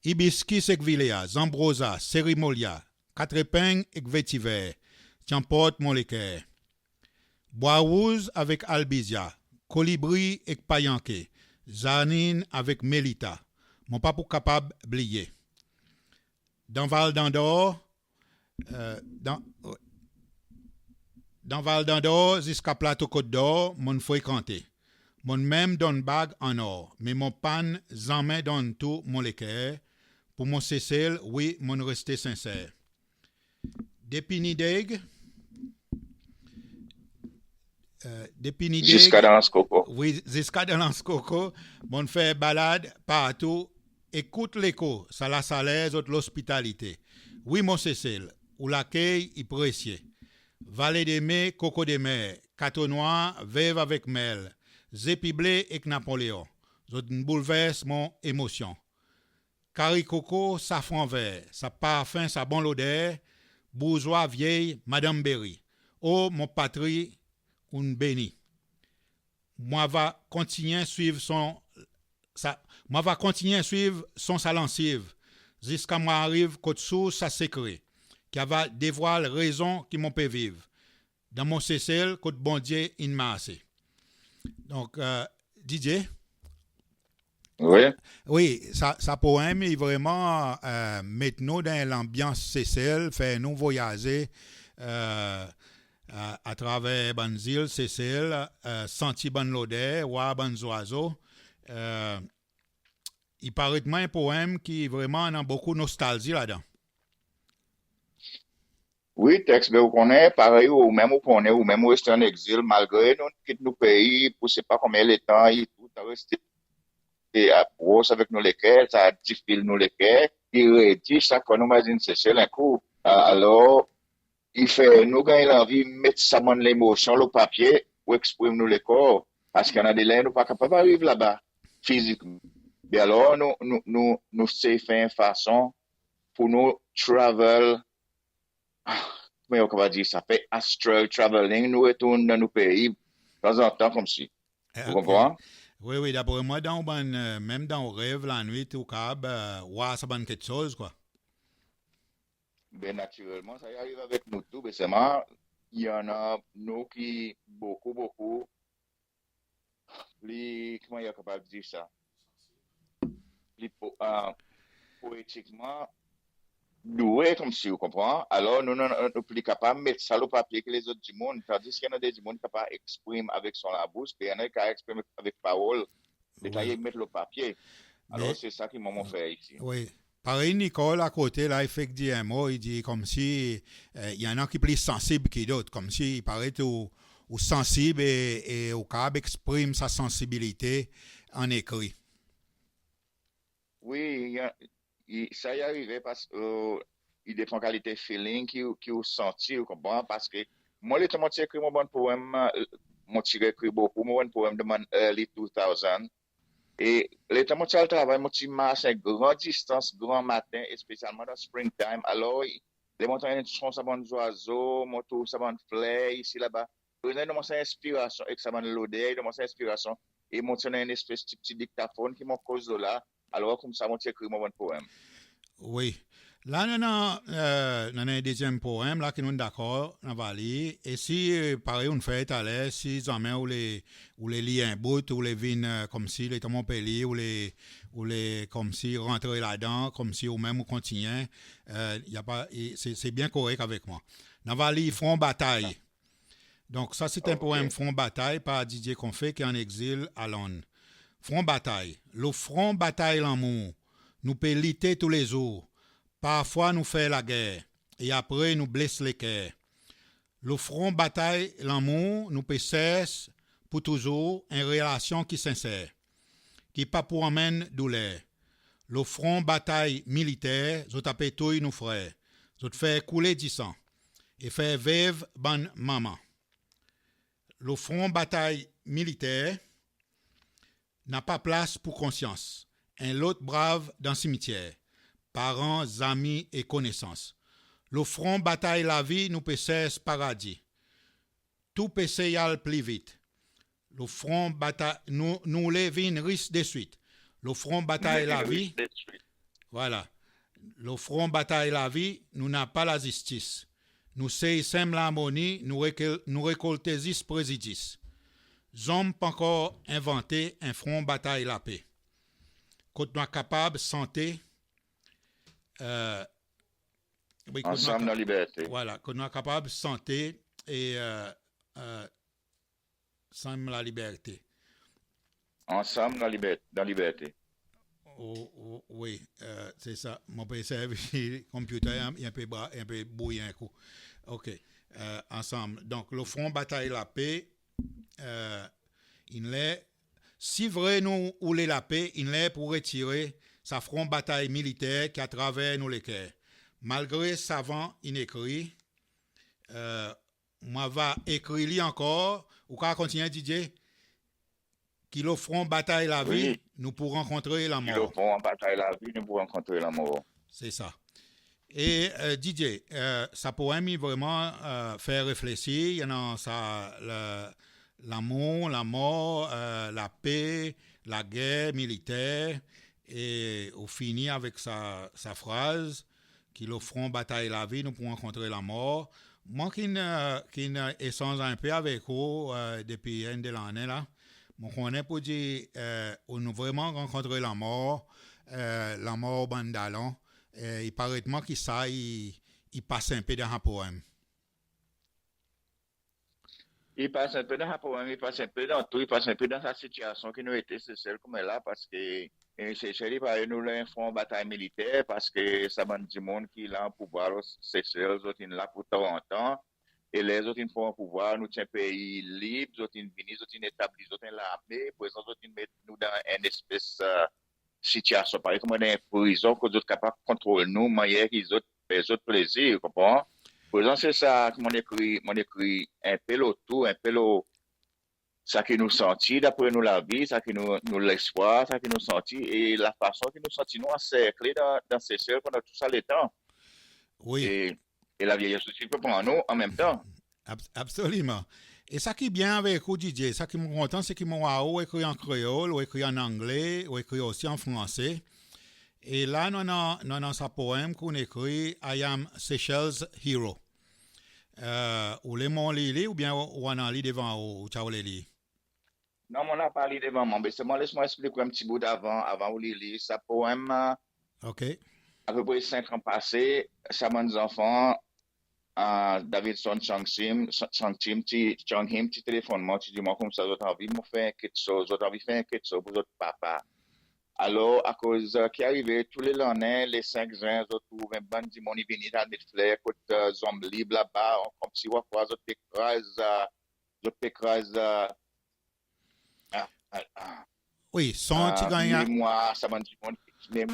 Hibiscus et Villéa, Zambrosa, Cérimolia, quatre épingles et vétiver, t'emporte mon léquer. Bois rouge avec albizia, colibri et payanke, zanine avec mélita, mon pas pour capable blier. Dans Val d'Andorre, dans Val d'Andorre jusqu'à Plateau Côte d'Or, mon fréquenté. Mon même donne bague en or, mais mon pan jamais donne tout mon léquer. Pour mon Cécile, oui, mon resté sincère. Depuis Jusqu'à dans Coco. Oui, jusqu'à dans Coco, mon fait balade partout. Écoute l'écho, ça la salaise de l'hospitalité. Oui, mon Cécile, ou l'accueil est précieux. Vallée des mets, coco des mers, cateau noir, veuve avec mel, zépiblé et Napoléon. Je bouleverse mon émotion. Caricoco, safran vert, sa parfum, sa bonne odeur, bourgeois vieille, Madame Berry. Oh, mon patrie, une bénie. Moi va continuer à suivre son salensive, jusqu'à moi arrive côte sous sa secret, qui va dévoile raison qui m'ont peut vivre. Dans mon Cécile, côte bon Dieu, in masse. Donc, Didier. Oui. Oui, ça poème est vraiment mettre nous dans l'ambiance Cécile, faire nous voyager à travers bonnes îles Cécile, sentir bonne l'odeur, voir bonnes oiseaux. Il paraît de moi un poème qui vraiment a beaucoup de nostalgie là-dedans. Oui, texte, mais vous connaissez, pareil, ou même vous connaissez, ou même vous restez en exil, malgré nous quitte nos pays, pour je sais pas combien de temps, et tout, à rester à brosse avec nos léquers, ça a difficile nos léquers, il rédige ça quand nous imagine c'est un coup. Alors, il fait, nous gagner l'envie, mettre ça dans l'émotion, le papier, pour exprimer nous les corps, parce qu'il y en a des lains, nous pas capables d'arriver là-bas, physiquement. Et alors, nous c'est fait une façon pour nous travel, mais on va dire, ça fait astral traveling, nous retournons dans nos pays, de temps en temps, comme si. Vous comprenez? Oui, d'après moi, même dans le rêve, la nuit, au cab, ça donne quelque chose, quoi. Ben, naturellement, ça y arrive avec nous tous, mais seulement, il y en a, nous qui, beaucoup, comment il est capable de dire ça? Poétiquement, doué comme si vous comprenez. Alors, nous sommes plus capables de mettre ça au papier que les autres du monde, tandis qu'il y en a des du monde qui peuvent exprimer avec son la bouche, et il y en a qui expriment avec parole, détailler, mettre le papier. Alors, c'est ça qui m'a fait ici. Oui. Pareil, Nicole, à côté, là, il fait que dit un mot, il dit comme si il y en a qui sont plus sensibles que d'autres, comme si il paraît ou sensible et au cas exprime sa sensibilité en écrit. Oui, ça y est arrivé parce que il dépend qualité feeling qui vous senti, vous comprenez? Parce que moi, les temps, j'ai écrit mon bon poème, j'ai écrit beaucoup, mon bon poème de mon early 2000. Et les temps, j'ai travaillé, j'ai marché à grande distance, grand matin, et spécialement dans springtime. Alors, les montagnes sont ça bon oiseaux, mon tour ça bon fleurs, ici, là-bas. J'ai une inspiration, et ça bon l'odeur, une inspiration, et mon une espèce de petit dictaphone qui m'a causé là. Alors, comme ça, j'ai écrit mon bon poème. Oui. Là, nous avons un deuxième poème, là, qui nous est d'accord, on va lire. Et si, pareil, on fait à l'aise, si jamais ou les lire un bout, ou les vignes comme si, les tombes pélis, ou les, comme si, rentrer là-dedans, comme si, ou même, ou continuer, c'est bien correct avec moi. On va lire Front Bataille. Donc, ça, c'est un poème Front Bataille par Didier Confé, qui est en exil à Londres. Front Bataille. Le front bataille l'amour. Nous peut lutter tous les jours. Parfois, nous fait la guerre. Et après, nous blesse les cœurs. Le front bataille l'amour. Nous peut cesse pour toujours une relation qui sincère. qui pas pour amène douleur. Le front bataille militaire, zot a pétouille nous frères. Zot fait couler du sang et fait vivre ban maman. Le front bataille militaire n'a pas place pour conscience. Un lot brave dans le cimetière. Parents, amis et connaissances. Le front bataille la vie nous pèse paradis. Tout pèse yal plus vite. Le front bataille nous levin risque de suite. Le front bataille la vie. Voilà. Le front bataille la vie, nous n'a pas la justice. Nous sème l'harmonie, nous récolter 10 présidis. Zom pas encore inventé un front bataille la paix. Quand nous capable santé ensemble dans la liberté. Voilà, quand nous capable santé et ensemble la liberté. Ensemble dans la liberté. Oui, c'est ça. Mon PC, le computer, il est un peu bouillant. OK. Ensemble. Donc, le front bataille la paix, il est, si vrai nous voulons la paix, il est pour retirer sa front bataille militaire qui a travers nous les cœurs. Malgré savant, il écrit, moi va écrire lui encore, ou quand continuer DJ, qui le front bataille la vie, oui. Nous pourrons rencontrer la mort. Qui le front bataille la vie, nous pourrons rencontrer la mort. C'est ça. Et DJ, ça pourrait vraiment faire réfléchir. Il y en a ça, l'amour, la mort, la paix, la guerre militaire. Et on finit avec sa phrase, qui le front bataille la vie, nous pourrons rencontrer la mort. Moi qui échange un peu avec vous depuis une de l'année là, on est pour dire, on a vraiment rencontré la mort bandalon. Il paraît moi que ça, il passe un peu dans un poème. Il passe un peu dans un poème, il passe un peu dans tout, il passe un peu dans sa situation qui nous était celle comme elle là, parce que c'est celle qui nous l'a en bataille militaire, parce que ça m'a dit monde qui là en pouvoir, c'est ceux autres là pour tant en temps. Et les autres font un pouvoir, nous sommes pays libre, les autres viennent, les autres établissent, les autres l'armée, pour les autres mettent nous dans une espèce de situation, par exemple, dans une prison, que les autres capables de contrôler nous, manière qu'ils ont les autres plaisirs, vous comprenez? Pour exemple, c'est ça que mon écrit un peu le tout, un peu ça qui nous sentit, d'après nous la vie, ça qui nous l'espoir, ça qui nous sentit, et la façon que nous sentis nous encerclés dans ces cieux pendant tout ça le temps. Oui. Et la vieillesse aussi peut prendre nous en même temps. Absolument. Et ça qui est bien avec vous, DJ, ça qui me content, c'est que mon écrit en créole, ou écrit en anglais, ou écrit aussi en français. Et là, nous avons ce poème qu'on écrit I am Seychelles Hero. Ou les mon lili, ou bien ou on en lit devant ou tu as les non, on n'a pas lu devant moi, mais laisse-moi expliquer un petit bout avant ou lili. Ce poème. OK. À peu près 5 ans passés, ça m'a des enfants, Davidson Changsim, petit téléphone, tu dis, moi, comme ça, j'ai envie de faire quelque chose, j'ai envie de faire quelque chose pour votre papa. Alors, à cause qui arrivait tous les lundis, les 5 ans, je trouve un bon dimanche, ils viennent dans Netflix, côté zombie libre là-bas, comme si on voit, je pécrase, oui, sans tu gagnes. Moi, ça m'a dit, qui est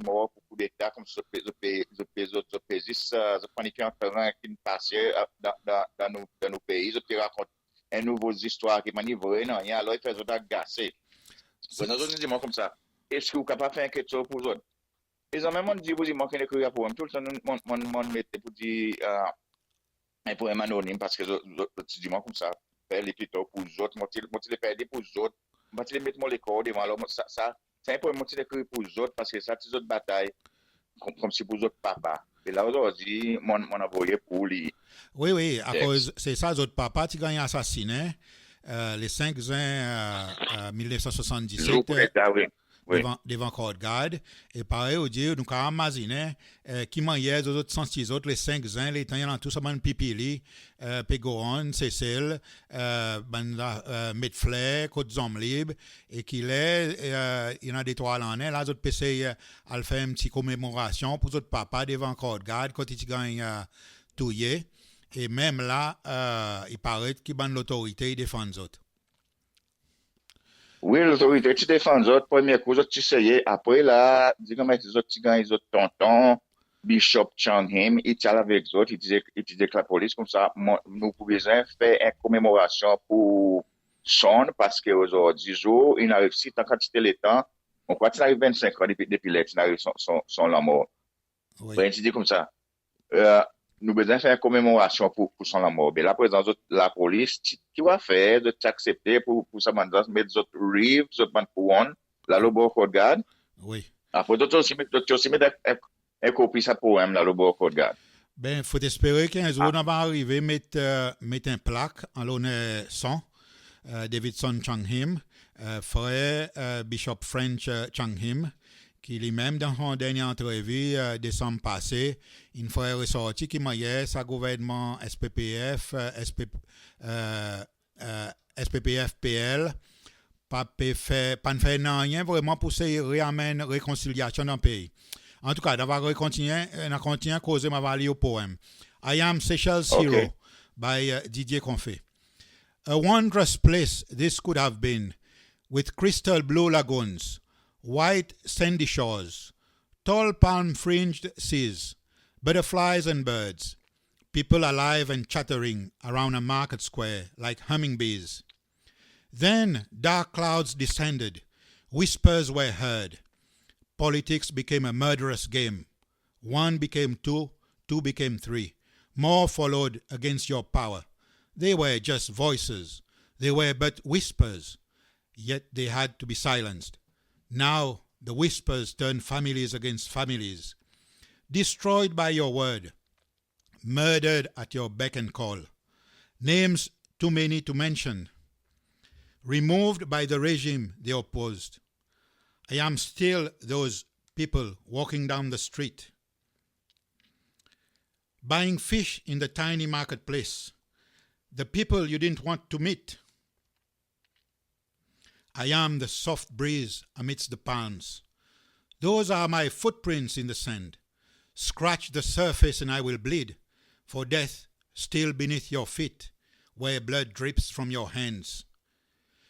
mort pour coup d'État, comme je planifié un terrain qui nous passait dans nos pays, je raconte une nouvelle histoire qui m'a livré, non, alors il fait des agacés. Nous autres, nous disons comme ça, est-ce que vous êtes capable de faire quelque chose pour vous autres? Ils ont même dit, vous dites, moi, qui écrit pour eux, tout le temps, mon mettait pour dire, un poème anonyme, parce que tu dis, moi, comme ça, faire l'écriture pour vous autres, moi, tu les perds pour vous autres, moi, tu les mets mon l'école devant, alors, ça, c'est un poème qui écrit pour vous autres, parce que ça, c'est autres batailles, comme si pour vous autres papa. Et là, aujourd'hui, mon envoyé pour lui. Oui, à cause, c'est ça, autres papa, tu gagnes assassiné, les 5 juin 1977, devant Court Garde, et pareil, on dit, nous avons imaginé, qui mangeait les autres 106 autres, les 5 juin, les temps, il y en a tous, ça m'a Pipili, Pégoron, Cécile, Medflay, Côte Zom Libre, et qu'il est, il y en a des 3 l'année, là, les autres PC, à faire une petite commémoration pour les autres papa devant Court Garde, quand ils gagnent touillé. Et même là, il paraît qu'il y a l'autorité, il défend les autres. Oui, l'autorité, tu défends autres, premier coup, tu essayes, après là, dis comme les autres, tu gagnes les autres tontons, Bishop Changhim, il tient avec les autres, il disait que la police, comme ça, nous pouvons faire une commémoration pour son, parce qu'aujourd'hui, jour, il n'arrive si, tant quantité le temps, on croit qu'il arrive 25 ans depuis là, il arrive son la mort. Oui. Ben, il dit comme ça, nous besoin faire une commémoration pour son la mort. Mais la présence de la police, qui va faire de t'accepter pour ça, maintenant, mettre d'autres rives, d'autres bandes pour one, la lobo code garde. Oui. Après, d'autres aussi mettre un copie ça pour la lobo code garde. Ben, faut espérer qu'un jour, on va arriver à mettre un plaque en l'honneur son, Davidson Changhim, frère Bishop French Changhim, qui lui-même, dans son dernière entrevue, décembre passé, une frère ressorti qui m'a dit sa gouvernement SPPF, SPPF-PL, pas fait rien vraiment pour réamener réconciliation dans le pays. En tout cas, d'avoir continué à causer ma valeur au poème. I Am Seychelles Hero by Didier Confé. A wondrous place this could have been, with crystal blue lagoons, white sandy shores, tall palm-fringed seas, butterflies and birds, people alive and chattering around a market square like hummingbees. Then dark clouds descended, whispers were heard. Politics became a murderous game. 1 became 2, 2 became 3. More followed against your power. They were just voices. They were but whispers, yet they had to be silenced. Now the whispers turn families against families, destroyed by your word, murdered at your beck and call, names too many to mention, removed by the regime they opposed. I am still those people walking down the street, buying fish in the tiny marketplace, the people you didn't want to meet. I am the soft breeze amidst the palms. Those are my footprints in the sand. Scratch the surface and I will bleed, for death still beneath your feet, where blood drips from your hands.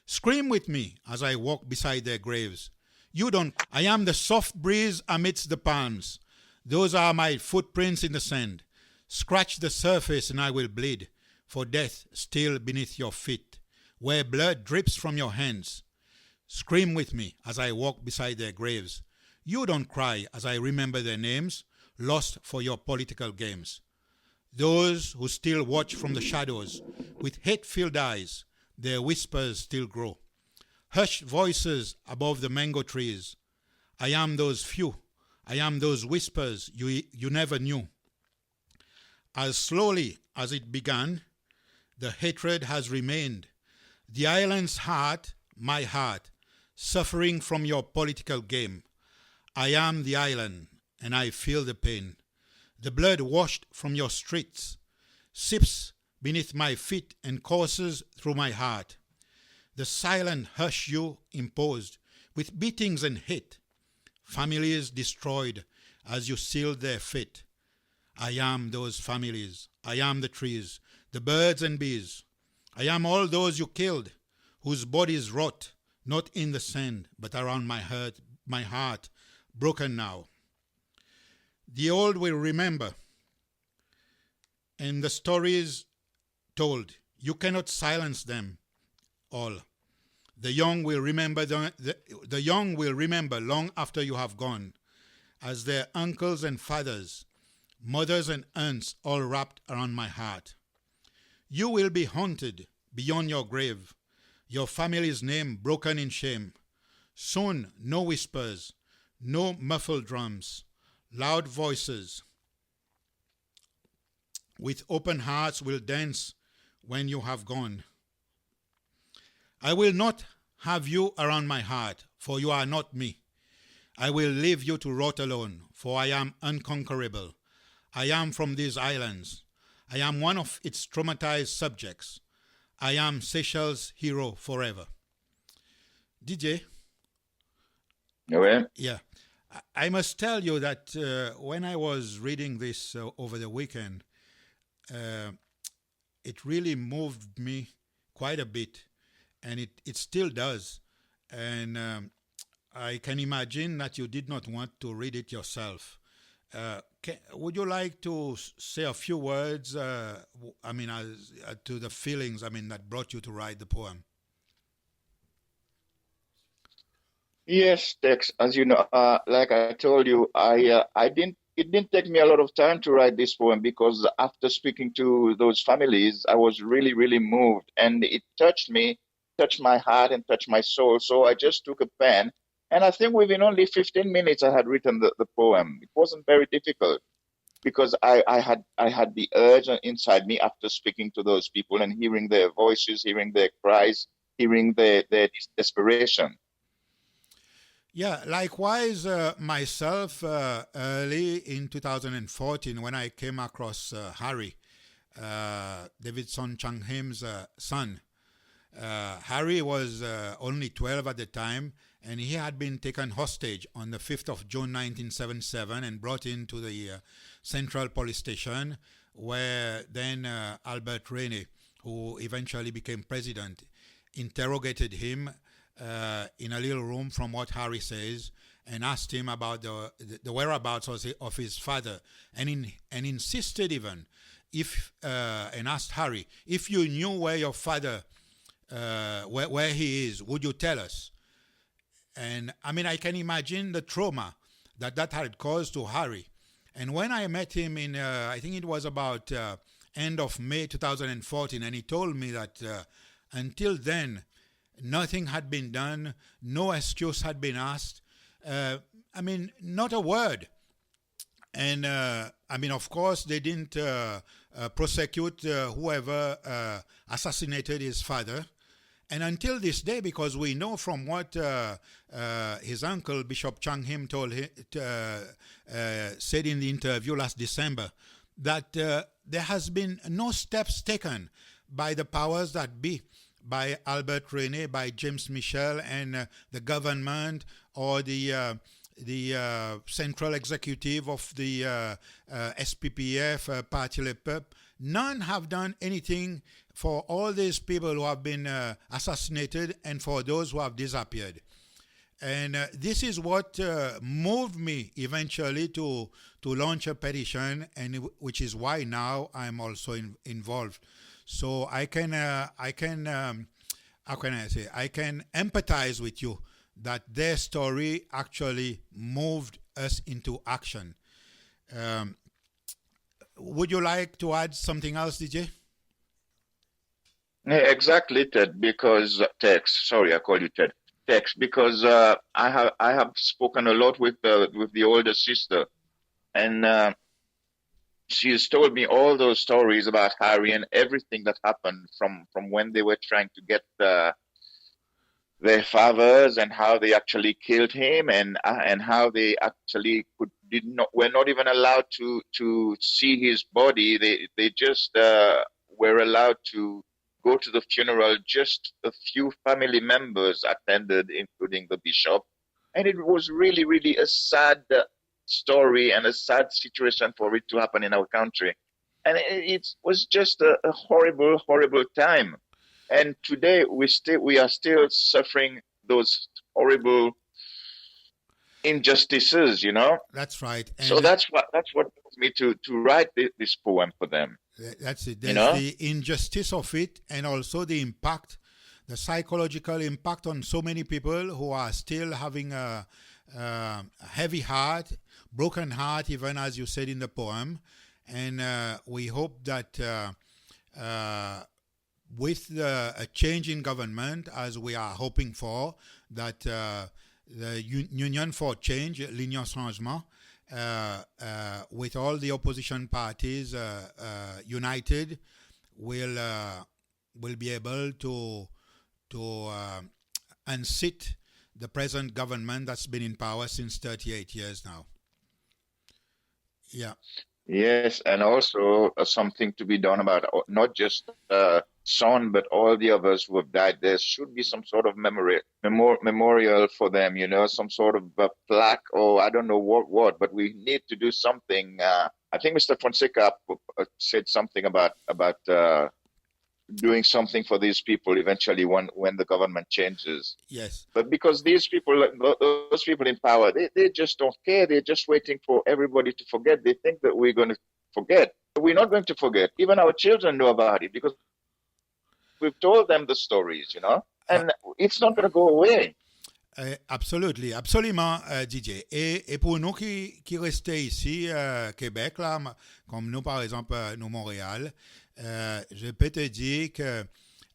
Scream with me as I walk beside their graves. You don't. I am the soft breeze amidst the palms. Those are my footprints in the sand. Scratch the surface and I will bleed, for death still beneath your feet, where blood drips from your hands. Scream with me as I walk beside their graves. You don't cry as I remember their names, lost for your political games. Those who still watch from the shadows, with hate-filled eyes, their whispers still grow. Hushed voices above the mango trees. I am those few. I am those whispers you never knew. As slowly as it began, the hatred has remained. The island's heart, my heart, suffering from your political game. I am the island, and I feel the pain. The blood washed from your streets sips beneath my feet and courses through my heart. The silent hush you imposed with beatings and hate. Families destroyed as you sealed their fate. I am those families. I am the trees, the birds and bees. I am all those you killed, whose bodies rot, not in the sand, but around my heart, broken now. The old will remember, and the stories told. You cannot silence them all. The young will remember the young will remember long after you have gone, as their uncles and fathers, mothers and aunts all wrapped around my heart. You will be haunted beyond your grave, your family's name broken in shame. Soon no whispers, no muffled drums, loud voices with open hearts will dance when you have gone. I will not have you around my heart, for you are not me. I will leave you to rot alone, for I am unconquerable. I am from these islands. I am one of its traumatized subjects. I am Seychelles' hero forever. DJ? Yeah. I must tell you that when I was reading this over the weekend, it really moved me quite a bit, and it still does. and I can imagine that you did not want to read it yourself. Would you like to say a few words, to the feelings, that brought you to write the poem? Yes, Tex. As you know, like I told you, it didn't take me a lot of time to write this poem because after speaking to those families, I was really, really moved, and it touched me, touched my heart, and touched my soul. So I just took a pen, and I think within only 15 minutes, I had written the poem. It wasn't very difficult because I had the urge inside me after speaking to those people and hearing their voices, hearing their cries, hearing their desperation. Yeah, likewise, myself, early in 2014, when I came across Harry, David Son Chang Him's son. Harry was only 12 at the time, and he had been taken hostage on the 5th of June 1977 and brought into the Central Police Station, where then Albert Rene, who eventually became president, interrogated him in a little room, from what Harry says, and asked him about the whereabouts of his father, and insisted even and asked Harry, if you knew where your father, where he is, would you tell us? And I can imagine the trauma that had caused to Harry. And when I met him in, I think it was about end of May 2014, and he told me that until then, nothing had been done, no excuse had been asked, not a word. And, of course, they didn't prosecute whoever assassinated his father. And until this day, because we know from what his uncle, Bishop Chang Him, said in the interview last December, that there has been no steps taken by the powers that be, by Albert Rene, by James Michel, and the government, or the central executive of the SPPF, Parti Le Peuple. None have done anything for all these people who have been assassinated and for those who have disappeared. And this is what moved me eventually to launch a petition, and which is why now I'm also involved. So I can empathize with you that their story actually moved us into action. Would you like to add something else, DJ? Yeah, exactly, Ted. Because Tex, sorry, I call you Ted. Tex, because I have spoken a lot with the older sister, and she has told me all those stories about Harry and everything that happened from when they were trying to get their fathers, and how they actually killed him, and how they actually were not even allowed to see his body. They just were allowed to go to the funeral. Just a few family members attended, including the bishop, and it was really, really a sad story and a sad situation for it to happen in our country. And it was just a horrible, horrible time. And today we are still suffering those horrible injustices, That's right. And so that's what moved me to write this poem for them. That's it. There's the injustice of it, and also the impact, the psychological impact on so many people who are still having a heavy heart, broken heart, even as you said in the poem. And we hope that with a change in government, as we are hoping for, that the Union for Change, l'Union Changement, with all the opposition parties united, will be able to unseat the present government that's been in power since 38 years now. Yeah. Yes, and also something to be done about not just Son, but all the others who have died. There should be some sort of memorial for them, some sort of plaque, or I don't know what, but we need to do something. I think Mr. Fonseca said something about doing something for these people eventually when the government changes. Yes. But because those people in power, they just don't care. They're just waiting for everybody to forget. They think that we're going to forget. We're not going to forget. Even our children know about it because we've told them the stories, and it's not going to go away. Absolument, DJ. Et pour nous qui restons ici, Québec, là, comme nous, par exemple, nous, Montréal, je peux te dire que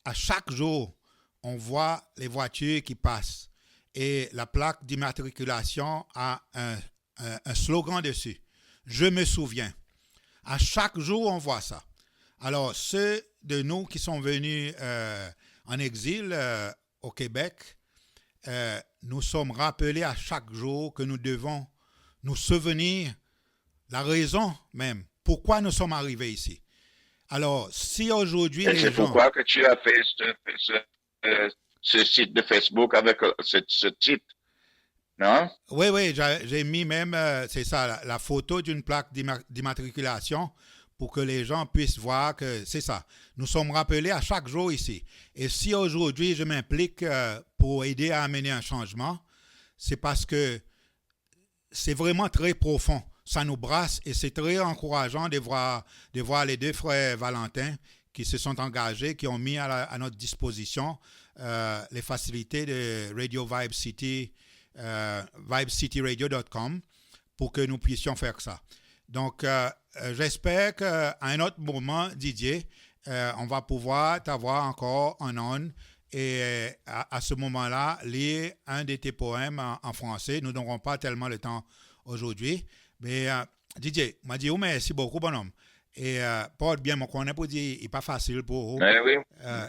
à chaque jour, on voit les voitures qui passent et la plaque d'immatriculation a un slogan dessus. Je me souviens. À chaque jour, on voit ça. Alors, ceux de nous qui sont venus en exil au Québec, nous sommes rappelés à chaque jour que nous devons nous souvenir la raison même, pourquoi nous sommes arrivés ici. Alors, si aujourd'hui les gens... C'est pourquoi que tu as fait ce site de Facebook avec ce titre, non? Oui, j'ai mis même, c'est ça, la photo d'une plaque d'immatriculation pour que les gens puissent voir que c'est ça. Nous sommes rappelés à chaque jour ici. Et si aujourd'hui je m'implique pour aider à amener un changement, c'est parce que c'est vraiment très profond. Ça nous brasse et c'est très encourageant de voir les deux frères Valentin qui se sont engagés, qui ont mis à notre disposition les facilités de Radio Vibe City, vibecityradio.com pour que nous puissions faire ça. Donc, j'espère qu'à un autre moment, Didier, on va pouvoir t'avoir encore en on et à ce moment-là, lire un de tes poèmes en français. Nous n'aurons pas tellement le temps aujourd'hui. Mais Didier, m'a dit merci beaucoup, bonhomme. Et porte bien, mon connaît pour dire, il n'est pas facile pour vous. Oui.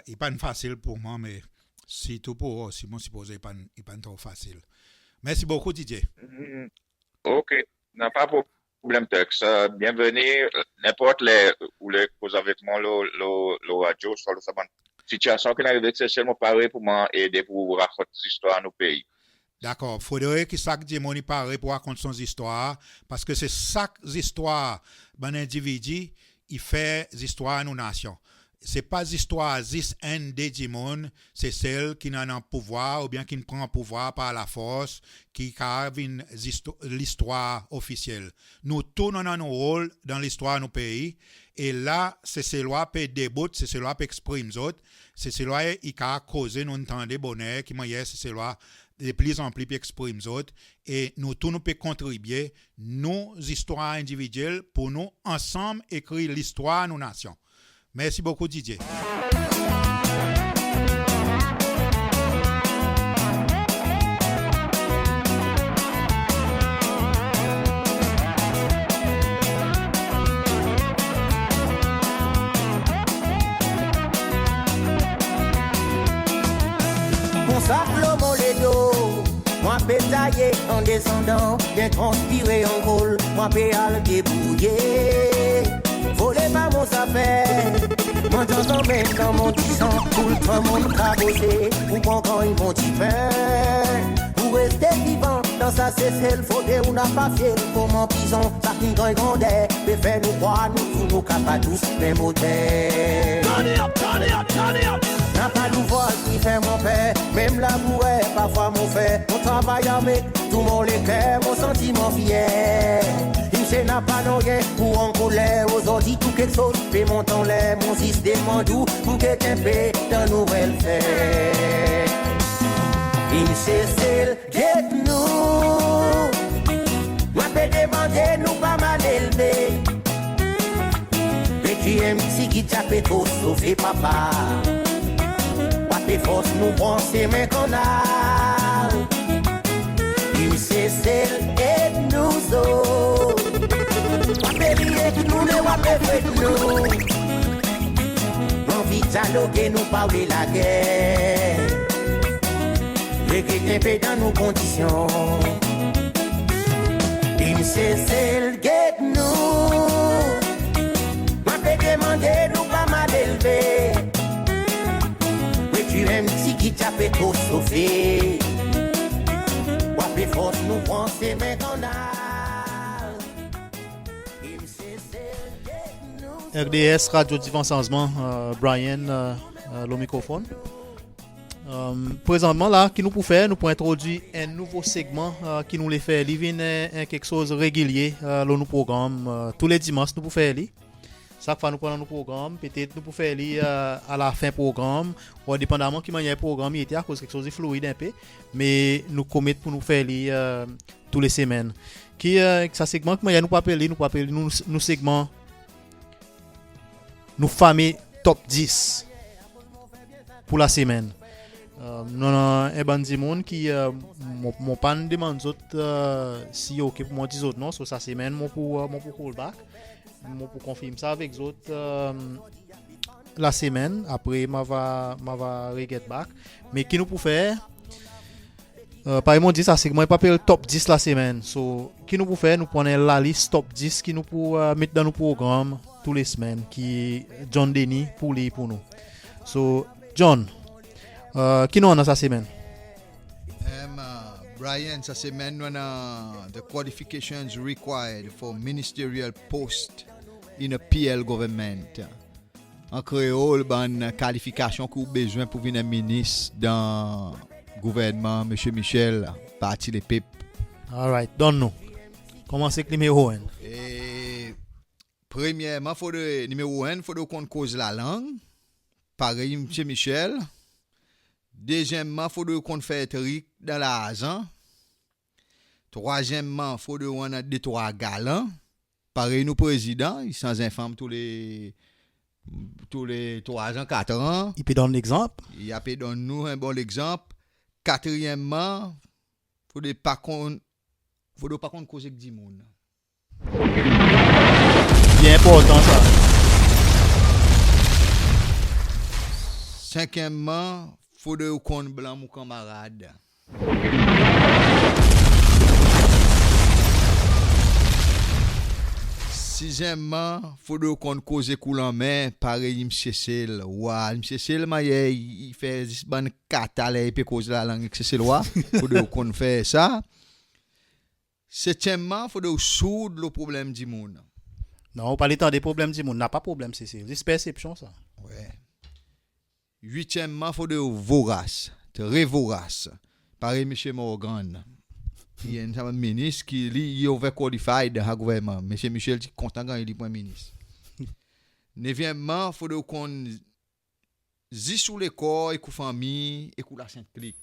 Il n'est pas facile pour moi, mais si tout pour eux, si mon supposé, il n'est pas trop facile. Merci beaucoup, Didier. OK. N'a pas de problème, Tex. Bienvenue. N'importe où les causes avec moi, le radio, sur la situation qui arrive, c'est seulement pareil pour moi aider pour raconter des histoires à nos pays. D'accord. Il faudrait que chaque démon parle pour raconter son histoire, parce que c'est chaque histoire d'un individu, il fait histoire à nos nations. Ce n'est pas l'histoire des démons, c'est celle qui n'a pas pouvoir ou bien qui ne prend pouvoir par la force, qui carve l'histoire officielle. Nous tournons dans nos rôles dans l'histoire de nos pays, et là, c'est cela qui débute, c'est cela qui exprime les autres, c'est cela qui a causé nous entendre bonheur, qui c'est cela de plus en plus exprime les autres, et nous tous nous pouvons contribuer nos histoires individuelles pour nous ensemble écrire l'histoire de nos nations. Merci beaucoup, Didier. Mon sac mon ledo, moi pétaillé en descendant, bien transpiré en rôle, moi péal débrouillé. Volez pas mon affaire, moi j'en emmène dans mon tisson, tout le temps mon cabossé, ou encore une mon petit pain. Pour rester vivant, dans sa celle faudrait ou n'a pas fait comme en prison, ça qui grand grandeur, mais fait nous croire, nous tous nos capables tous, même hôtel. Turn it up. N'a pas nous voir qui fait mon père, même la bourrée, parfois mon frère, mon travail avec tout mon cœur, mon sentiment fier. Il n'a pas non rien pour en colère, aux audits tout quelque chose, fait mon temps l'air, mon système en doux, pour quelqu'un paie dans nouvelle fête. Il s'est get nous, moi peut demander nous pas mal élevé. Mais qui aime si qui tape trop sauver papa. Pas force nous prend ses mains qu'on a. Il s'est get nous autres. Nous ne va pas faire nous. L'envie de dialoguer, nous parler la guerre. Regretter dans nos conditions. Il s'est get nous. M'a fait demander, nous pas mal élevé. Mais tu aimes si qui tape trop sauver. Wapé force nous prend ses mains qu'on a. News. RDS Radio Divan Changement, Brian, le microphone. Présentement là, qui nous pour faire, nous pour introduire un nouveau segment qui nous les fait livrer quelque chose de régulier dans nos programmes tous les dimanches nous pour faire chaque fois nous prenons nos programmes peut-être nous pour faire à la fin programme ou dépendamment qui manière programme il était à cause quelque chose de fluide un peu mais nous commettre pour nous faire tous les semaines qui ça segment que nous pas appeler nous segment nous famille top 10 pour la semaine. Non, un bandit monde qui mon pas demande si OK pour moi dire autres non sur sa semaine mon pour callback mon pour confirmer ça avec autres la semaine après m'a va get back mais qui nous pour faire par exemple dit ça c'est que moi pas le top 10 la semaine so qui nous pour faire nous prenons la liste top 10 qui nous pour mettre dans nos programmes tous les semaines qui John Denny pour nous so John qui nous a sa semaine? Brian, sa semaine nous a the qualifications required for ministerial post in a PL government. En créole, ban qualification que vous besoin pour venir ministre dans gouvernement Monsieur Michel, parti les PEP. All right, donne-nous. Commencez avec numéro 1. Premièrement, numéro 1, il faut qu'on cause la langue. Pareil, Monsieur Michel. Deuxièmement, il faut qu'on fasse trick dans l'argent. Troisièmement, il faut qu'on ait 2-3 galants. Pareil, nous président, il sans infâme tous les 3 ans, 4 ans. Il peut donner l'exemple. Il peut donner nous un bon exemple. Quatrièmement, il ne faut pas qu'on cause avec 10 monde. C'est important ça. Cinquièmement, faut de qu'on blanc mon camarade. Sixièmement, faut de qu'on cause coulant main pareil monsieur Cel. Wa monsieur Cel il fait ban kata là il peut cause la langue c'est Cel wa. Faut de qu'on fait ça. Septièmement, faut de soudre le problème du monde. Non, pas le temps des problèmes du monde, n'a pas problème c'est perception ça. Ouais. Huitièmement, il faut de vorace, très vorace. Pareil, M. Morgan. Il y a un ministre qui est overqualified dans le gouvernement. M. Michel est content quand il est premier ministre. Neuvièmement, il faut de qu'on zi sous les corps, et qu'on famille, et qu'on la Sainte-Clique.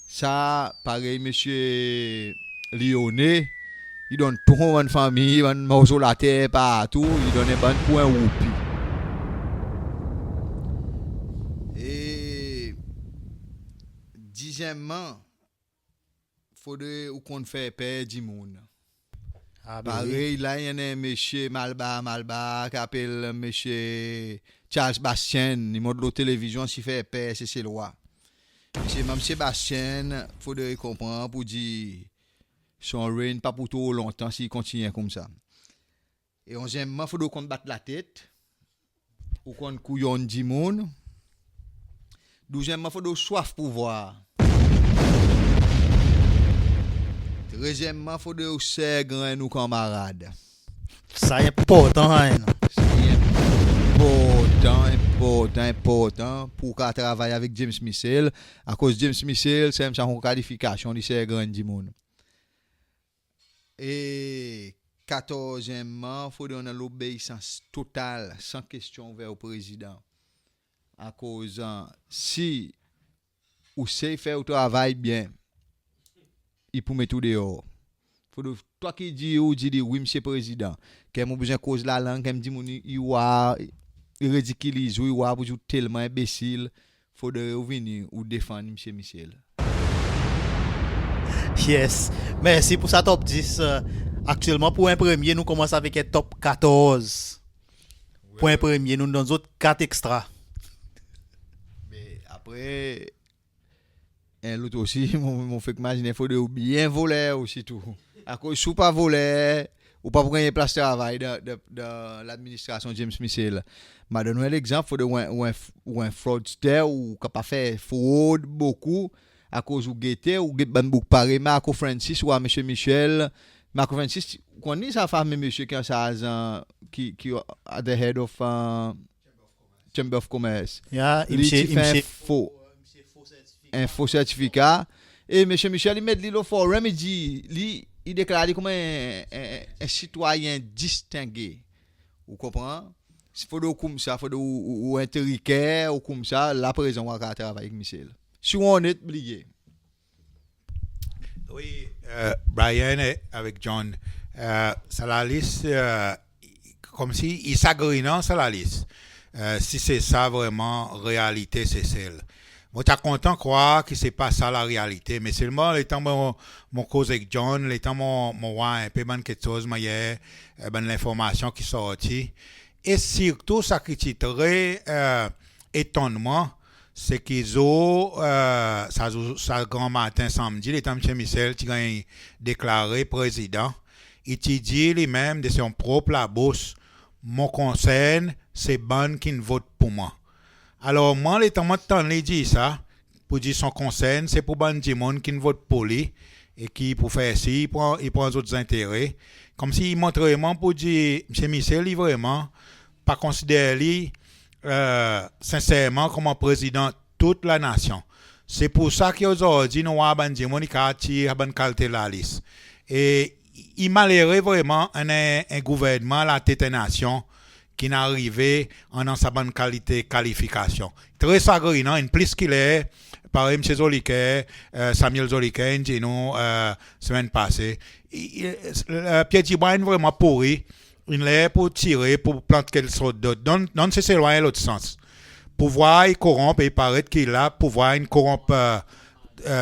Ça, pareil, M. Lyonnais, il donne tout une famille, un morceau la terre partout, il donne un bon point roupi. Dixièmement, il faudrait qu'on fait perdre du monde. Pareil, là, il y a un monsieur Malba, qui appelle monsieur Charles Bastien, il montre la télévision, s'il fait peur, c'est loi. Monsieur Bastien, il faudrait comprendre pour dire son règne pas pour trop longtemps s'il continue comme ça. Et onzièmement, il faudrait qu'on batte la tête, ou qu'on couillonne du monde. Douzièmement, il faudrait soif pouvoir. Troisièmement, il faut de serrer grand nos camarades. Ça est important, hein? C'est important pour qu'on travaille avec James Michel. À cause de James Michel, c'est une qualification de serrer grand du monde. Et quatorzièmement, il faut donner l'obéissance totale, sans question vers le président. À cause, si vous savez faire le travail bien, il peut mettre tout dehors. Toi qui dis oui, monsieur président, que mon besoin cause la langue, que me dit il ridiculise, il va vous tellement imbécile, faut de venir ou défendre monsieur Michel. Yes. Merci pour ça top 10. Actuellement pour un premier, nous commençons avec un top 14. Ouais. Pour un premier, nous dans autres 4 extra. Mais après l'autre aussi, mon fait imaginer faut de bien voler aussi tout. À cause sous pas voler ou pas pour gagner place de travail dans l'administration James Michel. M'a donné l'exemple faut de ou un fraudster ou capable faire fraude beaucoup à cause ou guetter ou ban beaucoup pareil Marco Francis ou à monsieur Michel Marco 26, qu'on dit ça femme monsieur qui qui at the head of Chamber of Commerce. Yeah, il fait un faux certificat et monsieur Michel il met le forum il dit il déclare comme un citoyen distingué. Vous comprenez? Il faut comme ça, faut ou intéricaire ou comme ça, la présence on va travailler avec Michel. Si on est oublié. Oui, Brian avec John, ça la liste comme si il s'agrinant ça la liste. Si c'est ça vraiment réalité, c'est celle. Moi, t'as content de croire que c'est pas ça la réalité, mais seulement les temps mon cause avec John, les temps mon un peu ban quelque chose, mais ben l'information qui sorti et surtout ça qui est très étonnement, c'est qu'ils ont ça grand matin samedi, les temps M. Michel qui a déclaré président, il dit lui-même de son propre la bourse, mon concerne, c'est bon qui ne vote pour moi. Alors, moi, les temps il dit ça, pour dire son concerne, c'est pour ban du monde qui ne vote pour lui, et qui, pour faire ci, il prend d'autres intérêts. Comme s'il montre vraiment pour dire, M. Michel, il vraiment, pas considérer lui, sincèrement, comme un président de toute la nation. C'est pour ça qu'aujourd'hui, nous avons ban du monde qui a tiré ban qualité la liste. Et, il malheureux vraiment, un gouvernement, la tête de nation, qui n'a arrivé en sa bonne qualité qualification. Très sagrinant, une plus qu'il est, par M. Zoliker, Samuel Zoliker, nous, semaine passée. Pierre Djibril vraiment pourri, il est pour tirer, pour planter quelque chose d'autre. Non, c'est loin l'autre sens. Pouvoir, il corrompt, et il paraît qu'il a pouvoir, il corrompt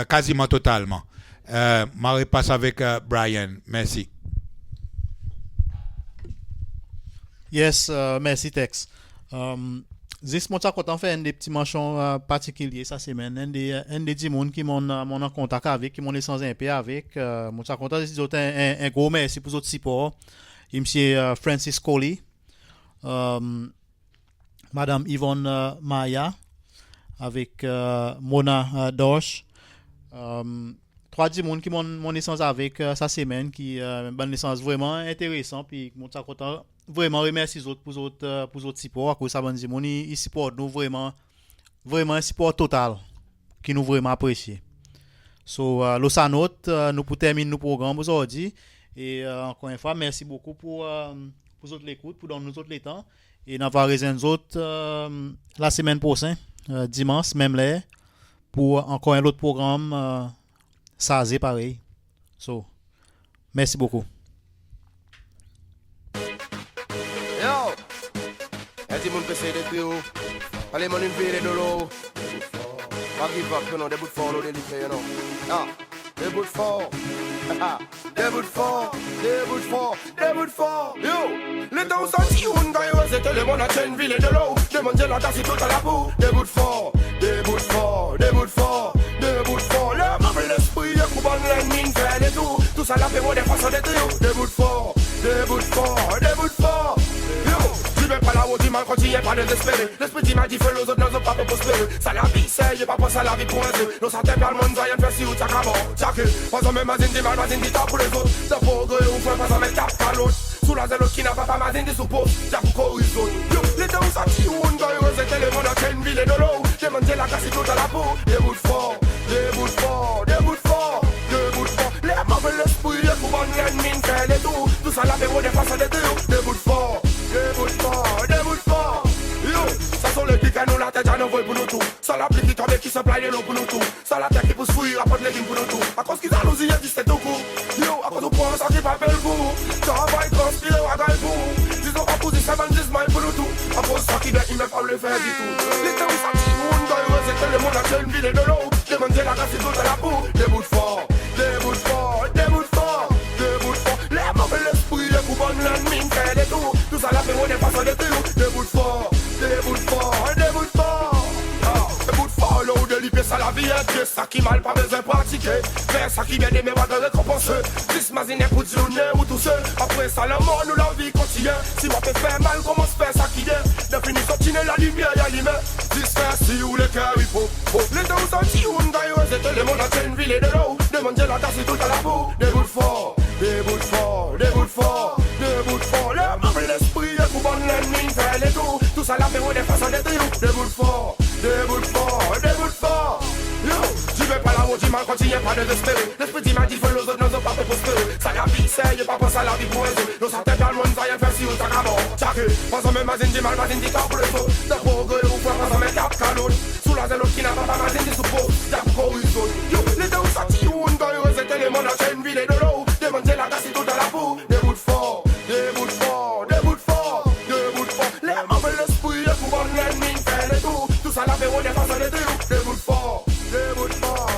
quasiment totalement. Ma réponse avec Brian. Merci. Yes, merci Tex. Zis mon content fait un des petits mentions particuliers cette semaine. Un des monde qui m'ont en contact avec, qui m'ont échangé un peu avec. Mon content un gros merci pour votre support. Il monsieur Francis Coley, Madame Yvonne Maya, avec Mona Dorsch. Trois monde qui m'ont échangé avec cette semaine, qui une échange vraiment intéressant, puis mon content. Vraiment remercie les autres pour votre support à cause ça bon monde il supporte nous vraiment un support total qui nous vraiment apprécié. So nous pour terminer nos programmes aujourd'hui et encore une fois merci beaucoup pour votre écoute pour donner nous autres les temps et on va rejoindre nous autres la semaine prochaine dimanche même là pour encore un autre programme ça c'est pareil. So merci beaucoup. Yo, every month they say they do. All them money invaded the low. I give up, you know, they would follow the liquor, you know. Ah, they would fall. They would fall. Yo, les temps sortis, on gagne, c'était les mondes à Chenville et de l'eau. Des mondiales à tasser tout à la boue. They would fall. Le mauvais l'esprit, le coup bon l'ennemi, fait des tours. Tout ça la fait moi des façons de trio. They would fall. Yo, tu veux pas la haute, il continue pas de désespérer. L'esprit m'a dit fais les autres n'ont pas pour prospérer. Ça la vie, c'est, j'ai pas pensé à la vie pour un jeu. Nous santé par le monde, rien fait si ou t'as qu'à mort. T'as que, pas en même mazine, des mal, mazine, des temps pour les autres. T'as pour gré ou frère, pas en même tape qu'à l'autre. Sous la zèle qui n'a pas mazine, des soupos. T'as pour corruption. Yo, les temps sortis, on gagne, c'était les mondes à Chenville et de l'eau. J'ai mangé la casse tout à la peau. Des bouts de fort. Les mauvais l'esprit, les coups bon l'ennemi, fait les tours. Tout ça la fait des façons de trio. Des bouts de fort. Yo, ça sont les piques à nous, la tête à nous voit pour nous tout. Ça la plique qui tombe qui se plaît de l'eau pour nous tout. Ça la tête qui pousse fouiller, apporte les lignes pour nous tout. À cause qu'ils ont nous y dit c'est tout coup. Yo, à cause du point, ça qui va faire le coup. Travail transpiré, à gagne pour. Disons qu'à cause du 70 miles pour nous tout. À cause ça qui vient, il me parle le faire du tout. Les temps où ça tire, on gagne, c'était le monde à une ville de l'eau. J'ai mangé la casse tout à la boue. Des bouts de fort. Les mauvais l'esprit, les coups bon l'ennemi, fait des tours. Tout ça la fait moi des façons de trio. Des bouts de fort. Là où de l'IP ça la vie est ça qui mal pas besoin de pratiquer. Faire ça qui vient des mémoires de récompenser. 10 mazines pour dire ou tout seul. Après ça la mort nous la vie continue. Si moi peut faire mal comment se fait ça qui est. Définition qui n'est la lumière y'a l'image. 10 faire si ou les cœurs il faut. Les temps sortis où on gagne c'était le monde à une ville et de l'eau. Demander la tasse tout à la boue. Des bouts de fort. des bouts de fort, des bouts de fort, des bouts de fort. Le mauvais l'esprit, le coup bon l'ennemi, fait les tours. Tout ça la fait des façons d'être nous. Des bouts de fort, des bouts de fort, des bouts de fort. Yo, tu veux pas la route, tu m'as continué pas de désespérer. L'esprit m'a dit, faut les autres, nous pas fait prospérer. Ça y a vie, c'est, y'a pas pensé à la vie pour eux. Nous sortons dans le monde, ça y a fait si on t'a gravant. Tchaké, pense même à Zindi, mal, Zindi, cap pour le feu. D'un progrès, ou quoi, pense même cap canon. Sous la zélo qui n'a pas Zindi sous peau. Y'a pour corruption. Yo, les deux sortis, ou une gaille, c'était les mondes à chaîne, vide de l'eau. Demandez la gasse, tout dans la peau. Des bouts de fort, des bouts de fort, des bouts de fort, des bouts de fort. Les mauvais l'esprit, le coup bon l'ennemi, fait les tours. Tout ça la fait des façons d'être nous. Des bouts de fort. Des bouts de fort.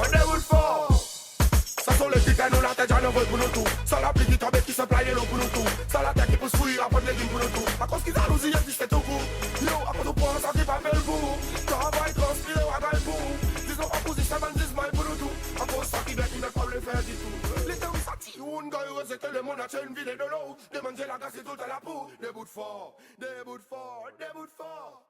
Ça sont les tickets, nous la tête, j'en envoie pour nous tout. Ça la pluie qui tombe qui se plaille l'eau pour nous tout. Ça la tête qui pousse fouiller, apporte les légumes pour nous tout. À cause qu'ils a nous y est, c'est tout coup. Yo, à cause du point, ça qui va faire le bout. Travail, transpire, à gagne pour. Disons, à cause du 70 miles pour nous tout. À cause ça qui vient, qui ne peut pas le faire du tout. Les deux, ça tire, une gaille, c'était le monde à chaîne vide de l'eau. Demander la gasse et tout à la peau. Des bouts de fort, des bouts de fort, des bouts de fort.